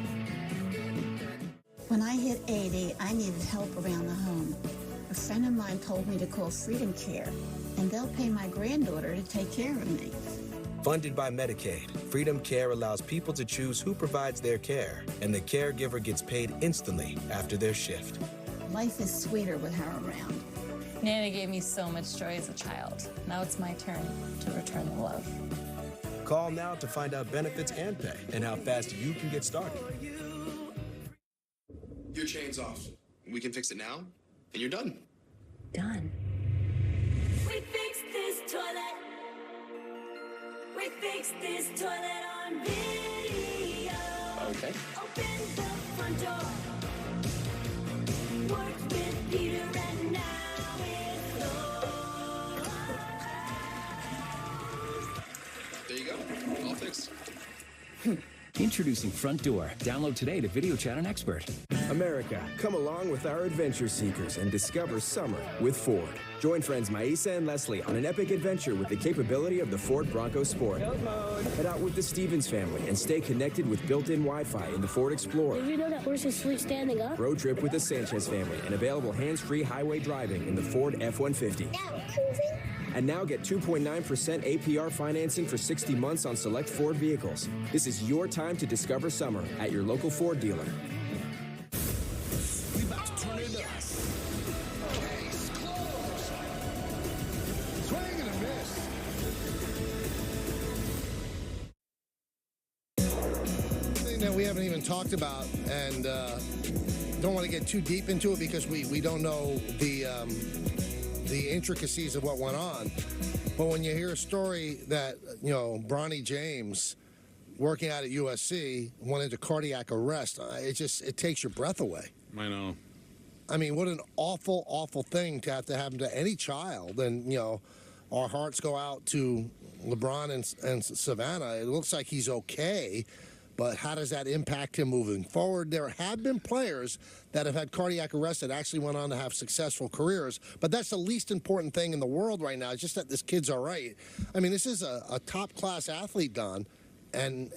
When I hit 80, I needed help around the home. A friend of mine told me to call Freedom Care, and they'll pay my granddaughter to take care of me. Funded by Medicaid, Freedom Care allows people to choose who provides their care, and the caregiver gets paid instantly after their shift. Life is sweeter with her around. Nana gave me so much joy as a child. Now it's my turn to return the love. Call now to find out benefits and pay and how fast you can get started. Your chain's off. We can fix it now, and you're done. Done. We fixed this toilet. We fixed this toilet on video. Okay. Open the front door. Worked with Peter and now it's closed. There you go. All fixed. Introducing Front Door. Download today to video chat an expert. America, come along with our adventure seekers and discover summer with Ford. Join friends Maisa and Leslie on an epic adventure with the capability of the Ford Bronco Sport. Head out with the Stevens family and stay connected with built-in Wi-Fi in the Ford Explorer. Did you know that horses sleep standing up? Road trip with the Sanchez family and available hands-free highway driving in the Ford F-150. And now get 2.9% APR financing for 60 months on select Ford vehicles. This is your time to discover summer at your local Ford dealer. We about to turn it up. Case closed. Swing and a miss. Thing that we haven't even talked about, and don't want to get too deep into it because we don't know the intricacies of what went on. But when you hear a story that, Bronny James, working out at USC, went into cardiac arrest, it takes your breath away. I know. I mean, what an awful, awful thing to happen to any child. And, our hearts go out to LeBron and Savannah. It looks like he's okay. But how does that impact him moving forward? There have been players that have had cardiac arrest that actually went on to have successful careers. But that's the least important thing in the world right now. It's just that this kid's all right. I mean, this is a top-class athlete, Don, and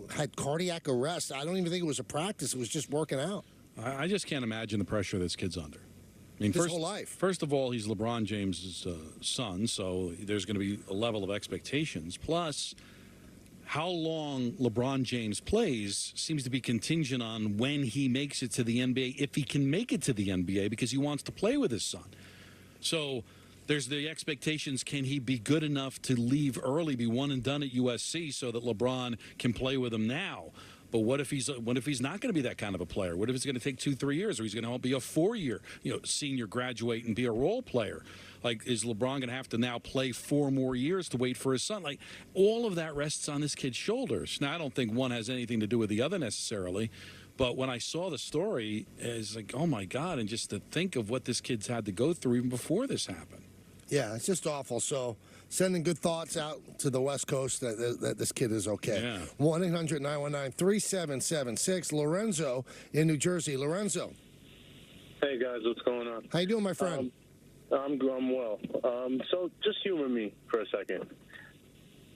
had cardiac arrest. I don't even think it was a practice. It was just working out. I just can't imagine the pressure this kid's under. I mean, His whole life. First of all, he's LeBron James' son, so there's going to be a level of expectations. Plus, how long LeBron James plays seems to be contingent on when he makes it to the NBA, if he can make it to the NBA, because he wants to play with his son. So there's the expectations, can he be good enough to leave early, be one and done at USC so that LeBron can play with him now? But what if he's not going to be that kind of a player? What if it's going to take 2-3 years, or he's going to be a 4-year, senior graduate and be a role player? Like, is LeBron going to have to now play 4 more years to wait for his son? Like, all of that rests on this kid's shoulders. Now, I don't think one has anything to do with the other necessarily, but when I saw the story, it's like, oh my God, and just to think of what this kid's had to go through even before this happened. Yeah, it's just awful. So sending good thoughts out to the West Coast that this kid is okay. Yeah. 1-800-919-3776. Lorenzo in New Jersey. Lorenzo. Hey, guys. What's going on? How you doing, my friend? I'm well. So just humor me for a second.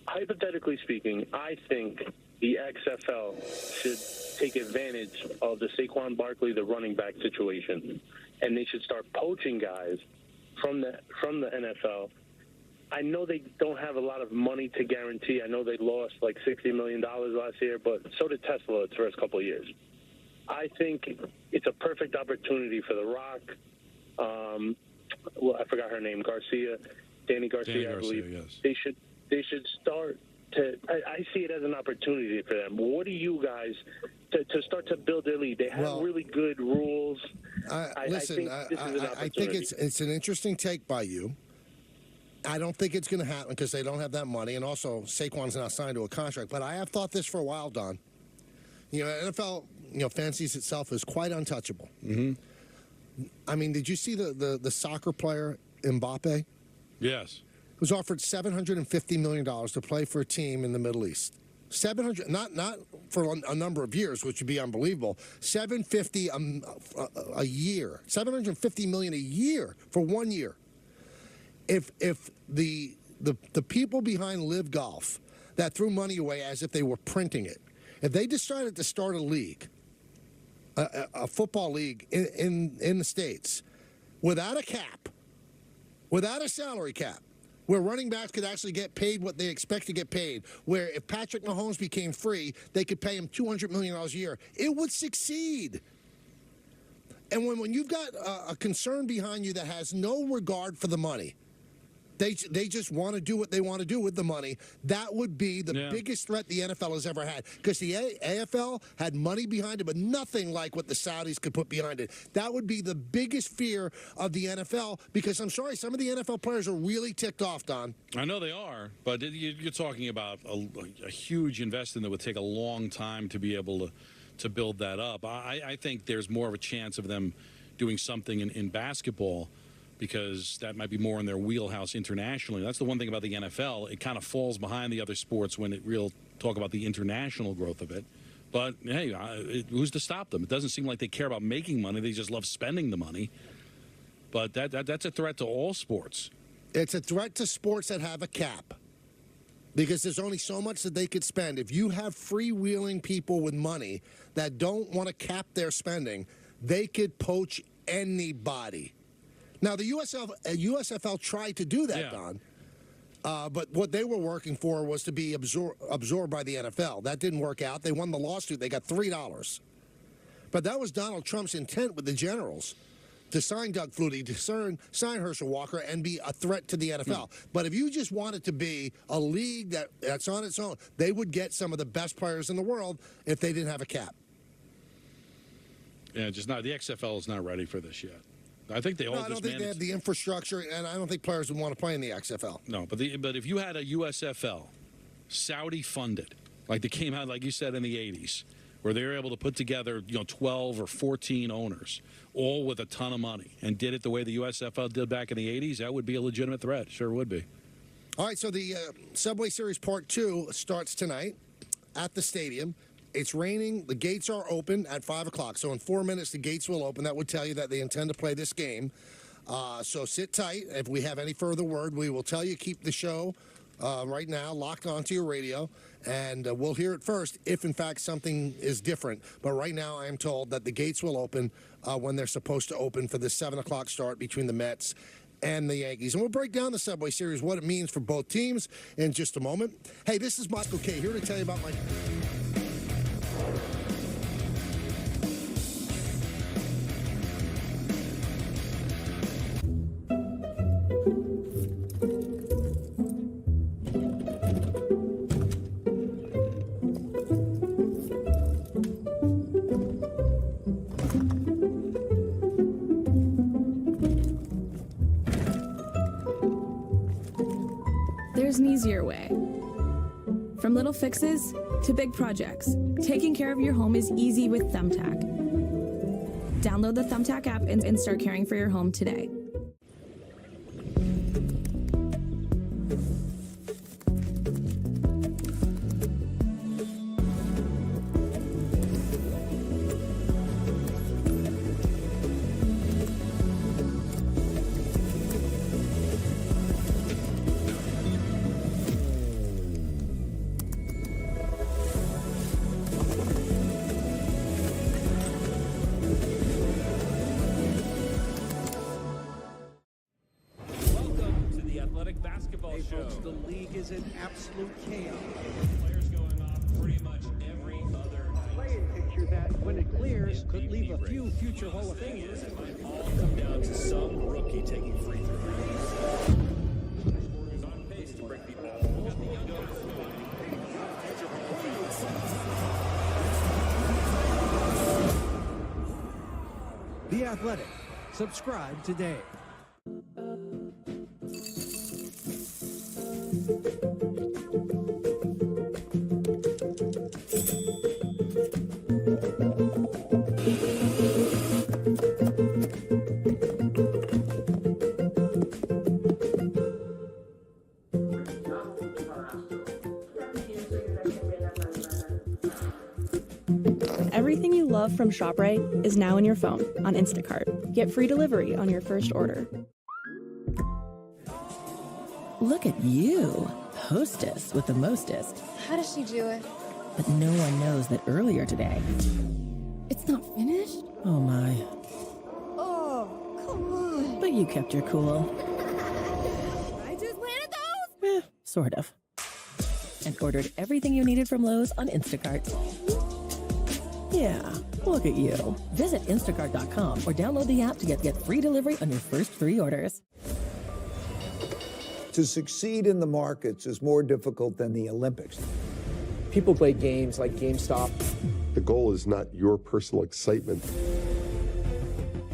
Hypothetically speaking, I think the XFL should take advantage of the Saquon Barkley, the running back situation, and they should start poaching guys from the NFL. I know they don't have a lot of money to guarantee. I know they lost like $60 million last year, but so did Tesla its first couple of years. I think it's a perfect opportunity for The Rock. I forgot her name, Danny Garcia, I believe. Yes. They should start to. I see it as an opportunity for them. What do you guys to start to build their league? They have really good rules. I think it's an interesting take by you. I don't think it's going to happen because they don't have that money, and also Saquon's not signed to a contract. But I have thought this for a while, Don. NFL, fancies itself as quite untouchable. Mm-hmm. I mean, did you see the soccer player Mbappe? Yes. Was offered $750 million to play for a team in the Middle East. 700, not for a number of years, which would be unbelievable. 750 a year, 750 million a year for 1 year. If the people behind Live Golf that threw money away as if they were printing it, if they decided to start a league, a football league in the States, without a cap, without a salary cap, where running backs could actually get paid what they expect to get paid, where if Patrick Mahomes became free, they could pay him $200 million a year, it would succeed. And when you've got a concern behind you that has no regard for the money, they just want to do what they want to do with the money, that would be the biggest threat the NFL has ever had. Because the AFL had money behind it, but nothing like what the Saudis could put behind it. That would be the biggest fear of the NFL, because I'm sorry, some of the NFL players are really ticked off, Don. I know they are, but you're talking about a huge investment that would take a long time to be able to build that up. I think there's more of a chance of them doing something in basketball, because that might be more in their wheelhouse internationally. That's the one thing about the NFL. It kind of falls behind the other sports when it talk about the international growth of it. But, hey, who's to stop them? It doesn't seem like they care about making money. They just love spending the money. But that's a threat to all sports. It's a threat to sports that have a cap, because there's only so much that they could spend. If you have freewheeling people with money that don't want to cap their spending, they could poach anybody. Now, the USFL tried to do that, Don, but what they were working for was to be absorbed by the NFL. That didn't work out. They won the lawsuit. They got $3. But that was Donald Trump's intent with the Generals, to sign Doug Flutie, to sign Herschel Walker, and be a threat to the NFL. But if you just wanted to be a league that's on its own, they would get some of the best players in the world if they didn't have a cap. Yeah, just not. The XFL is not ready for this yet. I think they all I don't think they have the infrastructure, and I don't think players would want to play in the XFL. No, but if you had a USFL, Saudi funded, like they came out, like you said, in the 80s, where they were able to put together 12 or 14 owners, all with a ton of money, and did it the way the USFL did back in the 80s, that would be a legitimate threat. Sure would be. All right, so the Subway Series Part 2 starts tonight at the stadium. It's raining. The gates are open at 5 o'clock. So in 4 minutes, the gates will open. That would tell you that they intend to play this game. So sit tight. If we have any further word, we will tell you. Keep the show right now locked onto your radio, and we'll hear it first if, in fact, something is different. But right now, I am told that the gates will open when they're supposed to open for the 7 o'clock start between the Mets and the Yankees. And we'll break down the Subway Series, what it means for both teams, in just a moment. Hey, this is Michael Kay here to tell you about my... There's an easier way. From little fixes to big projects, taking care of your home is easy with Thumbtack. Download the Thumbtack app and start caring for your home today. The league is in absolute chaos. Players going off pretty much every other playing picture that, when it clears, could leave a few future Hall of Famers. It might all come down to some rookie taking free throws. Is on pace to break the The Athletic. Subscribe today. from ShopRite is now in your phone on Instacart. Get free delivery on your first order. Look at you, hostess with the mostest. How does she do it? But no one knows that earlier today. It's not finished? Oh my. Oh, come on. But you kept your cool. I just planted those? Sort of. And ordered everything you needed from Lowe's on Instacart. Yeah, look at you. Visit Instacart.com or download the app to get free delivery on your first 3 orders. To succeed in the markets is more difficult than the Olympics. People play games like GameStop. The goal is not your personal excitement.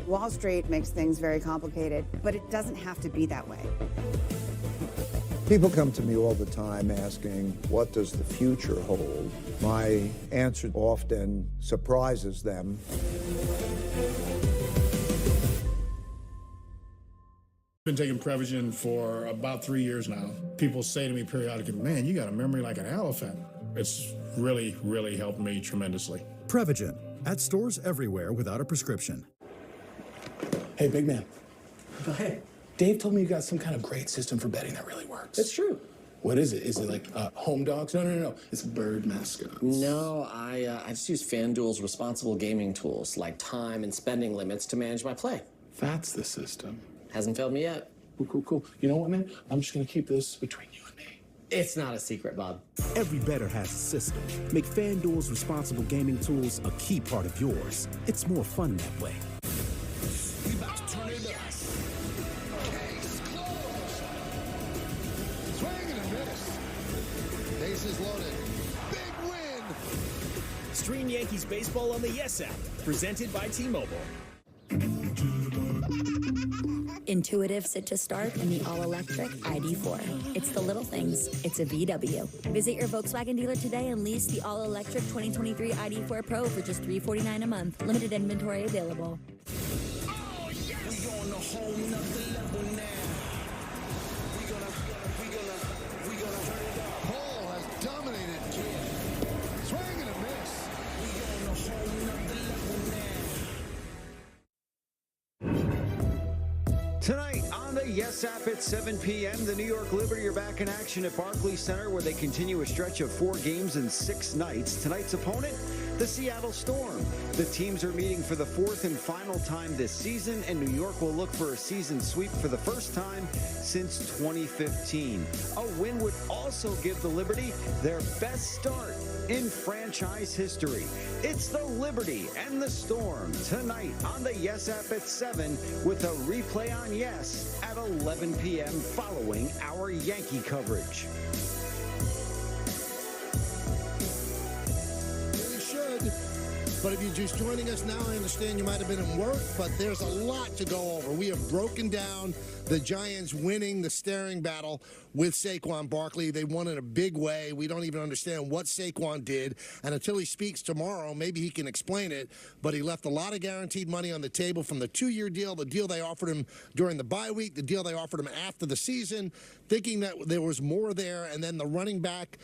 Wall Street makes things very complicated, but it doesn't have to be that way. People come to me all the time asking, what does the future hold? My answer often surprises them. I've been taking Prevagen for about 3 years now. People say to me periodically, man, you got a memory like an elephant. It's really, really helped me tremendously. Prevagen, at stores everywhere without a prescription. Hey, big man. Oh, hey. Dave told me you got some kind of great system for betting that really works. It's true. What is it? Is it like home dogs? No. It's bird mascots. No, I just use FanDuel's responsible gaming tools like time and spending limits to manage my play. That's the system. Hasn't failed me yet. Cool. You know what, man? I'm just going to keep this between you and me. It's not a secret, Bob. Every bettor has a system. Make FanDuel's responsible gaming tools a key part of yours. It's more fun that way. We about to turn it up. Case closed. Swing and a miss. Bases loaded. Big win. Stream Yankees baseball on the Yes app. Presented by T-Mobile. Intuitive sit to start in the all-electric ID4. It's the little things. It's a VW. Visit your Volkswagen dealer today and lease the all-electric 2023 ID4 Pro for just $349 a month. Limited inventory available. Oh, yes! We on a whole nother level now. We gonna turn it up. Paul has dominated. Swing and a miss. We on a whole nother level now. Tonight on the Yes app at 7 p.m., the New York Liberty are back in action at Barclays Center, where they continue a stretch of 4 games in 6 nights. Tonight's opponent, the Seattle Storm. The teams are meeting for the 4th and final time this season, and New York will look for a season sweep for the first time since 2015. A win would also give the Liberty their best start in franchise history. It's the Liberty and the Storm tonight on the Yes app at 7, with a replay on Yes at 11 p.m. following our Yankee coverage. Really should. But if you're just joining us now, I understand you might have been at work, but there's a lot to go over. We have broken down the Giants winning the staring battle with Saquon Barkley. They won in a big way. We don't even understand what Saquon did. And until he speaks tomorrow, maybe he can explain it. But he left a lot of guaranteed money on the table from the 2-year deal, the deal they offered him during the bye week, the deal they offered him after the season, thinking that there was more there. And then the running back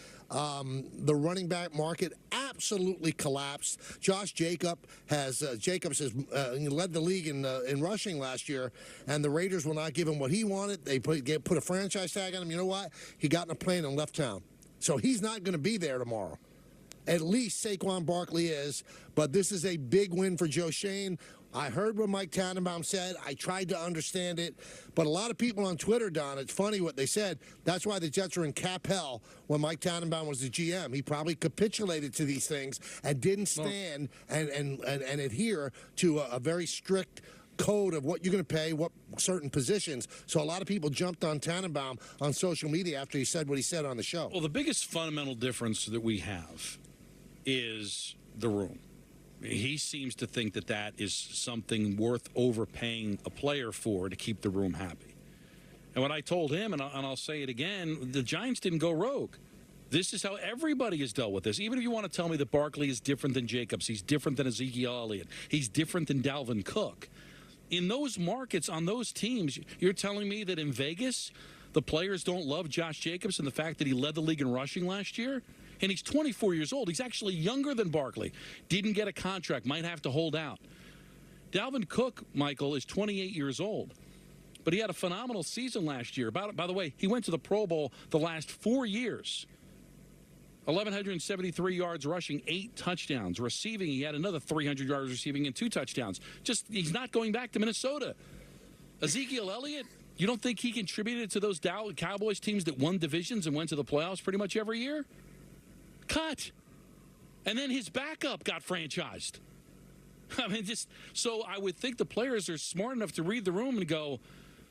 market absolutely collapsed. Josh Jacobs has led the league in rushing last year, and the Raiders will not give him what he wanted. They put a franchise tag on him. You know what? He got in a plane and left town. So he's not going to be there tomorrow. At least Saquon Barkley is, but this is a big win for Joe Schoen. I heard what Mike Tannenbaum said. I tried to understand it. But a lot of people on Twitter, Don, it's funny what they said. That's why the Jets are in cap hell when Mike Tannenbaum was the GM. He probably capitulated to these things and didn't stand and adhere to a very strict code of what you're going to pay, what certain positions. So a lot of people jumped on Tannenbaum on social media after he said what he said on the show. Well, the biggest fundamental difference that we have is the room. He seems to think that that is something worth overpaying a player for to keep the room happy. And what I told him, and I'll say it again, the Giants didn't go rogue. This is how everybody has dealt with this. Even if you want to tell me that Barkley is different than Jacobs, he's different than Ezekiel Elliott, he's different than Dalvin Cook. In those markets, on those teams, you're telling me that in Vegas, the players don't love Josh Jacobs and the fact that he led the league in rushing last year? And he's 24 years old. He's actually younger than Barkley. Didn't get a contract, might have to hold out. Dalvin Cook, Michael, is 28 years old. But he had a phenomenal season last year. By the way, he went to the Pro Bowl the last 4 years. 1,173 yards rushing, 8 touchdowns. Receiving, he had another 300 yards receiving and 2 touchdowns. He's not going back to Minnesota. Ezekiel Elliott, you don't think he contributed to those Dallas Cowboys teams that won divisions and went to the playoffs pretty much every year? Cut. And then his backup got franchised. I mean, so I would think the players are smart enough to read the room and go,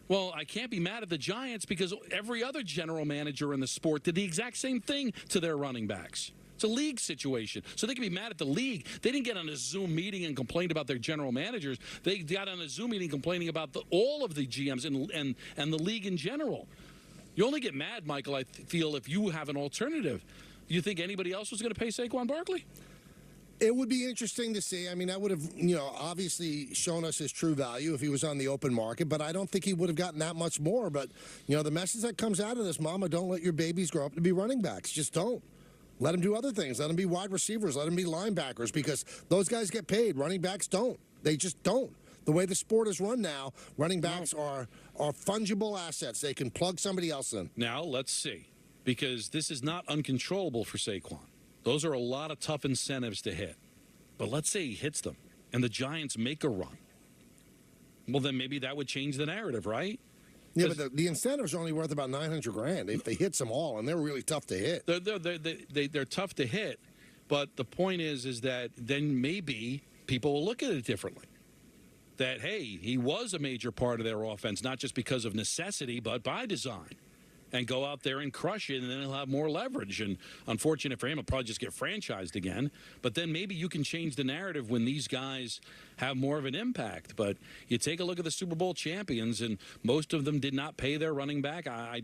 well, I can't be mad at the Giants because every other general manager in the sport did the exact same thing to their running backs. It's a league situation. So they can be mad at the league. They didn't get on a Zoom meeting and complain about their general managers. They got on a Zoom meeting complaining about all of the GMs and the league in general. You only get mad, Michael, I feel, if you have an alternative. You think anybody else was going to pay Saquon Barkley? It would be interesting to see. I mean, that would have, obviously shown us his true value if he was on the open market, but I don't think he would have gotten that much more. But, the message that comes out of this, Mama, don't let your babies grow up to be running backs. Just don't. Let them do other things. Let them be wide receivers. Let them be linebackers because those guys get paid. Running backs don't. They just don't. The way the sport is run now, running backs are fungible assets. They can plug somebody else in. Now, let's see, because this is not uncontrollable for Saquon. Those are a lot of tough incentives to hit. But let's say he hits them and the Giants make a run. Well, then maybe that would change the narrative, right? Yeah, but the incentives are only worth about $900,000 if they hit them all, and they're really tough to hit. They're tough to hit, but the point is that then maybe people will look at it differently. That, hey, he was a major part of their offense, not just because of necessity, but by design. And go out there and crush it, and then he'll have more leverage. And unfortunate for him, he'll probably just get franchised again. But then maybe you can change the narrative when these guys have more of an impact. But you take a look at the Super Bowl champions, and most of them did not pay their running back. I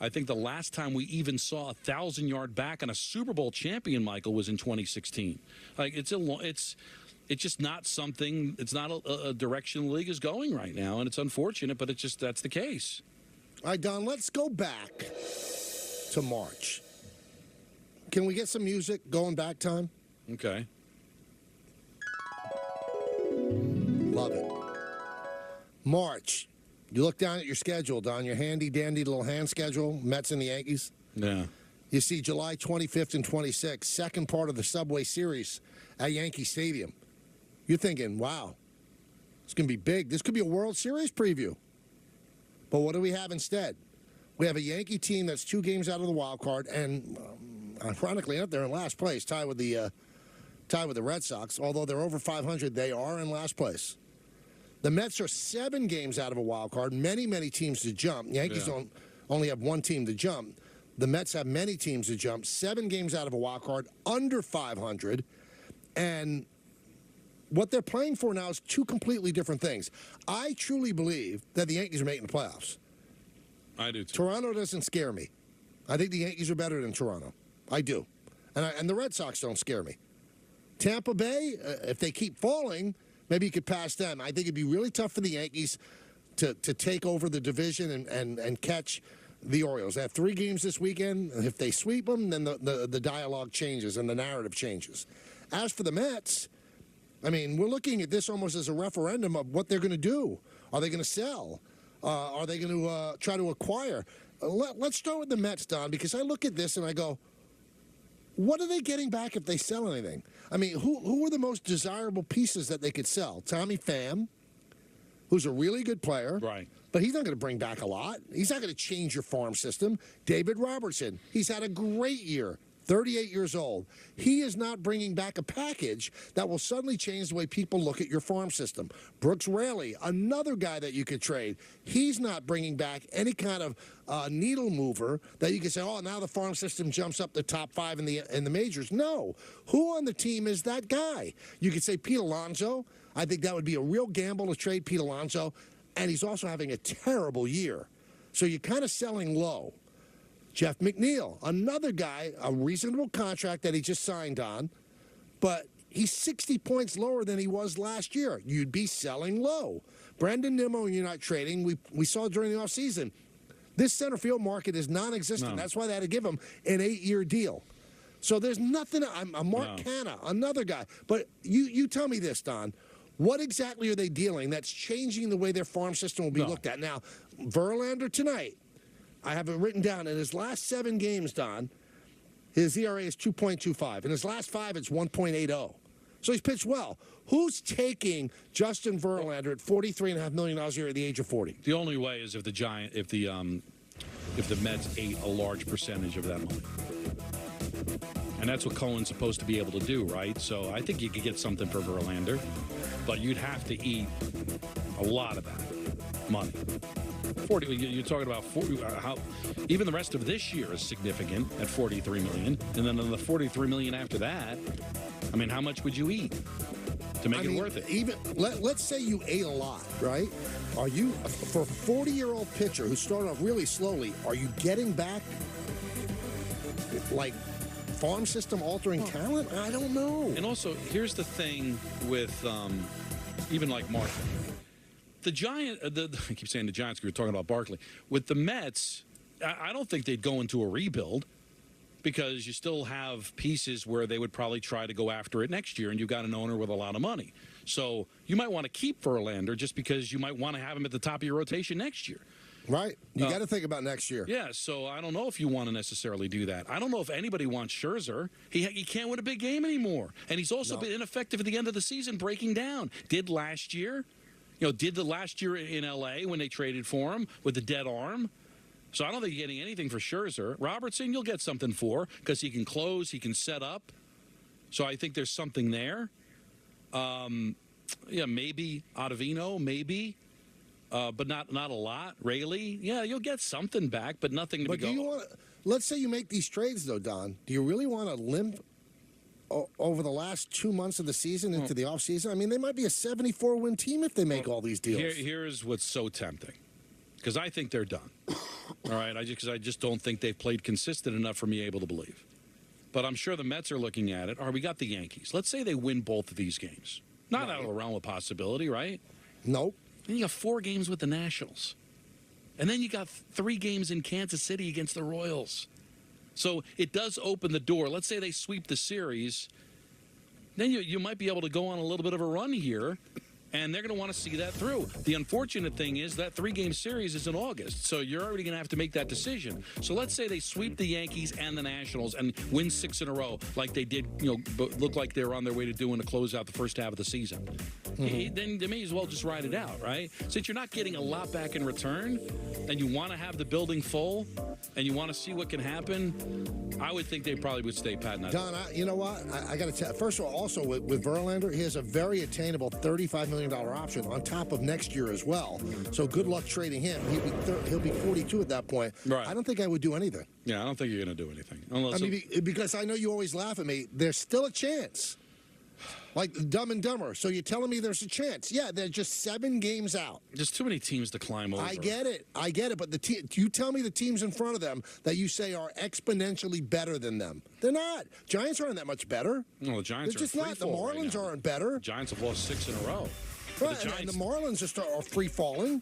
think the last time we even saw a 1,000-yard back on a Super Bowl champion, Michael, was in 2016. Like it's just not something. It's not a direction the league is going right now, and it's unfortunate, but that's the case. All right, Don, let's go back to March. Can we get some music going back time? Okay. Love it. March. You look down at your schedule, Don, your handy-dandy little hand schedule, Mets and the Yankees. Yeah. You see July 25th and 26th, second part of the Subway Series at Yankee Stadium. You're thinking, wow, it's going to be big. This could be a World Series preview. But what do we have instead? We have a Yankee team that's 2 games out of the wild card, and ironically enough, they're in last place, tied with the Red Sox. Although they're over 500, they are in last place. The Mets are 7 games out of a wild card. Many teams to jump. Yankees only have 1 team to jump. The Mets have many teams to jump. 7 games out of a wild card, under 500, and what they're playing for now is 2 completely different things. I truly believe that the Yankees are making the playoffs. I do, too. Toronto doesn't scare me. I think the Yankees are better than Toronto. I do. And the Red Sox don't scare me. Tampa Bay, if they keep falling, maybe you could pass them. I think it'd be really tough for the Yankees to take over the division and catch the Orioles. They have 3 games this weekend. If they sweep them, then the dialogue changes and the narrative changes. As for the Mets, I mean, we're looking at this almost as a referendum of what they're going to do. Are they going to sell? Are they going to try to acquire? Let's start with the Mets, Don, because I look at this and I go, what are they getting back if they sell anything? I mean, who are the most desirable pieces that they could sell? Tommy Pham, who's a really good player. Right. But he's not going to bring back a lot. He's not going to change your farm system. David Robertson, he's had a great year. 38 years old. He is not bringing back a package that will suddenly change the way people look at your farm system. Brooks Raley, another guy that you could trade. He's not bringing back any kind of needle mover that you can say, oh, now the farm system jumps up the top 5 in the majors. No. Who on the team is that guy? You could say Pete Alonso. I think that would be a real gamble to trade Pete Alonso. And he's also having a terrible year. So you're kind of selling low. Jeff McNeil, another guy, a reasonable contract that he just signed on, but he's 60 points lower than he was last year. You'd be selling low. Brandon Nimmo, you're not trading. We saw during the offseason, this center field market is non-existent. No. That's why they had to give him an 8-year deal. So there's nothing. I'm a Mark Canha, another guy. But you tell me this, Don. What exactly are they dealing that's changing the way their farm system will be looked at? Now, Verlander tonight, I have it written down, in his last 7 games, Don, his ERA is 2.25. In his last 5, it's 1.80. So he's pitched well. Who's taking Justin Verlander at $43.5 million a year at the age of 40? The only way is if the Mets ate a large percentage of that money. And that's what Cohen's supposed to be able to do, right? So I think you could get something for Verlander, but you'd have to eat a lot of that money. 40. You're talking about 40. How even the rest of this year is significant at $43 million, and then the $43 million after that. I mean, how much would you eat to make it worth it? Even let's say you ate a lot, right? Are you, for a 40-year-old pitcher who started off really slowly, are you getting back like farm system altering talent? I don't know. And also, here's the thing with even like Mark. The I keep saying the Giants because we're talking about Barkley. With the Mets, I don't think they'd go into a rebuild because you still have pieces where they would probably try to go after it next year, and you've got an owner with a lot of money. So you might want to keep Verlander just because you might want to have him at the top of your rotation next year. Right. You got to think about next year. Yeah, so I don't know if you want to necessarily do that. I don't know if anybody wants Scherzer. He can't win a big game anymore. And he's also been ineffective at the end of the season, breaking down. Did last year. Did the last year in L.A. when they traded for him with the dead arm. So I don't think you're getting anything for Scherzer. Robertson, you'll get something for because he can close, he can set up. So I think there's something there. Maybe Ottavino, maybe. But not a lot. Rayleigh, you'll get something back, but nothing to be going. Do you want? Let's say you make these trades, though, Don. Do you really want to limp over the last 2 months of the season into the offseason? I mean, they might be a 74-win team if they make all these deals. Here's what's so tempting, because I think they're done. All right, because I just don't think they've played consistent enough for me able to believe. But I'm sure the Mets are looking at it. All right, we got the Yankees. Let's say they win both of these games. Not out of the realm of possibility, right? Nope. Then you got 4 games with the Nationals. And then you got 3 games in Kansas City against the Royals. So it does open the door. Let's say they sweep the series. Then you might be able to go on a little bit of a run here, and they're going to want to see that through. The unfortunate thing is that 3-game series is in August, so you're already going to have to make that decision. So let's say they sweep the Yankees and the Nationals and win 6 in a row like they did, look like they were on their way to doing to close out the first half of the season. Then they may as well just ride it out, right? Since you're not getting a lot back in return and you want to have the building full and you want to see what can happen, I would think they probably would stay pat. Don, you know what? I got to tell you, first of all, also with Verlander, he has a very attainable $35 million option on top of next year as well. So good luck trading him. He'll be 42 at that point. Right. I don't think I would do anything. Yeah, I don't think you're going to do anything. Because I know you always laugh at me. There's still a chance. Like Dumb and Dumber. So you're telling me there's a chance. Yeah, they're just 7 games out. There's too many teams to climb over. I get it. But you tell me the teams in front of them that you say are exponentially better than them. They're not. Giants aren't that much better. No, the Giants are just not. The Marlins aren't better. The Giants have lost 6 in a row. Right, and the Marlins are free falling.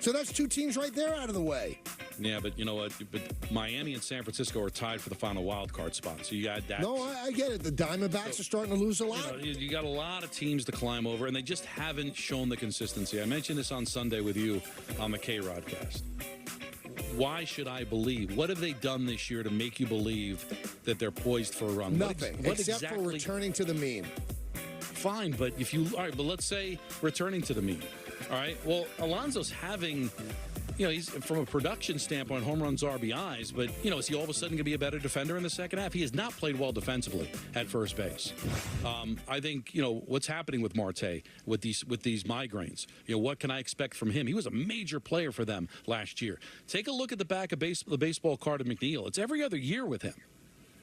So that's 2 teams right there out of the way. Yeah, but you know what? But Miami and San Francisco are tied for the final wild card spot. So you got that. No, I get it. The Diamondbacks are starting to lose a lot. You got a lot of teams to climb over, and they just haven't shown the consistency. I mentioned this on Sunday with you on the K-Rodcast. Why should I believe? What have they done this year to make you believe that they're poised for a run? Nothing, except for returning to the mean. Fine, but all right, but let's say returning to the mean. All right, well, Alonso's having, he's from a production standpoint, home runs, RBIs, but, is he all of a sudden going to be a better defender in the second half? He has not played well defensively at first base. I think, what's happening with Marte with these migraines, what can I expect from him? He was a major player for them last year. Take a look at the back of the baseball card of McNeil. It's every other year with him.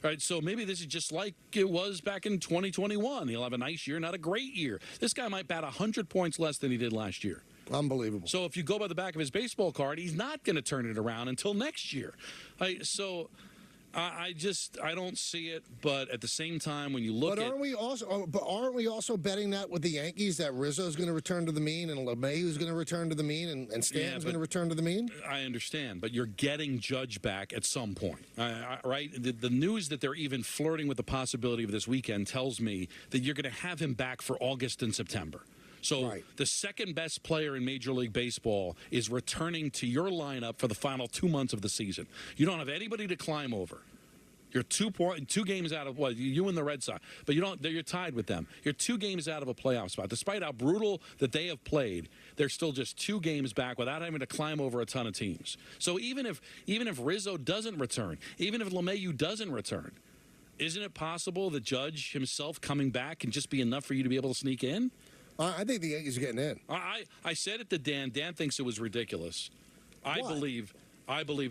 All right, so maybe this is just like it was back in 2021. He'll have a nice year, not a great year. This guy might bat 100 points less than he did last year. Unbelievable. So if you go by the back of his baseball card, he's not going to turn it around until next year. So I don't see it. But at the same time, when you look But at, aren't we also betting that with the Yankees that Rizzo's going to return to the mean and LeMahieu's going to return to the mean and Stanton's going to return to the mean? I understand, but you're getting Judge back at some point, right? The news that they're even flirting with the possibility of this weekend tells me that you're going to have him back for August and September. So the second best player in Major League Baseball is returning to your lineup for the final 2 months of the season. You don't have anybody to climb over. You're 2 games out of you and the Red Sox, but you're tied with them. You're 2 games out of a playoff spot. Despite how brutal that they have played, they're still just 2 games back without having to climb over a ton of teams. So even if Rizzo doesn't return, even if LeMahieu doesn't return, isn't it possible that Judge himself coming back can just be enough for you to be able to sneak in? I think the Yankees are getting in. I said it to Dan. Dan thinks it was ridiculous. I believe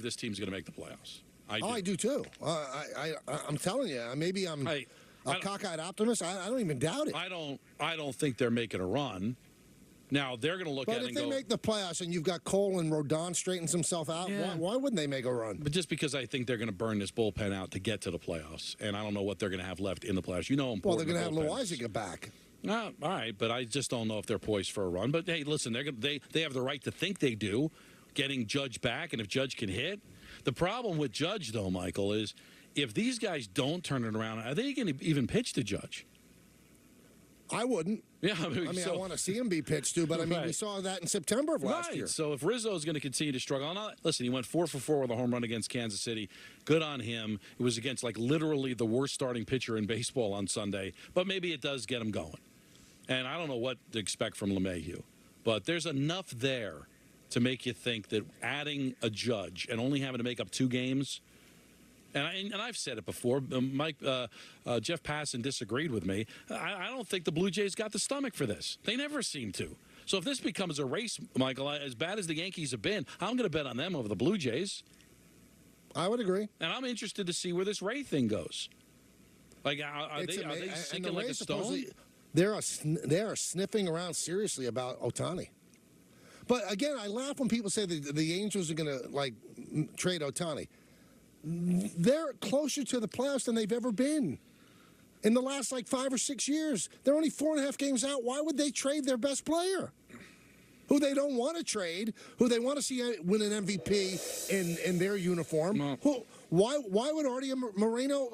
this team's going to make the playoffs. I do too. I'm telling you. Maybe I'm a cockeyed optimist. I don't even doubt it. I don't think they're making a run. Now they're going to look at it and go. But if they make the playoffs and you've got Cole and Rodon straightens himself out, why wouldn't they make a run? But just because I think they're going to burn this bullpen out to get to the playoffs, and I don't know what they're going to have left in the playoffs. You know, well, they're going to have Loaiza back. All right, but I just don't know if they're poised for a run. But hey, listen, they have the right to think they do. Getting Judge back, and if Judge can hit. The problem with Judge, though, Michael, is if these guys don't turn it around, are they going to even pitch to Judge? I wouldn't. Yeah, I want to see him be pitched to, but we saw that in September of last year. So if Rizzo is going to continue to struggle, listen, he went 4 for 4 with a home run against Kansas City. Good on him. It was against literally the worst starting pitcher in baseball on Sunday, but maybe it does get him going. And I don't know what to expect from LeMahieu, but there's enough there to make you think that adding a Judge and only having to make up 2 games. And I've said it before. Jeff Passan disagreed with me. I don't think the Blue Jays got the stomach for this. They never seem to. So if this becomes a race, Michael, as bad as the Yankees have been, I'm going to bet on them over the Blue Jays. I would agree. And I'm interested to see where this Ray thing goes. Are they sinking like a stone? They are sniffing around seriously about Ohtani. But again, I laugh when people say that the Angels are going to trade Ohtani. They're closer to the playoffs than they've ever been in the last 5 or 6 years. They're only 4.5 games out. Why would they trade their best player, who they don't want to trade, who they want to see win an MVP in their uniform? No. Why would Artie Moreno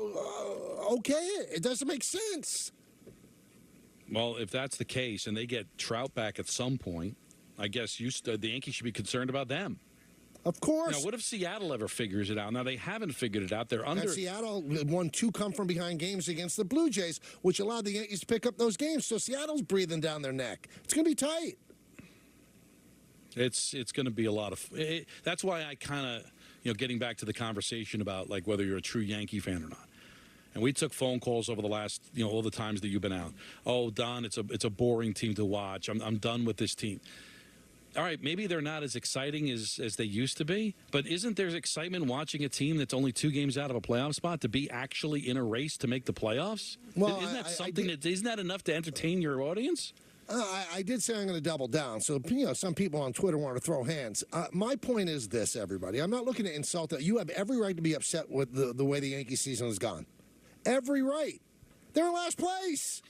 okay it? It doesn't make sense. Well, if that's the case and they get Trout back at some point, I guess the Yankees should be concerned about them. Of course. Now, what if Seattle ever figures it out? Now, they haven't figured it out. They're under. And Seattle won 2 come-from-behind games against the Blue Jays, which allowed the Yankees to pick up those games. So Seattle's breathing down their neck. It's going to be tight. It's going to be a lot of. That's why I kind of, getting back to the conversation about whether you're a true Yankee fan or not. And we took phone calls over the last, all the times that you've been out. Oh, Don, it's a boring team to watch. I'm done with this team. All right, maybe they're not as exciting as they used to be, but isn't there excitement watching a team that's only 2 games out of a playoff spot to be actually in a race to make the playoffs? Well, isn't that isn't that enough to entertain your audience? I did say I'm going to double down. So, some people on Twitter want to throw hands. My point is this, everybody. I'm not looking to insult that. You have every right to be upset with the way the Yankee season has gone. Every right. They're in last place.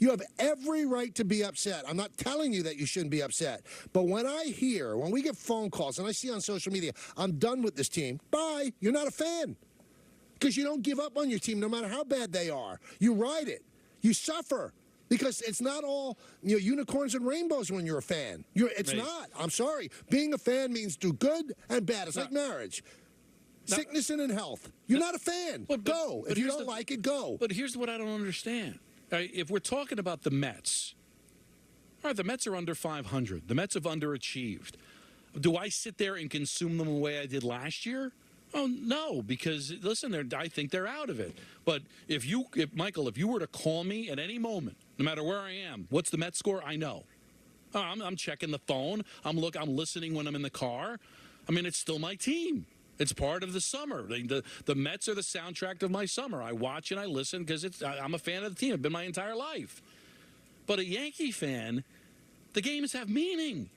You have every right to be upset. I'm not telling you that you shouldn't be upset. But when we get phone calls and I see on social media, I'm done with this team, bye, you're not a fan. Because you don't give up on your team no matter how bad they are. You ride it. You suffer. Because it's not all unicorns and rainbows when you're a fan. It's not. I'm sorry. Being a fan means do good and bad. It's like marriage. Sickness and in health. You're not a fan. Go. If you don't like it, go. But here's what I don't understand. If we're talking about the Mets, all right, the Mets are under 500. The Mets have underachieved. Do I sit there and consume them the way I did last year? Oh, no, because, listen, I think they're out of it. But Michael, if you were to call me at any moment, no matter where I am, what's the Mets score? I know. I'm checking the phone. I'm listening when I'm in the car. It's still my team. It's part of the summer. The Mets are the soundtrack of my summer. I watch and I listen because I'm a fan of the team. I've been my entire life. But a Yankee fan, the games have meaning.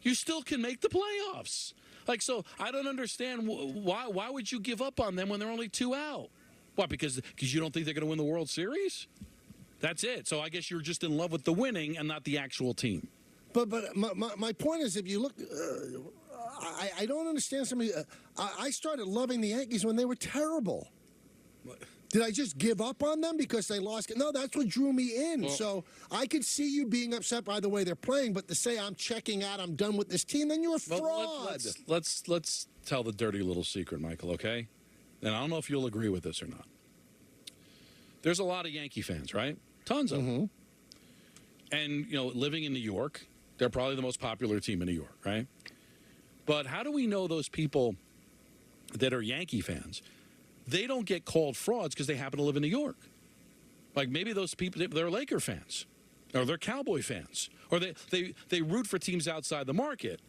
You still can make the playoffs. Like, so I don't understand why would you give up on them when they're only 2 out? What, because you don't think they're going to win the World Series? That's it. So I guess you're just in love with the winning and not the actual team. But my point is, if you look, I don't understand somebody. I started loving the Yankees when they were terrible. Did I just give up on them because they lost? No, that's what drew me in. Well, so I could see you being upset by the way they're playing, but to say I'm checking out, I'm done with this team, then you're a fraud. Let's tell the dirty little secret, Michael, okay? And I don't know if you'll agree with this or not. There's a lot of Yankee fans, right? Tons of them. And, living in New York, they're probably the most popular team in New York, right? But how do we know those people that are Yankee fans, they don't get called frauds because they happen to live in New York? Like maybe those people, they're Laker fans or they're Cowboy fans or they root for teams outside the market,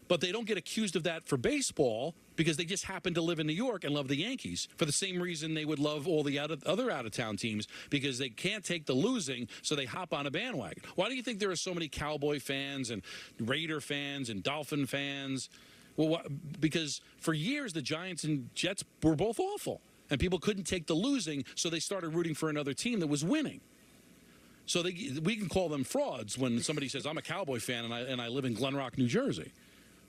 but they don't get accused of that for baseball because they just happen to live in New York and love the Yankees for the same reason they would love all the other out-of-town teams, because they can't take the losing, so they hop on a bandwagon. Why do you think there are so many Cowboy fans and Raider fans and Dolphin fans? Well, because for years the Giants and Jets were both awful, and people couldn't take the losing, so they started rooting for another team that was winning. So we can call them frauds when somebody says, I'm a Cowboy fan and I live in Glen Rock, New Jersey.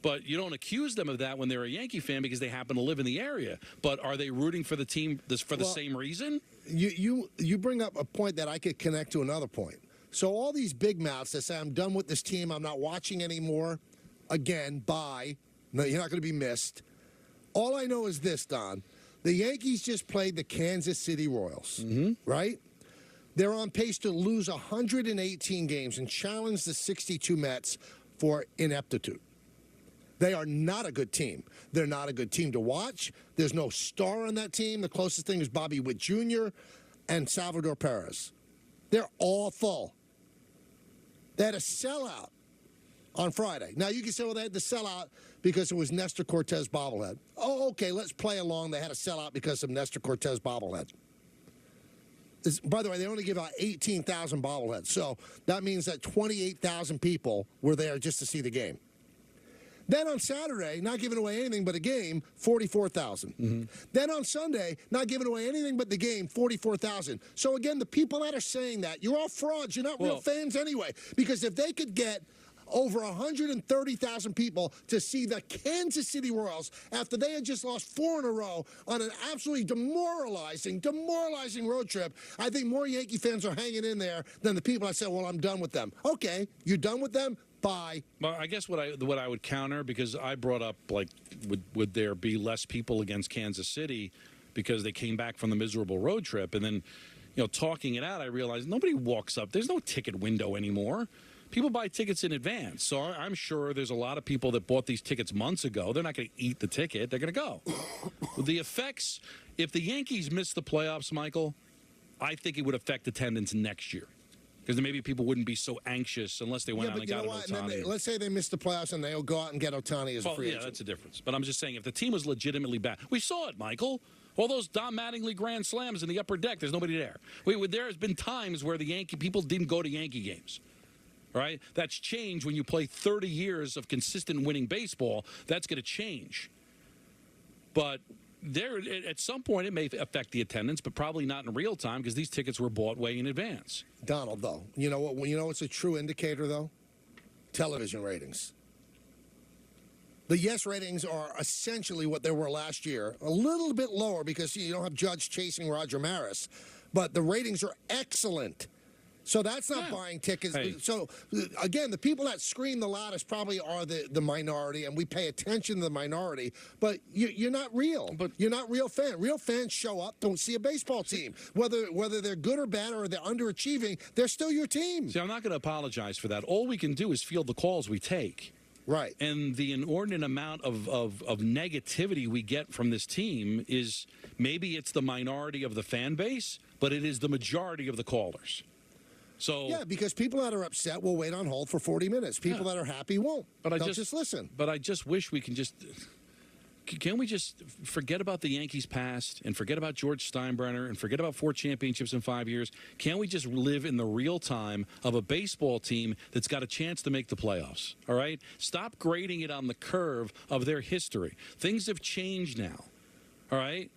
But you don't accuse them of that when they're a Yankee fan because they happen to live in the area. But are they rooting for the team for the same reason? You bring up a point that I could connect to another point. So all these big mouths that say, I'm done with this team, I'm not watching anymore, again, bye. No, you're not going to be missed. All I know is this, Don. The Yankees just played the Kansas City Royals, right? They're on pace to lose 118 games and challenge the 62 Mets for ineptitude. They are not a good team. They're not a good team to watch. There's no star on that team. The closest thing is Bobby Witt Jr. and Salvador Perez. They're awful. They had a sellout on Friday. Now, you can say, well, they had the sellout because it was Nestor Cortez bobblehead. Oh, okay, let's play along. They had a sellout because of Nestor Cortez bobblehead. By the way, they only give out 18,000 bobbleheads. So that means that 28,000 people were there just to see the game. Then on Saturday, not giving away anything but a game, 44,000. Then on Sunday, not giving away anything but the game, 44,000. So again, the people that are saying that, you're all frauds. You're not real fans anyway. Because if they could get over 130,000 people to see the Kansas City Royals after they had just lost 4 in a row on an absolutely demoralizing road trip, I think more Yankee fans are hanging in there than the people that say, well, I'm done with them. Okay, you're done with them? Bye. Well, I guess what I would counter, because I brought up, like, would there be less people against Kansas City because they came back from the miserable road trip? And then, talking it out, I realized nobody walks up. There's no ticket window anymore. People buy tickets in advance. So I'm sure there's a lot of people that bought these tickets months ago. They're not going to eat the ticket. They're going to go. The effects, if the Yankees miss the playoffs, Michael, I think it would affect attendance next year. Because then maybe people wouldn't be so anxious unless they went out and got Ohtani. Let's say they miss the playoffs and they'll go out and get Ohtani as a free agent. Yeah, that's a difference. But I'm just saying, if the team was legitimately bad. We saw it, Michael. All those Don Mattingly grand slams in the upper deck, there's nobody there. There has been times where the Yankee people didn't go to Yankee games. Right? That's changed when you play 30 years of consistent winning baseball. That's going to change. But at some point, it may affect the attendance, but probably not in real time because these tickets were bought way in advance. Donald, though, you know what? You know what's a true indicator, though? Television ratings. The yes ratings are essentially what they were last year. A little bit lower because you don't have Judge chasing Roger Maris, but the ratings are excellent. So that's not buying tickets. Hey. So, again, the people that scream the loudest probably are the minority, and we pay attention to the minority. But you're not real. But you're not real fans. Real fans show up, don't see a baseball team. Whether they're good or bad or they're underachieving, they're still your team. See, I'm not going to apologize for that. All we can do is field the calls we take. Right. And the inordinate amount of negativity we get from this team is maybe it's the minority of the fan base, but it is the majority of the callers. So, yeah, because people that are upset will wait on hold for 40 minutes. People that are happy won't. But they'll just listen. But I just wish we can just Can we just forget about the Yankees past and forget about George Steinbrenner and forget about 4 championships in 5 years? Can't we just live in the real time of a baseball team that's got a chance to make the playoffs? All right? Stop grading it on the curve of their history. Things have changed now. All right?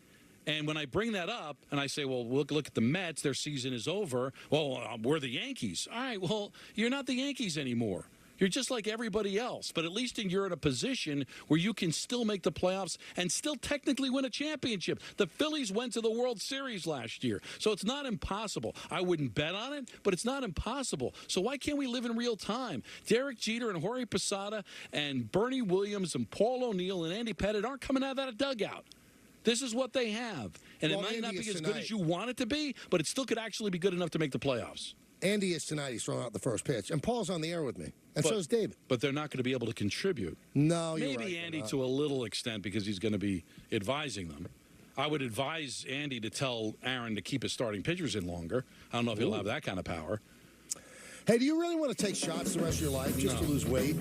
And when I bring that up and I say, well, look at the Mets, their season is over. Well, we're the Yankees. All right, well, you're not the Yankees anymore. You're just like everybody else, but at least you're in a position where you can still make the playoffs and still technically win a championship. The Phillies went to the World Series last year, so it's not impossible. I wouldn't bet on it, but it's not impossible. So why can't we live in real time? Derek Jeter and Jorge Posada and Bernie Williams and Paul O'Neill and Andy Pettitte aren't coming out of that dugout. This is what they have, and it might not be as good as you want it to be, but it still could actually be good enough to make the playoffs. Andy is tonight. He's throwing out the first pitch. And Paul's on the air with me. And so is David. But they're not going to be able to contribute. No, you're right. Maybe Andy to a little extent because he's going to be advising them. I would advise Andy to tell Aaron to keep his starting pitchers in longer. I don't know if he'll have that kind of power. Hey, do you really want to take shots the rest of your life just to lose weight?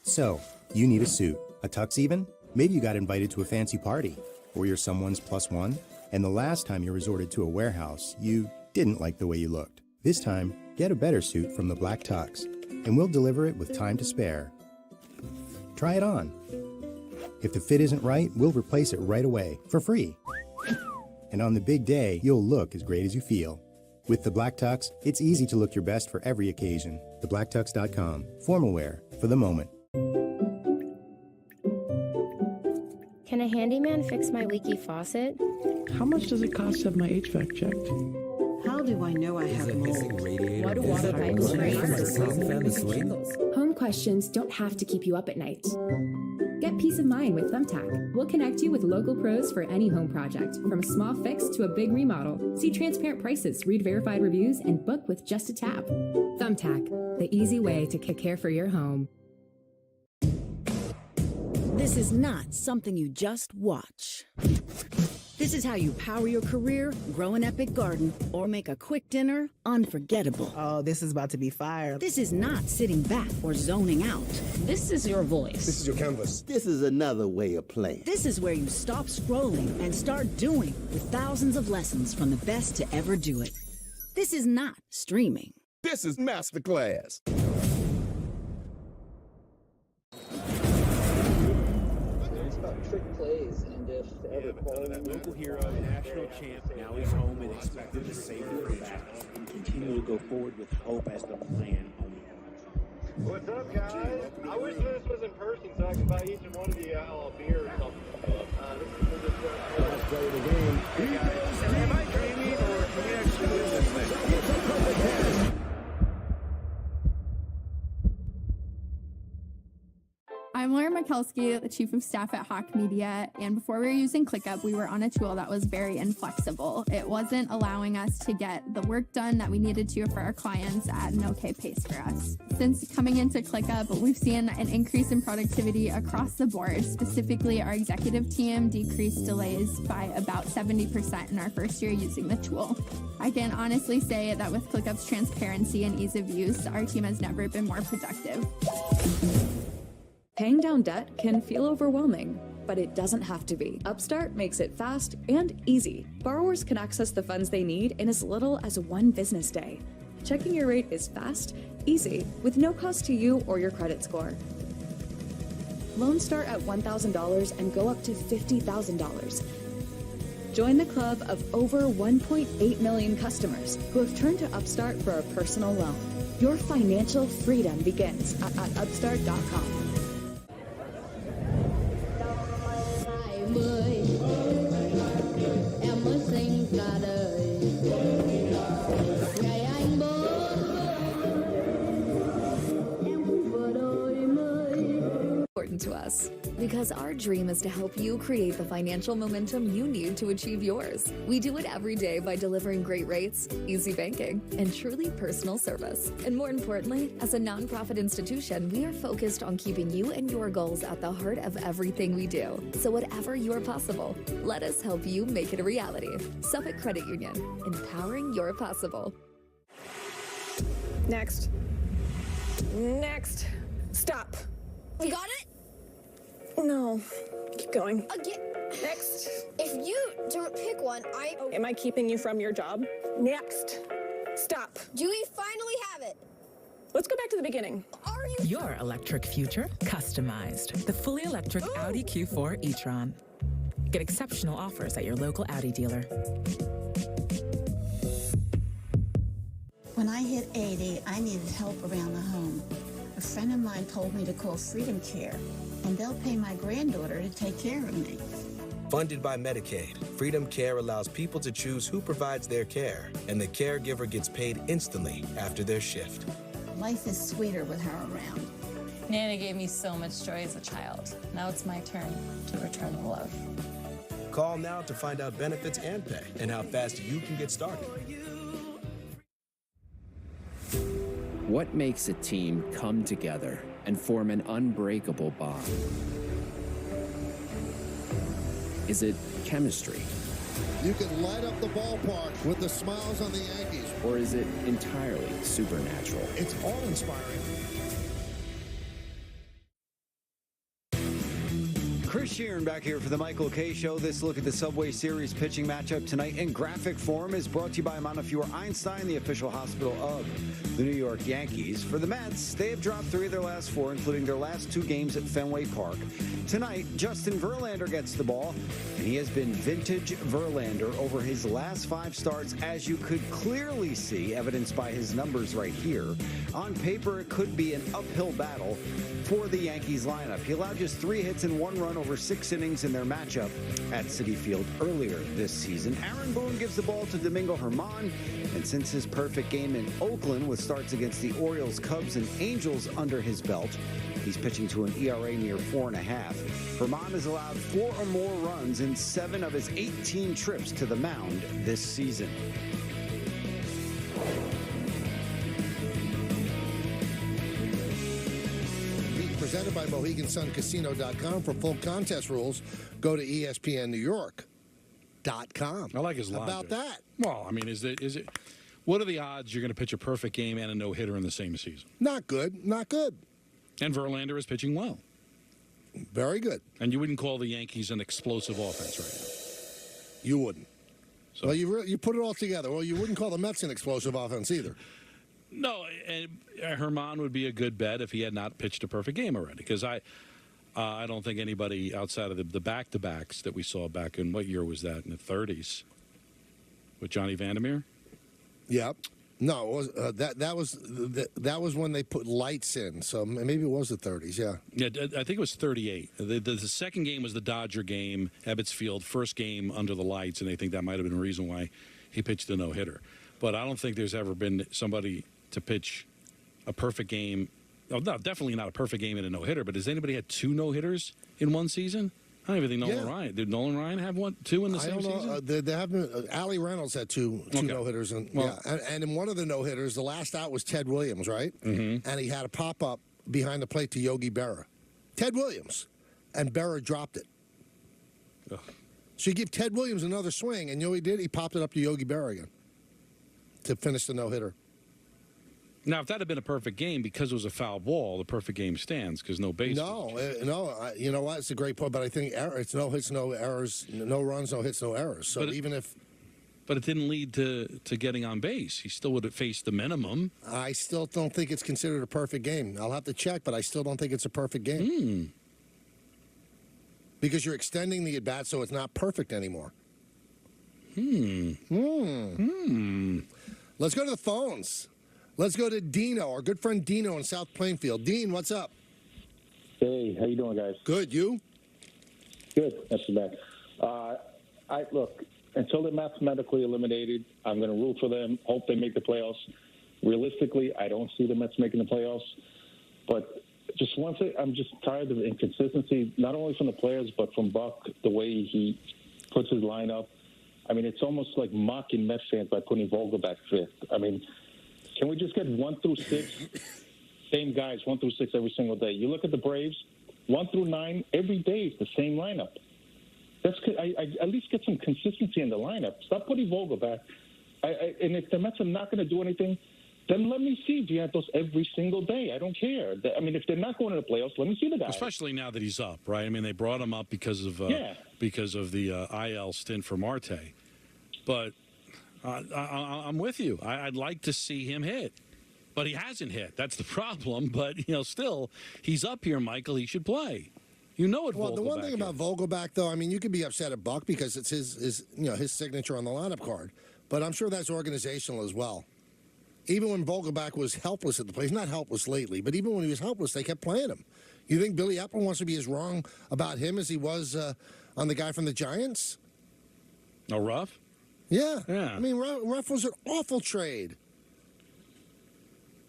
So, you need a suit. A tux even? Maybe you got invited to a fancy party. Or you're someone's +1, and the last time you resorted to a warehouse, you didn't like the way you looked. This time, get a better suit from the Black Tux, and we'll deliver it with time to spare. Try it on. If the fit isn't right, we'll replace it right away, for free. And on the big day, you'll look as great as you feel. With the Black Tux, it's easy to look your best for every occasion. TheBlackTux.com. Formal wear for the moment. Can a handyman fix my leaky faucet? How much does it cost to have my HVAC checked? How do I know I have mold? Why do water pipes break? Home questions don't have to keep you up at night. Get peace of mind with Thumbtack. We'll connect you with local pros for any home project, from a small fix to a big remodel. See transparent prices, read verified reviews, and book with just a tap. Thumbtack, the easy way to care for your home. This is not something you just watch. This is how you power your career, grow an epic garden, or make a quick dinner unforgettable. Oh, this is about to be fire. This is not sitting back or zoning out. This is your voice. This is your canvas. This is another way of playing. This is where you stop scrolling and start doing, with thousands of lessons from the best to ever do it. This is not streaming. This is masterclass. Trick plays, and if ever local hero, national champ, now he's home and expected to save the back and continue to go forward with hope as the plan. What's up, guys? I wish this was in person so I could buy each and one of you a beer or something. Let's play the game. Hey guys, am I dreaming or can we actually win this thing? I'm Laura Mikulski, the Chief of Staff at Hawk Media, and before we were using ClickUp, we were on a tool that was very inflexible. It wasn't allowing us to get the work done that we needed to for our clients at an okay pace for us. Since coming into ClickUp, we've seen an increase in productivity across the board. Specifically, our executive team decreased delays by about 70% in our first year using the tool. I can honestly say that with ClickUp's transparency and ease of use, our team has never been more productive. Paying down debt can feel overwhelming, but it doesn't have to be. Upstart makes it fast and easy. Borrowers can access the funds they need in as little as 1 business day. Checking your rate is fast, easy, with no cost to you or your credit score. Loans start at $1,000 and go up to $50,000. Join the club of over 1.8 million customers who have turned to Upstart for a personal loan. Your financial freedom begins at upstart.com. Important to us, because our dream is to help you create the financial momentum you need to achieve yours. We do it every day by delivering great rates, easy banking, and truly personal service. And more importantly, as a nonprofit institution, we are focused on keeping you and your goals at the heart of everything we do. So whatever your possible, let us help you make it a reality. Suffolk Credit Union, empowering your possible. Next. Next. Stop. We got it? No. Keep going. Again. Next. If you don't pick one, Am I keeping you from your job? Next. Stop. Do we finally have it? Let's go back to the beginning. Are you? Your electric future customized. The fully electric Audi Q4 e-tron. Get exceptional offers at your local Audi dealer. When I hit 80, I needed help around the home. A friend of mine told me to call Freedom Care, and they'll pay my granddaughter to take care of me. Funded by Medicaid, Freedom Care allows people to choose who provides their care, and the caregiver gets paid instantly after their shift. Life is sweeter with her around. Nana gave me so much joy as a child. Now it's my turn to return the love. Call now to find out benefits and pay and how fast you can get started. What makes a team come together and form an unbreakable bond? Is it chemistry? You can light up the ballpark with the smiles on the Yankees. Or is it entirely supernatural? It's awe-inspiring. Chris Sheeran back here for the Michael Kay Show. This look at the Subway Series pitching matchup tonight in graphic form is brought to you by Montefiore Einstein, the official hospital of the New York Yankees. For the Mets, they have dropped 3 of their last 4, including their last 2 games at Fenway Park. Tonight, Justin Verlander gets the ball, and he has been vintage Verlander over his last 5 starts, as you could clearly see, evidenced by his numbers right here. On paper, it could be an uphill battle for the Yankees lineup. He allowed just 3 hits and 1 run over 6 innings in their matchup at Citi Field earlier this season. Aaron Boone gives the ball to Domingo Germán, and since his perfect game in Oakland with starts against the Orioles, Cubs, and Angels under his belt, he's pitching to an ERA near 4.5. Germán has allowed 4 or more runs in 7 of his 18 trips to the mound this season. Presented by MoheganSunCasino.com. For full contest rules, go to ESPNNewYork.com. I like his logic. About that. Well, I mean, is it? What are the odds you're going to pitch a perfect game and a no-hitter in the same season? Not good. Not good. And Verlander is pitching well. Very good. And you wouldn't call the Yankees an explosive offense right now. You wouldn't. So. Well, you put it all together. Well, you wouldn't call the Mets an explosive offense either. No, and Germán would be a good bet if he had not pitched a perfect game already, because I don't think anybody outside of the back-to-backs that we saw back in, what year was that, in the 30s, with Johnny Vandermeer? Yep. No, it was, that was when they put lights in, so maybe it was the 30s, yeah. Yeah, I think it was 38. The second game was the Dodger game, Ebbets Field, first game under the lights, and I think that might have been a reason why he pitched a no-hitter. But I don't think there's ever been somebody to pitch a perfect game. Oh, no, definitely not a perfect game in a no-hitter, but has anybody had 2 no-hitters in one season? I don't even think Nolan Ryan. Did Nolan Ryan have 2 in the same season? There have been. Allie Reynolds had two no-hitters. And in one of the no-hitters, the last out was Ted Williams, right? Mm-hmm. And he had a pop-up behind the plate to Yogi Berra. Ted Williams. And Berra dropped it. Ugh. So you give Ted Williams another swing, and you know what he did? He popped it up to Yogi Berra again to finish the no-hitter. Now, if that had been a perfect game, because it was a foul ball, the perfect game stands because no base. No, you know what? It's a great point, but I think it's no hits, no errors, no runs, no hits, no errors. So But it didn't lead to getting on base. He still would have faced the minimum. I still don't think it's considered a perfect game. I'll have to check, but I still don't think it's a perfect game. Because you're extending the at-bat so it's not perfect anymore. Let's go to the phones. Let's go to Dino, our good friend Dino in South Plainfield. Dean, what's up? Hey, how you doing, guys? Good, you? Good, not too bad. Look, until they're mathematically eliminated, I'm going to root for them, hope they make the playoffs. Realistically, I don't see the Mets making the playoffs. But just one thing, I'm just tired of the inconsistency, not only from the players, but from Buck, the way he puts his lineup. I mean, it's almost like mocking Mets fans by putting Vogelbach fifth. I mean, can we just get 1 through 6, same guys, 1 through 6 every single day? You look at the Braves, 1 through 9, every day is the same lineup. I at least get some consistency in the lineup. Stop putting Vogelbach. And if the Mets are not going to do anything, then let me see Vientos every single day. I don't care. I mean, if they're not going to the playoffs, let me see the guy. Especially now that he's up, right? I mean, they brought him up because of the IL stint for Marte. But I'm with you. I'd like to see him hit. But he hasn't hit. That's the problem. But, still, he's up here, Michael. He should play. You know it. Well, the one thing about Vogelbach, though, I mean, you could be upset at Buck because it's his signature on the lineup card. But I'm sure that's organizational as well. Even when Vogelbach was helpless at the plate, he's not helpless lately, but even when he was helpless, they kept playing him. You think Billy Epler wants to be as wrong about him as he was on the guy from the Giants? Oh, Ruff? Yeah. Yeah. I mean, Ruff was an awful trade.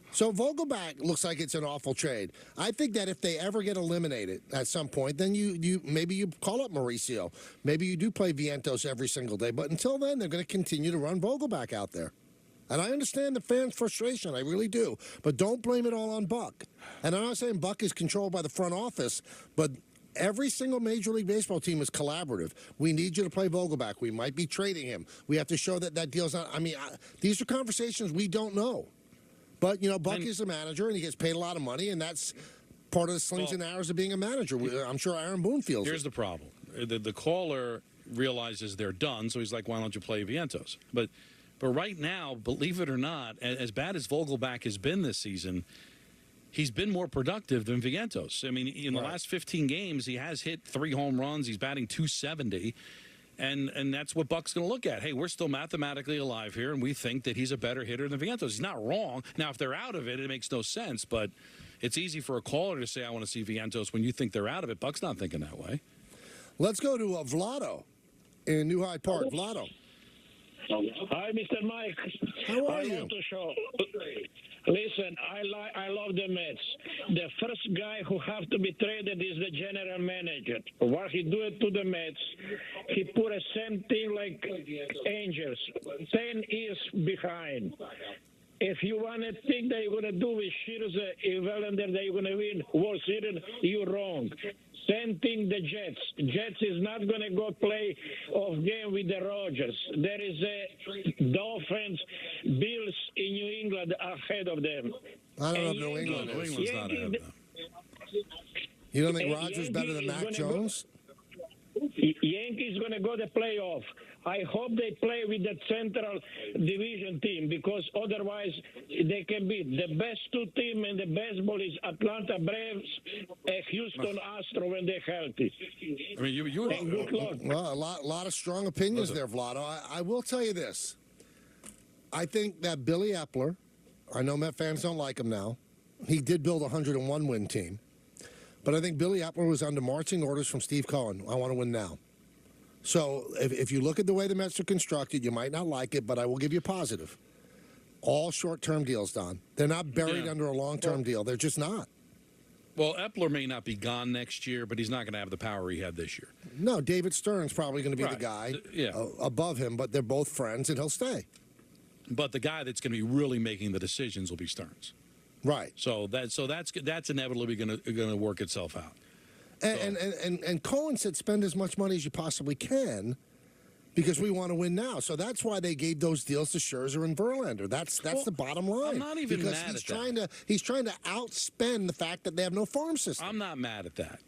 So Vogelbach looks like it's an awful trade. I think that if they ever get eliminated at some point, then you maybe you call up Mauricio. Maybe you do play Vientos every single day. But until then, they're going to continue to run Vogelbach out there. And I understand the fans' frustration. I really do. But don't blame it all on Buck. And I'm not saying Buck is controlled by the front office, but every single Major League Baseball team is collaborative. We need you to play Vogelbach. We might be trading him. We have to show that deal's not. I mean, these are conversations we don't know. But, Buck is a manager, and he gets paid a lot of money, and that's part of the slings and arrows of being a manager. I'm sure Aaron Boone feels Here's the problem. The caller realizes they're done, so he's like, why don't you play Vientos? But right now, believe it or not, as bad as Vogelbach has been this season, he's been more productive than Vientos. I mean, in the last 15 games, he has hit 3 home runs. He's batting .270. And that's what Buck's going to look at. Hey, we're still mathematically alive here, and we think that he's a better hitter than Vientos. He's not wrong. Now, if they're out of it, it makes no sense. But it's easy for a caller to say, I want to see Vientos when you think they're out of it. Buck's not thinking that way. Let's go to Vlado in New Hyde Park. Vlado. Hi, Mr. Mike. How are you? I want to show. Listen, I love the Mets. The first guy who have to be traded is the general manager. What he do it to the Mets, he put a same thing like Angels, 10 years behind. If you want to think that you're going to do with Scherzer and Verlander that you're going to win World Series, you're wrong. Same thing the Jets. Jets is not going to go play off game with the Rogers. There is a Dolphins, Bills in New England ahead of them. I don't know if New England is. New England's not ahead of them. You don't think Rodgers better than Mac Jones? Yankees going to go to playoff. I hope they play with the Central Division team because otherwise they can beat. The best 2 team in the baseball is Atlanta Braves and Houston Astros when they're healthy. I mean, and good luck. Well, a lot of strong opinions there, Vlado. I will tell you this. I think that Billy Epler, I know Met fans don't like him now. He did build a 101-win team. But I think Billy Epler was under marching orders from Steve Cohen. I want to win now. So if you look at the way the Mets are constructed, you might not like it, but I will give you a positive. All short-term deals, Don. They're not buried under a long-term deal. They're just not. Well, Epler may not be gone next year, but he's not going to have the power he had this year. No, David Stern's probably going to be the guy above him, but they're both friends, and he'll stay. But the guy that's going to be really making the decisions will be Stearns. Right. So that's inevitably going to work itself out. And Cohen said spend as much money as you possibly can because we want to win now. So that's why they gave those deals to Scherzer and Verlander. That's the bottom line. I'm not even because mad he's at that. He's trying to outspend the fact that they have no farm system. I'm not mad at that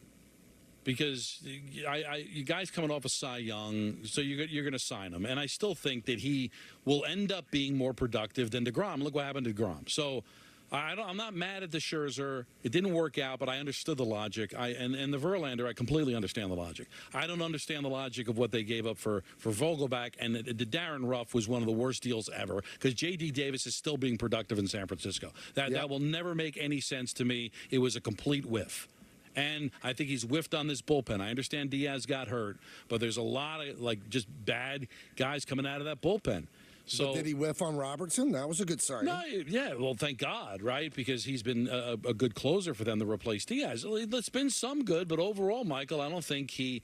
because you guys coming off a Cy Young, so you're going to sign him. And I still think that he will end up being more productive than DeGrom. Look what happened to DeGrom. So I'm not mad at the Scherzer. It didn't work out, but I understood the logic. And the Verlander, I completely understand the logic. I don't understand the logic of what they gave up for Vogelbach, and the Darren Ruff was one of the worst deals ever because J.D. Davis is still being productive in San Francisco. That will never make any sense to me. It was a complete whiff. And I think he's whiffed on this bullpen. I understand Diaz got hurt, but there's a lot of just bad guys coming out of that bullpen. So but did he whiff on Robertson? That was a good sign. No, yeah, well, thank God, right? Because he's been a good closer for them to replace Diaz. It's been some good, but overall, Michael, I don't think he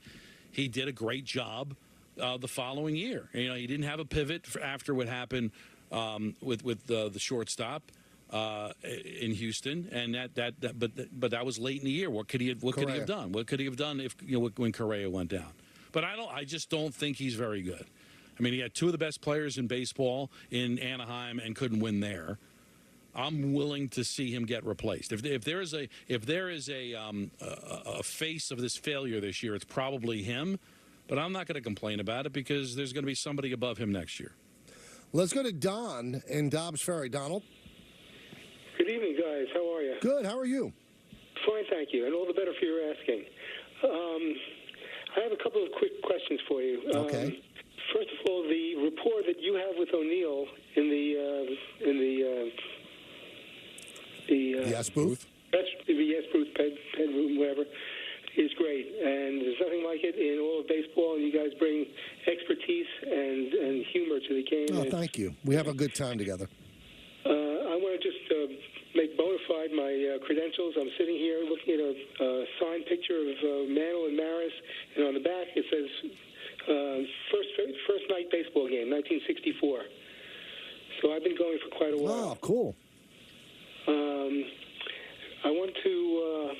did a great job the following year. He didn't have a pivot after what happened with the shortstop in Houston, and but that was late in the year. What could he have done? What could he have done if when Correa went down? But I just don't think he's very good. I mean, he had 2 of the best players in baseball in Anaheim and couldn't win there. I'm willing to see him get replaced. If there is a face of this failure this year, it's probably him. But I'm not going to complain about it because there's going to be somebody above him next year. Let's go to Don in Dobbs Ferry. Donald. Good evening, guys. How are you? Good. How are you? Fine, thank you, and all the better for your asking. I have a couple of quick questions for you. Okay. First of all, the rapport that you have with O'Neill in the yes booth, bedroom, whatever, is great, and there's nothing like it in all of baseball. And you guys bring expertise and humor to the game. Oh, thank you. We have a good time together. I want to just make bona fide my credentials. I'm sitting here looking at a signed picture of Mantle and Maris, and on the back it says first night baseball game, 1964. So I've been going for quite a while. Oh, cool. I want to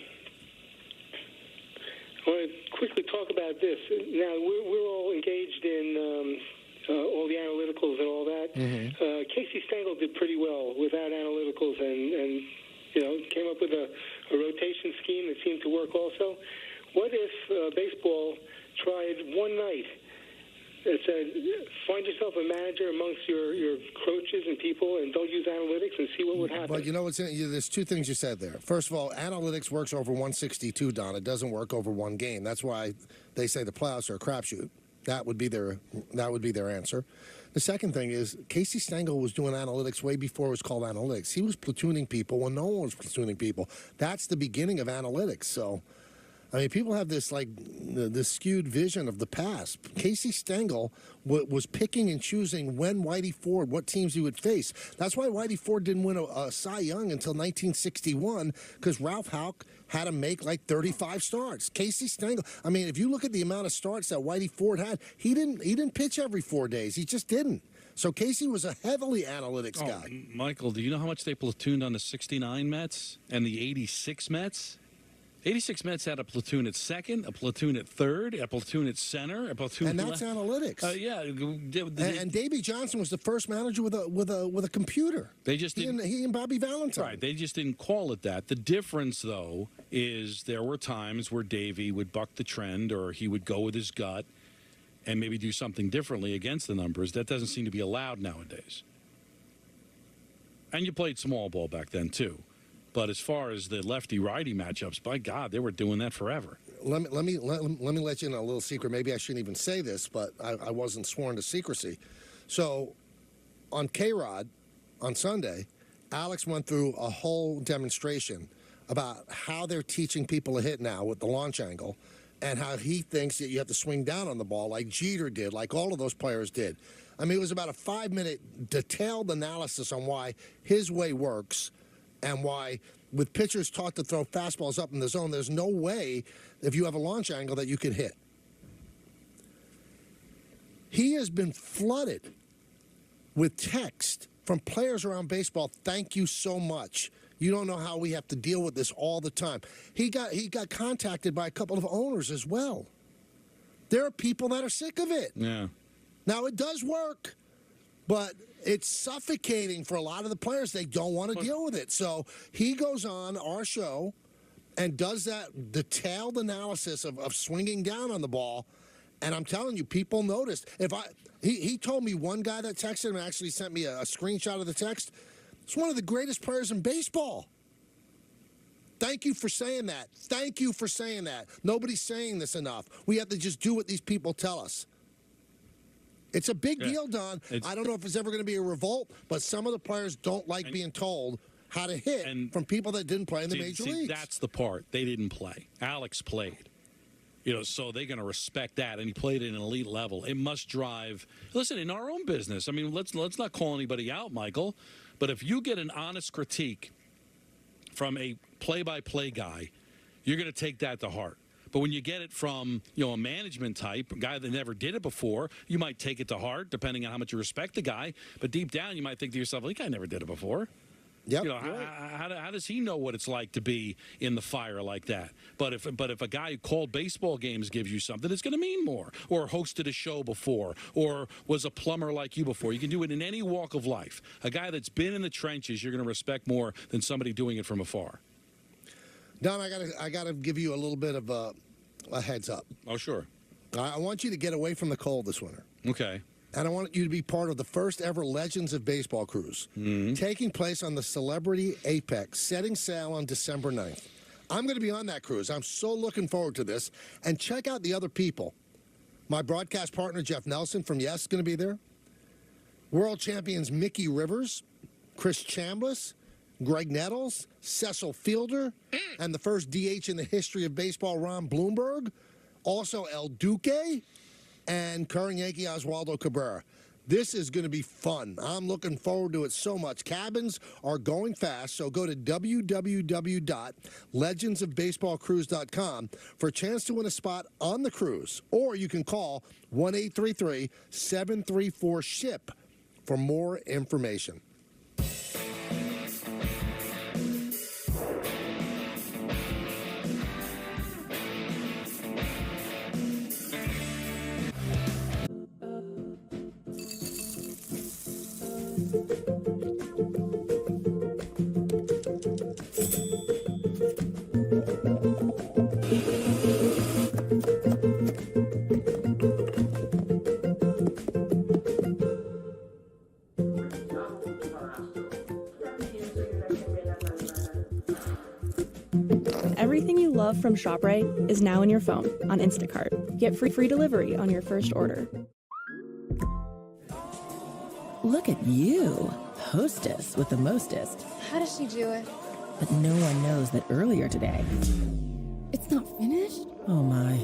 quickly talk about this. Now, we're all engaged in all the analyticals and all that. Casey Stengel did pretty well without analyticals and came up with a rotation scheme that seemed to work also. What if baseball tried one night that said, find yourself a manager amongst your coaches and people and don't use analytics and see what would happen? But you know what's there's two things you said there. First of all, analytics works over 162, Don. It doesn't work over one game. That's why they say the playoffs are a crapshoot. That would be their answer. The second thing is Casey Stengel was doing analytics way before it was called analytics. He was platooning people when no one was platooning people. That's the beginning of analytics. So, I mean, people have this this skewed vision of the past. Casey Stengel was picking and choosing when Whitey Ford, what teams he would face. That's why Whitey Ford didn't win a Cy Young until 1961, because Ralph Houck had to make like 35 starts. Casey Stengel, I mean, if you look at the amount of starts that Whitey Ford had, he didn't pitch every 4 days. He just didn't. So Casey was a heavily analytics guy. Michael, do you know how much they platooned on the 69 Mets and the 86 Mets? 86 Mets had a platoon at second, a platoon at third, a platoon at center, a platoon. And that's analytics. Yeah, and Davey Johnson was the first manager with a computer. They just he and Bobby Valentine. Right. They just didn't call it that. The difference, though, is there were times where Davey would buck the trend, or he would go with his gut and maybe do something differently against the numbers. That doesn't seem to be allowed nowadays. And you played small ball back then too. But as far as the lefty-righty matchups, by God, they were doing that forever. Let me let you in a little secret. Maybe I shouldn't even say this, but I wasn't sworn to secrecy. So on K-Rod on Sunday, Alex went through a whole demonstration about how they're teaching people to hit now with the launch angle, and how he thinks that you have to swing down on the ball like Jeter did, like all of those players did. I mean, it was about a 5-minute detailed analysis on why his way works. And why, with pitchers taught to throw fastballs up in the zone, there's no way, if you have a launch angle, that you can hit. He has been flooded with text from players around baseball. Thank you so much. You don't know how we have to deal with this all the time. He got contacted by a couple of owners as well. There are people that are sick of it. Yeah. Now, it does work, but it's suffocating for a lot of the players. They don't want to deal with it. So he goes on our show and does that detailed analysis of swinging down on the ball. And I'm telling you, people noticed. He told me, one guy that texted him actually sent me a screenshot of the text. It's one of the greatest players in baseball. Thank you for saying that. Thank you for saying that. Nobody's saying this enough. We have to just do what these people tell us. It's a big deal, Don. I don't know if it's ever going to be a revolt, but some of the players don't like being told how to hit from people that didn't play in the major leagues. That's the part. They didn't play. Alex played. So they're going to respect that, and he played at an elite level. It must drive. Listen, in our own business, I mean, let's not call anybody out, Michael, but if you get an honest critique from a play-by-play guy, you're going to take that to heart. But when you get it from, a management type, a guy that never did it before, you might take it to heart, depending on how much you respect the guy. But deep down, you might think to yourself, well, the guy never did it before. Yep. You know, how does he know what it's like to be in the fire like that? But if a guy who called baseball games gives you something, it's going to mean more. Or hosted a show before, or was a plumber like you before. You can do it in any walk of life. A guy that's been in the trenches, you're going to respect more than somebody doing it from afar. Don, I gotta give you a little bit of a heads up. Oh, sure. I want you to get away from the cold this winter. Okay. And I want you to be part of the first ever Legends of Baseball cruise, taking place on the Celebrity Apex, setting sail on December 9th. I'm going to be on that cruise. I'm so looking forward to this. And check out the other people. My broadcast partner, Jeff Nelson from Yes, is going to be there. World champions Mickey Rivers, Chris Chambliss, Greg Nettles, Cecil Fielder, and the first DH in the history of baseball, Ron Blomberg. Also El Duque and current Yankee Oswaldo Cabrera. This is going to be fun. I'm looking forward to it so much. Cabins are going fast, so go to www.legendsofbaseballcruise.com for a chance to win a spot on the cruise. Or you can call 1-833-734-SHIP for more information. Everything you love from ShopRite is now in your phone on Instacart. Get free delivery on your first order. Look at you, hostess with the mostest. How does she do it? But no one knows that earlier today. It's not finished? Oh my.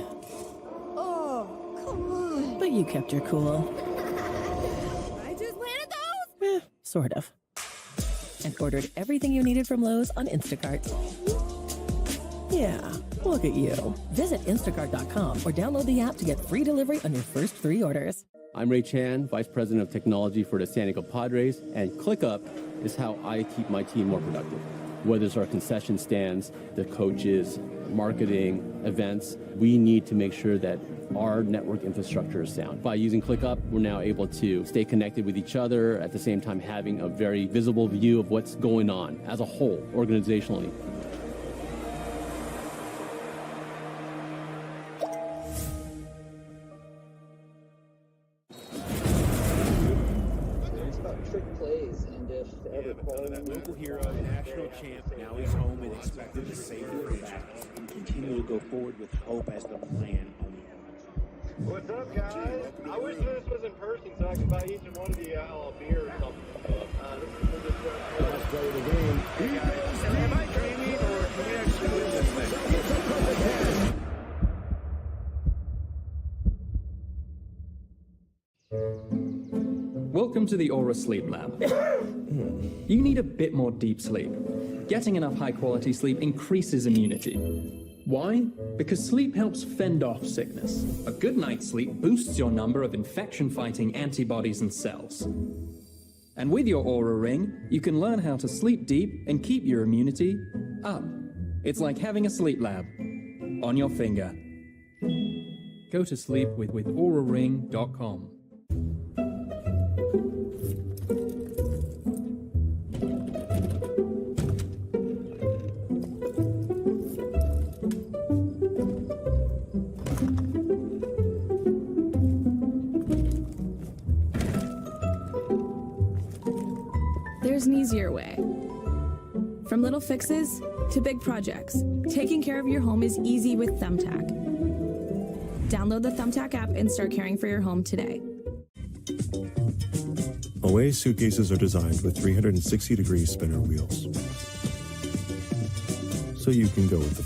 Oh, come on. But you kept your cool. I just planted those? Sort of. And ordered everything you needed from Lowe's on Instacart. Yeah, look at you. Visit Instacart.com or download the app to get free delivery on your first 3 orders. I'm Ray Chan, Vice President of Technology for the San Diego Padres, and ClickUp is how I keep my team more productive. Whether it's our concession stands, the coaches, marketing, events, we need to make sure that our network infrastructure is sound. By using ClickUp, we're now able to stay connected with each other, at the same time having a very visible view of what's going on as a whole, organizationally. Local hero, national champ, now he's home and expected to save the franchise and continue to go forward with hope as the plan only has. What's up, guys? I wish this was in person so I could buy each and one of you a beer or something. Let's play the game. Hey guys, am I dreaming or can we actually win this thing? Welcome to the Aura Sleep Lab. You need a bit more deep sleep. Getting enough high-quality sleep increases immunity. Why? Because sleep helps fend off sickness. A good night's sleep boosts your number of infection-fighting antibodies and cells. And with your Aura Ring, you can learn how to sleep deep and keep your immunity up. It's like having a sleep lab on your finger. Go to sleep with auraring.com. There's an easier way. From little fixes to big projects, taking care of your home is easy with Thumbtack. Download the Thumbtack app and start caring for your home today. Away suitcases are designed with 360-degree spinner wheels, so you can go with the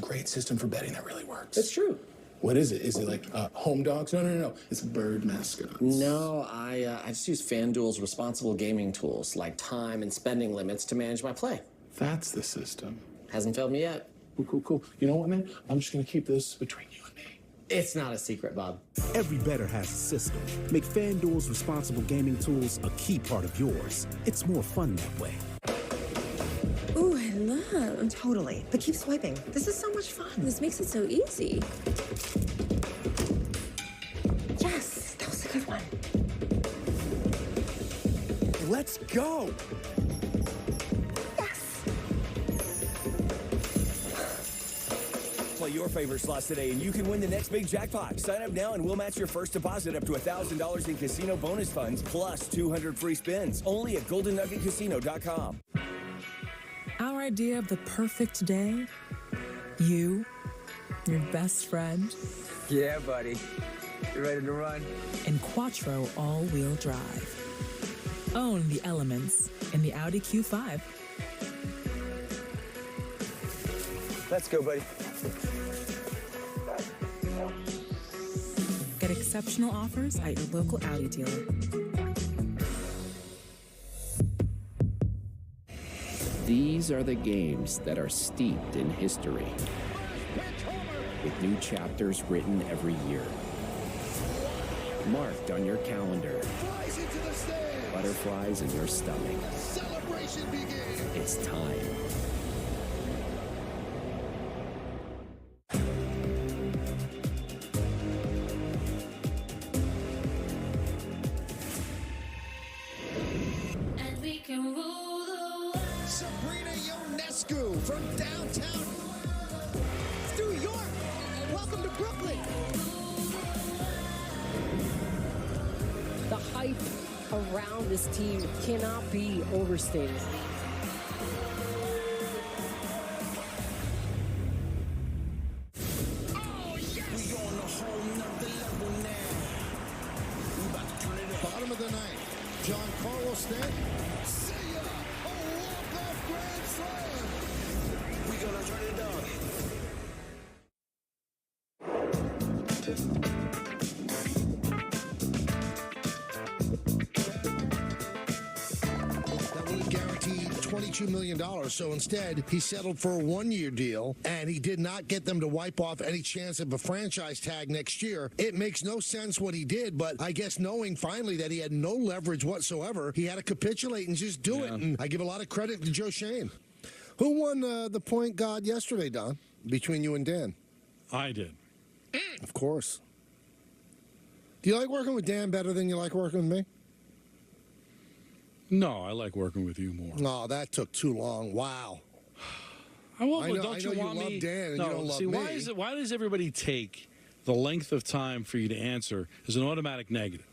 flow. Great system for betting that really works. That's true. What is it? Is it like home dogs? No. It's bird mascots. No, I just use FanDuel's responsible gaming tools like time and spending limits to manage my play. That's the system. Hasn't failed me yet. Cool. You know what, man? I'm just going to keep this between you and me. It's not a secret, Bob. Every bettor has a system. Make FanDuel's responsible gaming tools a key part of yours. It's more fun that way. Ooh, I love. Totally. But keep swiping. This is so much fun. This makes it so easy. Yes, that was a good one. Let's go! Play your favorite slots today and you can win the next big jackpot. Sign up now and we'll match your first deposit up to $1,000 in casino bonus funds plus 200 free spins. Only at GoldenNuggetCasino.com. Our idea of the perfect day? You, your best friend, Yeah, buddy. You ready to run? and Quattro all-wheel drive. Own the elements in the Audi Q5. Let's go, buddy. Get exceptional offers at your local Audi dealer. These are the games that are steeped in history, with new chapters written every year. Marked on your calendar. Butterflies in your stomach. Celebration begins. It's time. And we can rule the world. Sabrina Ionescu from downtown New York. Welcome to Brooklyn. The hype around this team cannot be overstated. Bottom of the ninth. John Carlos Stanton. See ya! A walk-off grand slam. We gonna turn it on. That would have guaranteed $22 million. So instead, he settled for a one-year deal, and he did not get them to wipe off any chance of a franchise tag next year. It makes no sense what he did, but I guess knowing finally that he had no leverage whatsoever, he had to capitulate and just do it. And I give a lot of credit to Joe Shane. Who won the point guard yesterday, Don, between you and Dan? I did. Of course. Do you like working with Dan better than you like working with me? No, I like working with you more. No, that took too long. Wow. Well, I know don't you you want love me? Dan and no, you don't love see, me. Why does everybody take the length of time for you to answer as an automatic negative?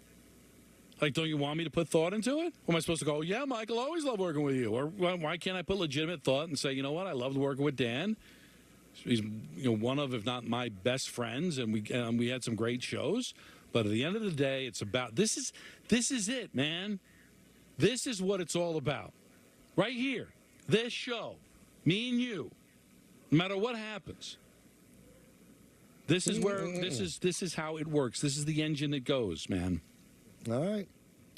Like, don't you want me to put thought into it? Or am I supposed to go, yeah, Michael, I always love working with you? Or why can't I put legitimate thought and say, you know what, I loved working with Dan. He's one of, if not my best friends, and we had some great shows. But at the end of the day, it's about this is it, man. This is what it's all about. Right here. This show. Me and you. No matter what happens. This is where this is how it works. This is the engine that goes, man. All right.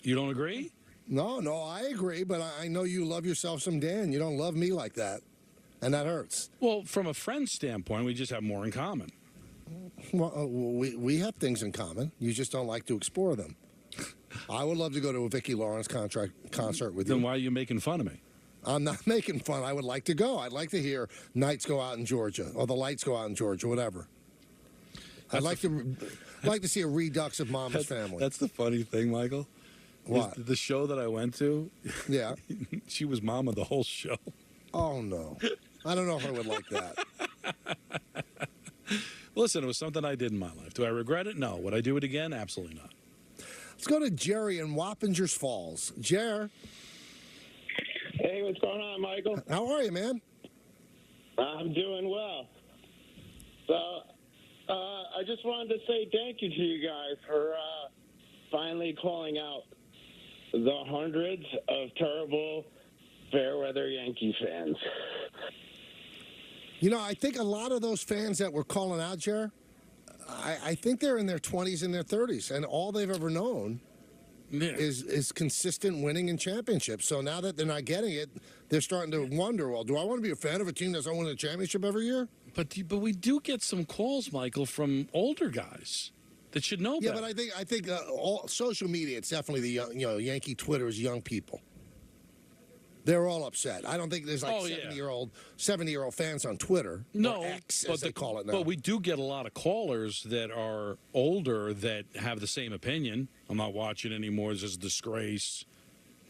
You don't agree? No, I agree, but I know you love yourself some Dan. You don't love me like that, and that hurts. Well, from a friend standpoint, we just have more in common. Well, we have things in common. You just don't like to explore them. I would love to go to a Vicki Lawrence concert with you. Then why are you making fun of me? I'm not making fun. I would like to go. I'd like to hear Nights Go Out in Georgia or The Lights Go Out in Georgia, whatever. I'd like to see a redux of Mama's Family. That's the funny thing, Michael. What? The show that I went to, yeah, she was Mama the whole show. Oh, no. I don't know if I would like that. Listen, it was something I did in my life. Do I regret it? No. Would I do it again? Absolutely not. Let's go to Jerry in Wappingers Falls. Jer. Hey, what's going on, Michael? How are you, man? I'm doing well. So, I just wanted to say thank you to you guys for finally calling out the hundreds of terrible fair-weather Yankee fans. You know, I think a lot of those fans that were calling out, Jer, I think they're in their 20s and their 30s, and all they've ever known is consistent winning in championships. So now that they're not getting it, they're starting to wonder, well, do I want to be a fan of a team that's not winning a championship every year? But we do get some calls, Michael, from older guys that should know Yeah, better. but I think all social media, it's definitely the Yankee Twitter is young people. They're all upset. I don't think there's like 70-year-old fans on Twitter. No, or X, but as they call it now. But we do get a lot of callers that are older that have the same opinion. I'm not watching anymore. This is a disgrace.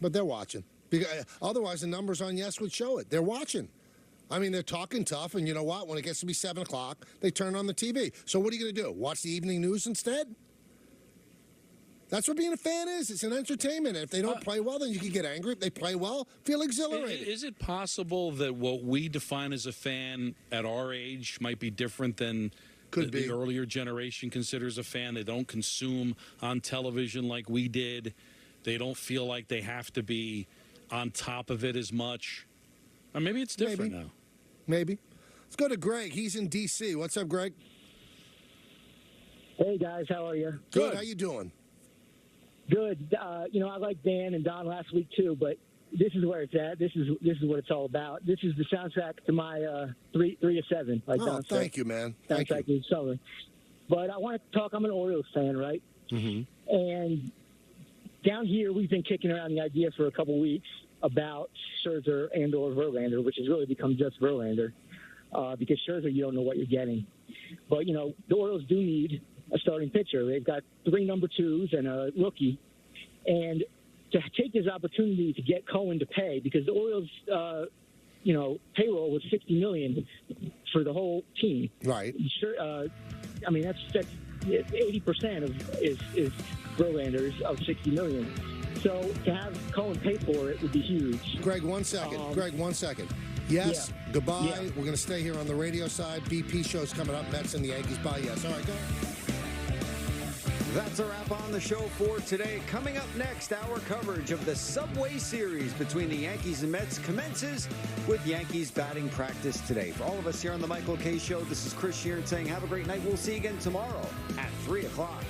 But they're watching. Because, otherwise, the numbers on Yes would show it. They're watching. I mean, they're talking tough, and you know what? When it gets to be 7 o'clock, they turn on the TV. So what are you going to do? Watch the evening news instead? That's what being a fan is. It's an entertainment. And if they don't play well, then you can get angry. If they play well, feel exhilarated. Is it possible that what we define as a fan at our age might be different than the earlier generation considers a fan? They don't consume on television like we did. They don't feel like they have to be on top of it as much. Or maybe it's different now. Maybe. Let's go to Greg. He's in D.C. What's up, Greg? Hey, guys. How are you? Good. How you doing? Good. I like Dan and Don last week, too, but this is where it's at. This is what it's all about. This is the soundtrack to my 3 to 7. Like Don said. Thank you, man. Thank soundtrack to summer. But I want to talk. I'm an Orioles fan, right? Mm-hmm. And down here, we've been kicking around the idea for a couple weeks about Scherzer and/or Verlander, which has really become just Verlander, because Scherzer, you don't know what you're getting. But the Orioles do need a starting pitcher. They've got 3 number 2s and a rookie, and to take this opportunity to get Cohen to pay, because the Orioles, payroll was $60 million for the whole team. Right. Sure. I mean, that's 80% is Verlander's of $60 million. So to have Cohen pay for it would be huge. Greg, 1 second. Greg, 1 second. Yes, goodbye. Yeah. We're going to stay here on the radio side. BP show's coming up. Mets and the Yankees. Bye, yes. All right, go ahead. That's a wrap on the show for today. Coming up next, our coverage of the Subway Series between the Yankees and Mets commences with Yankees batting practice today. For all of us here on the Michael Kay Show, this is Chris Sheeran saying have a great night. We'll see you again tomorrow at 3 o'clock.